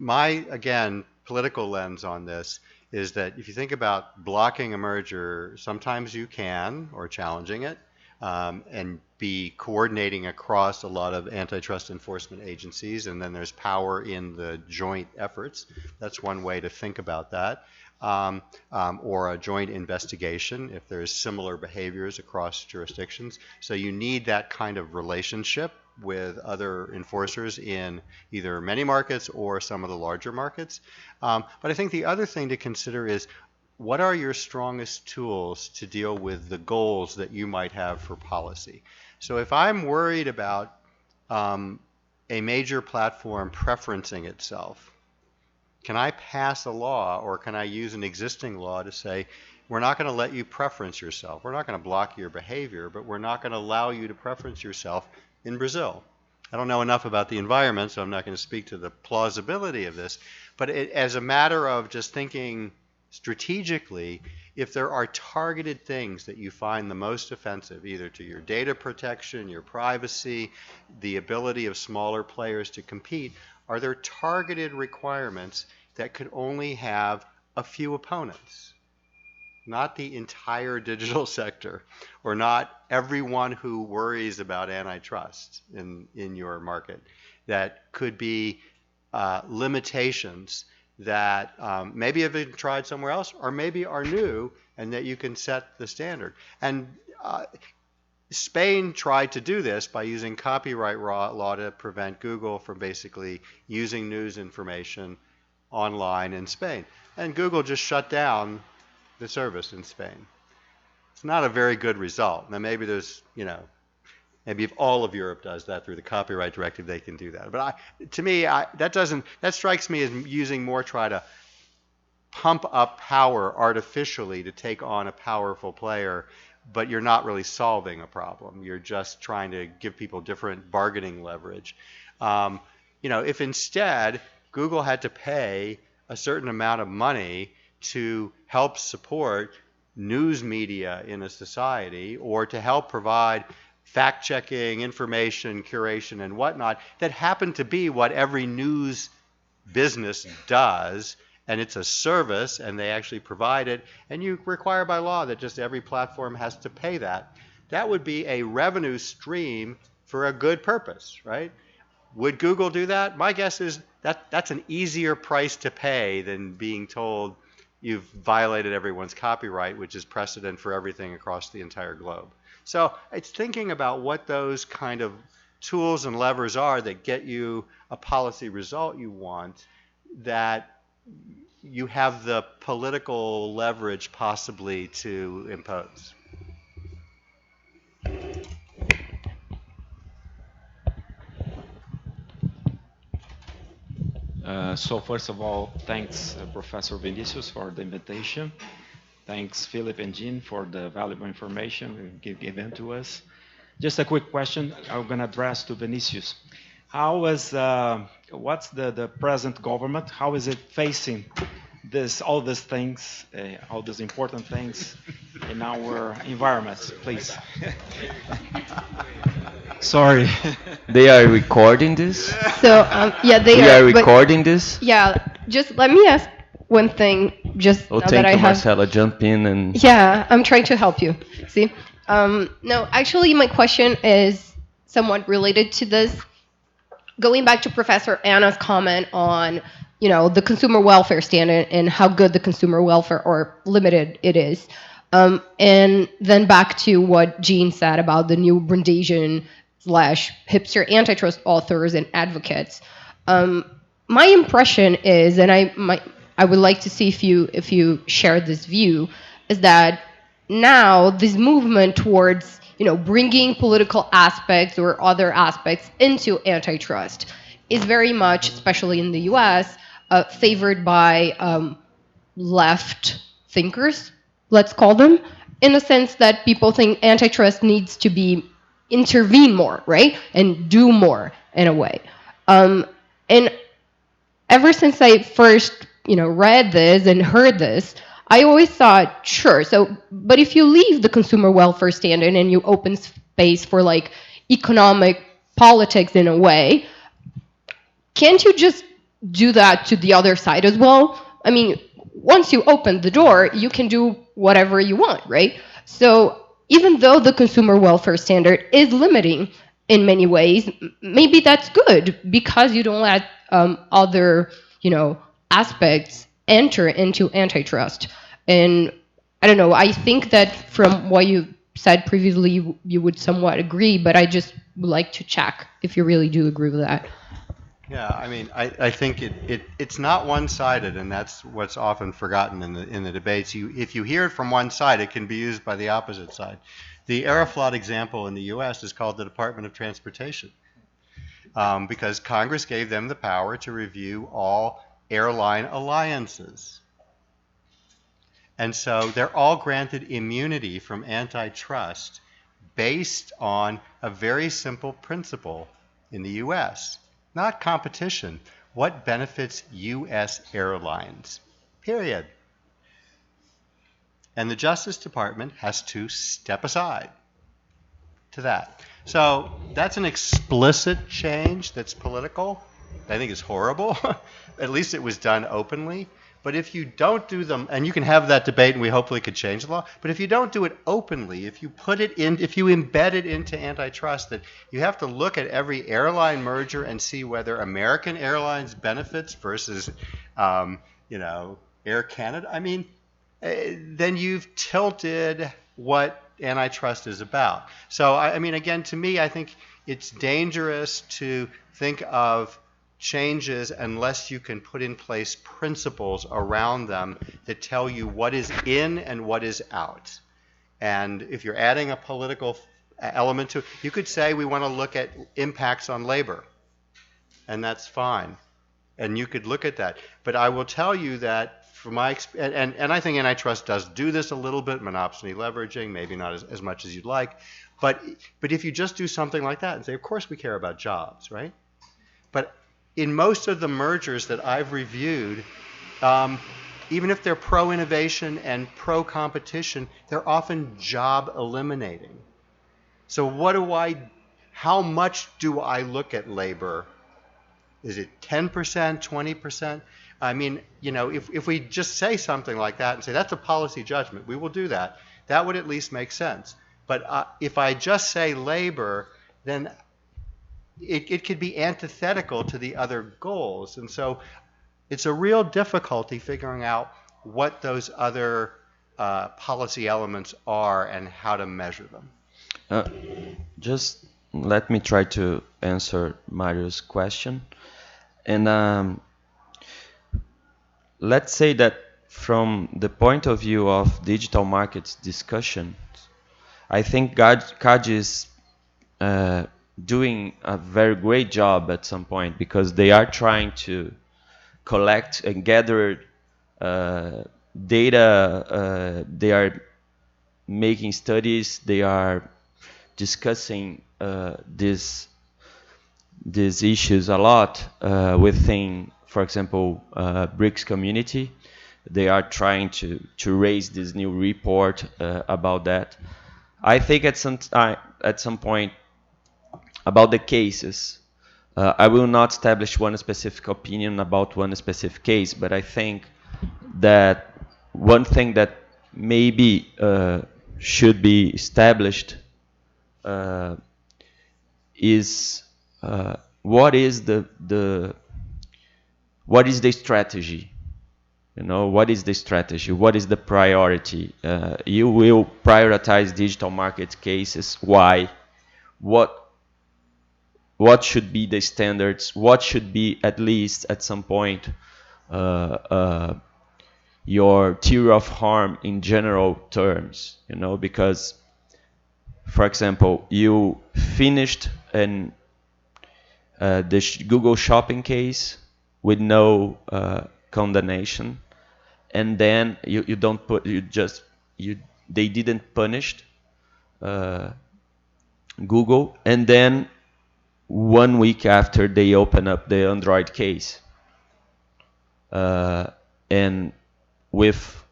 my, again, political lens on this is that if you think about blocking a merger, sometimes you can, or challenging it, and be coordinating across a lot of antitrust enforcement agencies, and then there's power in the joint efforts. That's one way to think about that. Or a joint investigation if there's similar behaviors across jurisdictions. So you need that kind of relationship with other enforcers in either many markets or some of the larger markets. But I think the other thing to consider is what are your strongest tools to deal with the goals that you might have for policy? So if I'm worried about a major platform preferencing itself, can I pass a law or can I use an existing law to say, we're not going to let you preference yourself. We're not going to block your behavior, but we're not going to allow you to preference yourself in Brazil. I don't know enough about the environment, so I'm not going to speak to the plausibility of this. But as a matter of just thinking strategically, if there are targeted things that you find the most offensive, either to your data protection, your privacy, the ability of smaller players to compete, are there targeted requirements that could only have a few opponents? Not the entire digital sector, or not everyone who worries about antitrust in your market. That could be limitations that maybe have been tried somewhere else or maybe are new and that you can set the standard. And Spain tried to do this by using copyright law to prevent Google from basically using news information online in Spain. And Google just shut down the service in Spain. It's not a very good result. Now maybe there's, maybe if all of Europe does that through the copyright directive, they can do that. But to me, that strikes me as using more try to pump up power artificially to take on a powerful player, but you're not really solving a problem. You're just trying to give people different bargaining leverage. If instead Google had to pay a certain amount of money to help support news media in a society or to help provide fact-checking, information, curation, and whatnot, that happen to be what every news business does, and it's a service, and they actually provide it, and you require by law that just every platform has to pay that. That would be a revenue stream for a good purpose, right? Would Google do that? My guess is that's an easier price to pay than being told you've violated everyone's copyright, which is precedent for everything across the entire globe. So it's thinking about what those kind of tools and levers are that get you a policy result you want, that you have the political leverage possibly to impose. So first of all, thanks Professor Vinicius for the invitation. Thanks Philip and Jean for the valuable information given to us. Just a quick question I'm going to address to Vinicius. What's the present government? How is it facing all these things, all these important things in our environment, please? Sorry. They are recording this? So, yeah, we are recording this? Yeah, just let me ask one thing, just now that I have... Marcela, jump in and... Yeah, I'm trying to help you, see? No, actually, my question is somewhat related to this. Going back to Professor Anna's comment on, the consumer welfare standard and how good the consumer welfare or limited it is. And then back to what Jean said about the new Brundisian/hipster antitrust authors and advocates. My impression is, and I would like to see if you share this view, is that now this movement towards bringing political aspects or other aspects into antitrust is very much, especially in the U.S., favored by left thinkers, let's call them, in the sense that people think antitrust needs to intervene more, right, and do more in a way. And ever since I first, read this and heard this, I always thought, sure. But if you leave the consumer welfare standard and you open space for economic politics in a way, can't you just do that to the other side as well? I mean, once you open the door, you can do whatever you want, right? So even though the consumer welfare standard is limiting in many ways, maybe that's good because you don't let other, aspects enter into antitrust. And I don't know, I think that from what you said previously, you would somewhat agree, but I just would like to check if you really do agree with that. Yeah, I mean, I think it's not one-sided, and that's what's often forgotten in the debates. If you hear it from one side, it can be used by the opposite side. The Aeroflot example in the U.S. is called the Department of Transportation because Congress gave them the power to review all airline alliances. And so they're all granted immunity from antitrust based on a very simple principle in the U.S., not competition. What benefits U.S. airlines? Period. And the Justice Department has to step aside to that. So that's an explicit change that's political. I think it's horrible. At least it was done openly. But if you don't do them, and you can have that debate, and we hopefully could change the law. But if you don't do it openly, if you put it in, if you embed it into antitrust, that you have to look at every airline merger and see whether American Airlines benefits versus, Air Canada. I mean, then you've tilted what antitrust is about. So, I mean, again, to me, I think it's dangerous to think of changes unless you can put in place principles around them that tell you what is in and what is out. And if you're adding a political element to it, you could say we want to look at impacts on labor, and that's fine. And you could look at that. But I will tell you that from my experience, and I think antitrust does do this a little bit, monopsony leveraging, maybe not as much as you'd like. But if you just do something like that and say, of course we care about jobs, right? But in most of the mergers that I've reviewed, even if they're pro-innovation and pro-competition, they're often job eliminating. So how much do I look at labor? Is it 10%, 20%? I mean, if we just say something like that and say that's a policy judgment, we will do that. That would at least make sense. But if I just say labor, then it could be antithetical to the other goals. And so it's a real difficulty figuring out what those other policy elements are and how to measure them. Just let me try to answer Mario's question. And let's say that from the point of view of digital markets discussion, I think CAD is doing a very great job at some point, because they are trying to collect and gather data. They are making studies. They are discussing these issues a lot within, for example, BRICS community. They are trying to raise this new report about that. I think at some point about the cases, I will not establish one specific opinion about one specific case, but I think that one thing that maybe should be established is what is the strategy? What is the strategy? What is the priority? You will prioritize digital market cases. Why? What should be the standards? What should be, at least at some point, your theory of harm in general terms? Because, for example, you finished the Google Shopping case with no condemnation, and then they didn't punish Google, and then 1 week after they open up the Android case, and with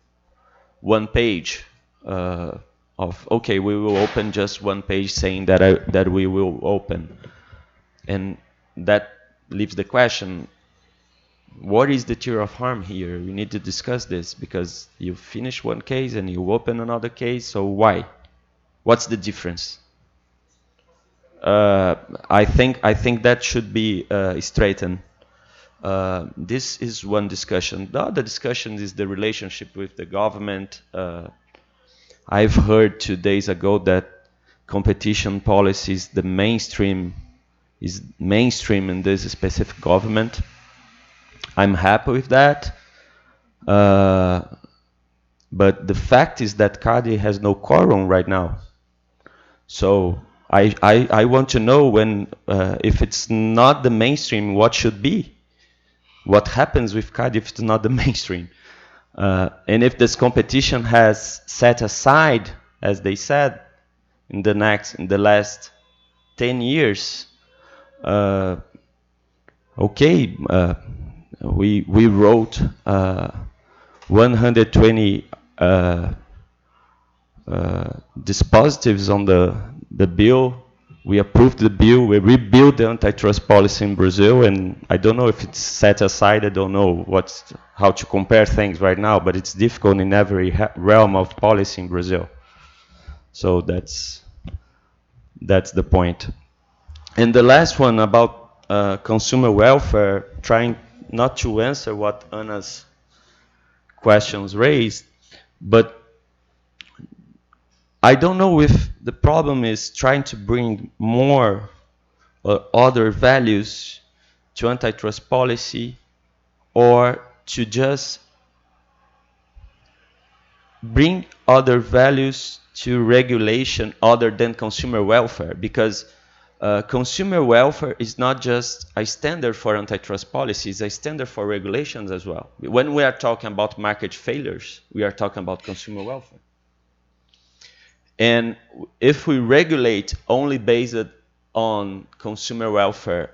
one page of okay, we will open just one page saying that we will open, and that leaves the question: what is the theory of harm here? We need to discuss this, because you finish one case and you open another case. So why? What's the difference? I think that should be straightened. This is one discussion. The other discussion is the relationship with the government. I've heard 2 days ago that competition policy is mainstream in this specific government. I'm happy with that. But the fact is that CADE has no quorum right now. So I want to know if it's not the mainstream, what should be? What happens with CADE if it's not the mainstream? And if this competition has set aside, as they said, in the last 10 years, we wrote 120 dispositives on the bill. we approved the bill, we rebuilt the antitrust policy in Brazil, and I don't know if it's set aside, I don't know how to compare things right now, but it's difficult in every realm of policy in Brazil. So that's the point. And the last one about consumer welfare, trying not to answer what Anna's questions raised, but I don't know if the problem is trying to bring more other values to antitrust policy, or to just bring other values to regulation other than consumer welfare, because consumer welfare is not just a standard for antitrust policy, it's a standard for regulations as well. When we are talking about market failures, we are talking about consumer welfare. And if we regulate only based on consumer welfare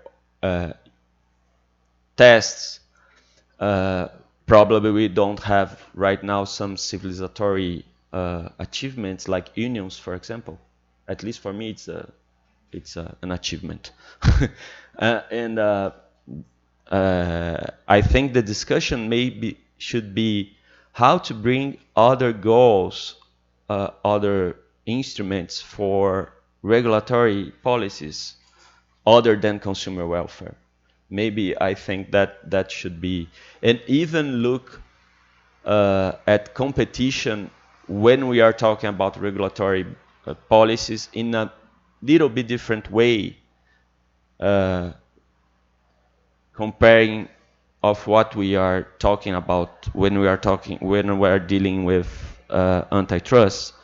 tests, probably we don't have right now some civilizatory achievements like unions, for example. At least for me, it's an achievement. And I think the discussion should be how to bring other goals, other instruments for regulatory policies other than consumer welfare. Maybe I think that should be, and even look at competition when we are talking about regulatory policies in a little bit different way, comparing of what we are talking about when we are dealing with antitrust.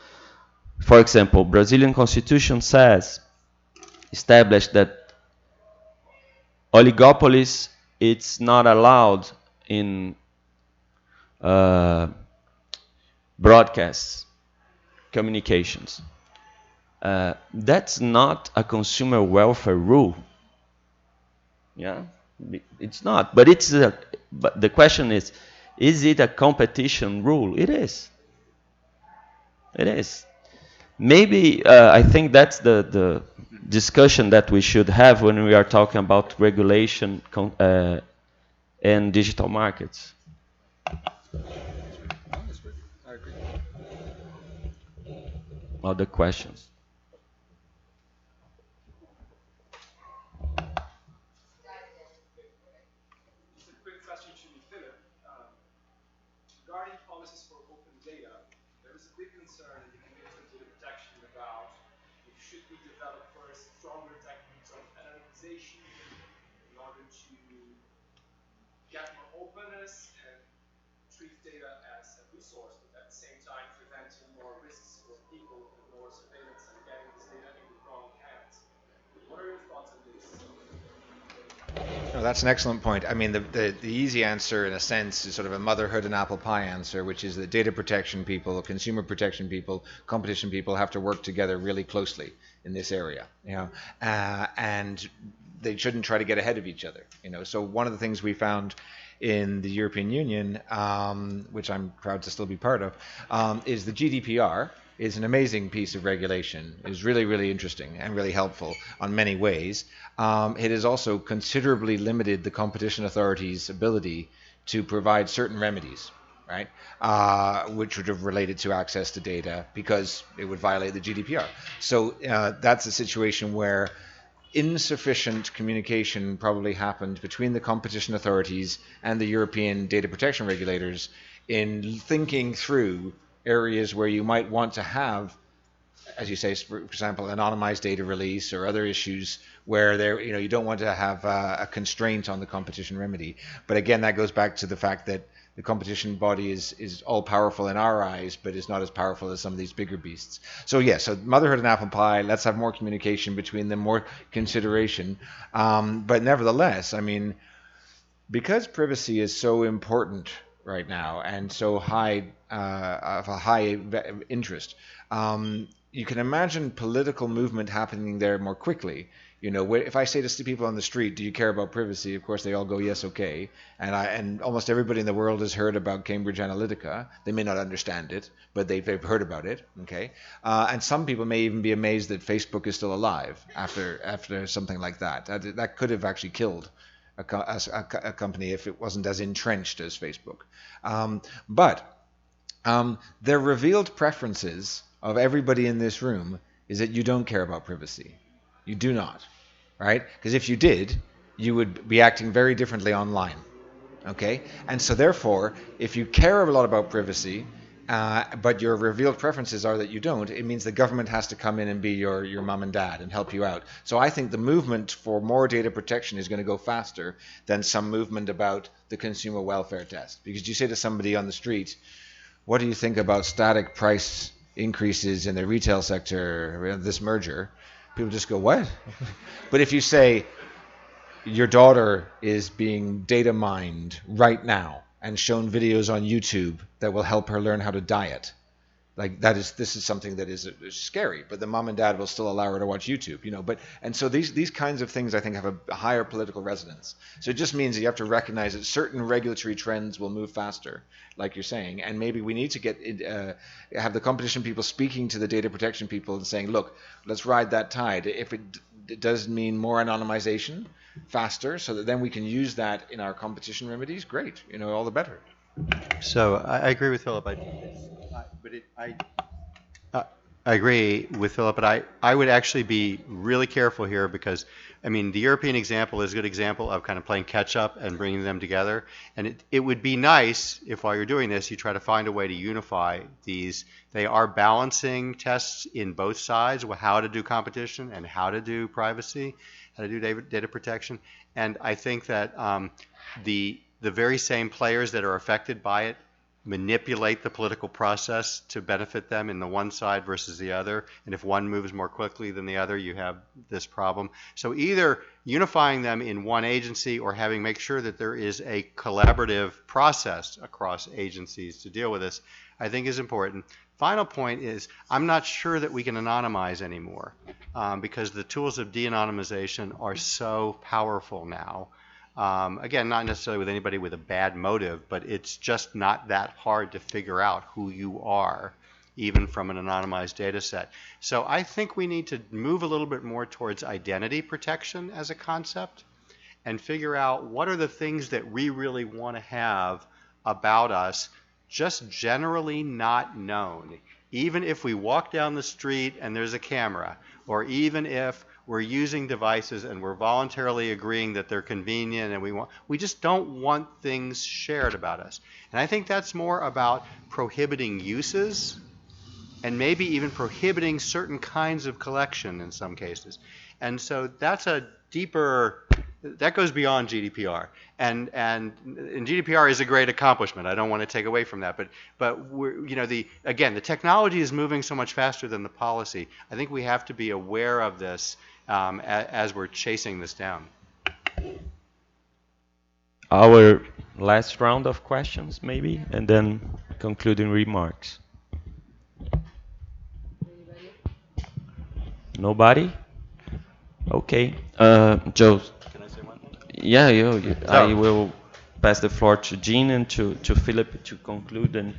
For example, Brazilian Constitution established that oligopolies, it's not allowed in broadcast communications. That's not a consumer welfare rule. Yeah, it's not. But but the question is it a competition rule? It is. It is. Maybe I think that's the discussion that we should have when we are talking about regulation and digital markets. Other questions? Just a quick question to Philip. Regarding policies for open data, there is a big concern in the community of data protection about if should we develop first stronger techniques of anonymization in order to get more openness and treat data as a resource, but at the same time preventing more risks for people and more surveillance and getting this data in the wrong hands. What are your thoughts on this? No, that's an excellent point. I mean, the easy answer, in a sense, is sort of a motherhood and apple pie answer, which is that data protection people, consumer protection people, competition people have to work together really closely in this area, and they shouldn't try to get ahead of each other, So one of the things we found in the European Union, which I'm proud to still be part of, is the GDPR is an amazing piece of regulation. It is really, really interesting and really helpful on many ways. It has also considerably limited the competition authorities' ability to provide certain remedies, right, which would have related to access to data because it would violate the GDPR. So that's a situation where insufficient communication probably happened between the competition authorities and the European data protection regulators in thinking through areas where you might want to have, as you say, for example, anonymized data release or other issues where there, you don't want to have a constraint on the competition remedy. But again, that goes back to the fact that the competition body is all powerful in our eyes, but is not as powerful as some of these bigger beasts. So so motherhood and apple pie, let's have more communication between them, more consideration. But nevertheless, I mean, because privacy is so important right now and so high, of a high interest, you can imagine political movement happening there more quickly You know, if I say to people on the street, "Do you care about privacy?" Of course, they all go, "Yes, okay." And almost everybody in the world has heard about Cambridge Analytica. They may not understand it, but they've heard about it. Okay, and some people may even be amazed that Facebook is still alive after something like that. That could have actually killed a company if it wasn't as entrenched as Facebook. But their revealed preferences of everybody in this room is that you don't care about privacy. You do not, right? Because if you did, you would be acting very differently online. Okay? And so therefore, if you care a lot about privacy, but your revealed preferences are that you don't, it means the government has to come in and be your mom and dad and help you out. So I think the movement for more data protection is going to go faster than some movement about the consumer welfare test. Because you say to somebody on the street, "What do you think about static price increases in the retail sector, this merger?" People just go, "What?" But if you say, "Your daughter is being data mined right now and shown videos on YouTube that will help her learn how to diet," like this is something that is scary, but the mom and dad will still allow her to watch YouTube, you know. And so these kinds of things I think have a higher political resonance. So it just means that you have to recognize that certain regulatory trends will move faster, like you're saying, and maybe we need to have the competition people speaking to the data protection people and saying, "Look, let's ride that tide. If it does mean more anonymization faster, so that then we can use that in our competition remedies, great, you know, all the better." So I agree with Philip. I agree with Philip, but I would actually be really careful here because, I mean, the European example is a good example of kind of playing catch up and bringing them together. And it would be nice if while you're doing this, you try to find a way to unify these. They are balancing tests in both sides, how to do competition and how to do privacy, how to do data protection. And I think that the very same players that are affected by it manipulate the political process to benefit them in the one side versus the other. And if one moves more quickly than the other, you have this problem. So either unifying them in one agency or make sure that there is a collaborative process across agencies to deal with this, I think is important. Final point is, I'm not sure that we can anonymize anymore because the tools of de-anonymization are so powerful now. Again, not necessarily with anybody with a bad motive, but it's just not that hard to figure out who you are, even from an anonymized data set. So I think we need to move a little bit more towards identity protection as a concept and figure out what are the things that we really want to have about us just generally not known. Even if we walk down the street and there's a camera, or even if we're using devices and we're voluntarily agreeing that they're convenient and we just don't want things shared about us. And I think that's more about prohibiting uses and maybe even prohibiting certain kinds of collection in some cases. And so that's a deeper, that goes beyond GDPR. And GDPR is a great accomplishment. I don't want to take away from that. But we're, you know, again, the technology is moving so much faster than the policy. I think we have to be aware of this as we're chasing this down. Our last round of questions, maybe, and then concluding remarks. Nobody? Okay. Joe. Can I say one thing? Yeah, I will pass the floor to Jean and to Philip to conclude and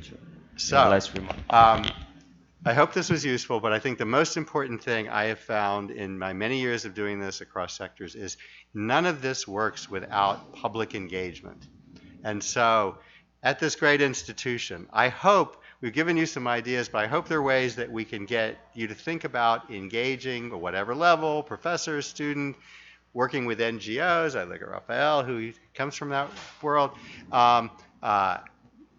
to last remark. I hope this was useful, but I think the most important thing I have found in my many years of doing this across sectors is none of this works without public engagement. And so at this great institution, I hope we've given you some ideas, but I hope there are ways that we can get you to think about engaging at whatever level, professor, student, working with NGOs. I look at Raphael, who comes from that world,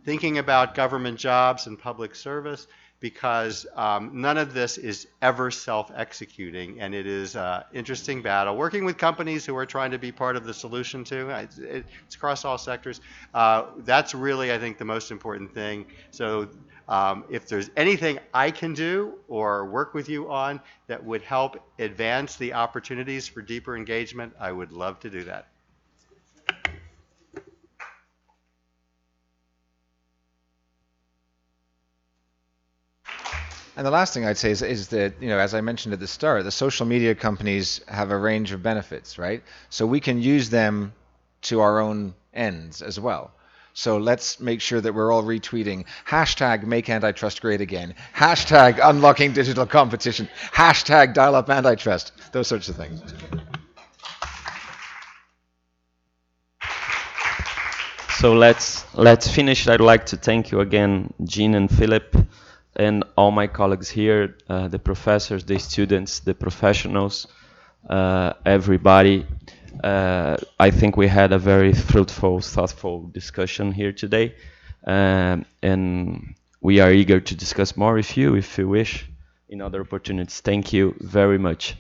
thinking about government jobs and public service, because none of this is ever self-executing, and it is an interesting battle. Working with companies who are trying to be part of the solution too, it's across all sectors. That's really, I think, the most important thing. So if there's anything I can do or work with you on that would help advance the opportunities for deeper engagement, I would love to do that. And the last thing I'd say is that, as I mentioned at the start, the social media companies have a range of benefits, right? So we can use them to our own ends as well. So let's make sure that we're all retweeting hashtag make antitrust great again, hashtag unlocking digital competition, hashtag dial up antitrust, those sorts of things. So let's finish. I'd like to thank you again, Jean and Philip, and all my colleagues here, the professors, the students, the professionals, everybody. I think we had a very fruitful, thoughtful discussion here today, and we are eager to discuss more with you if you wish in other opportunities. Thank you very much.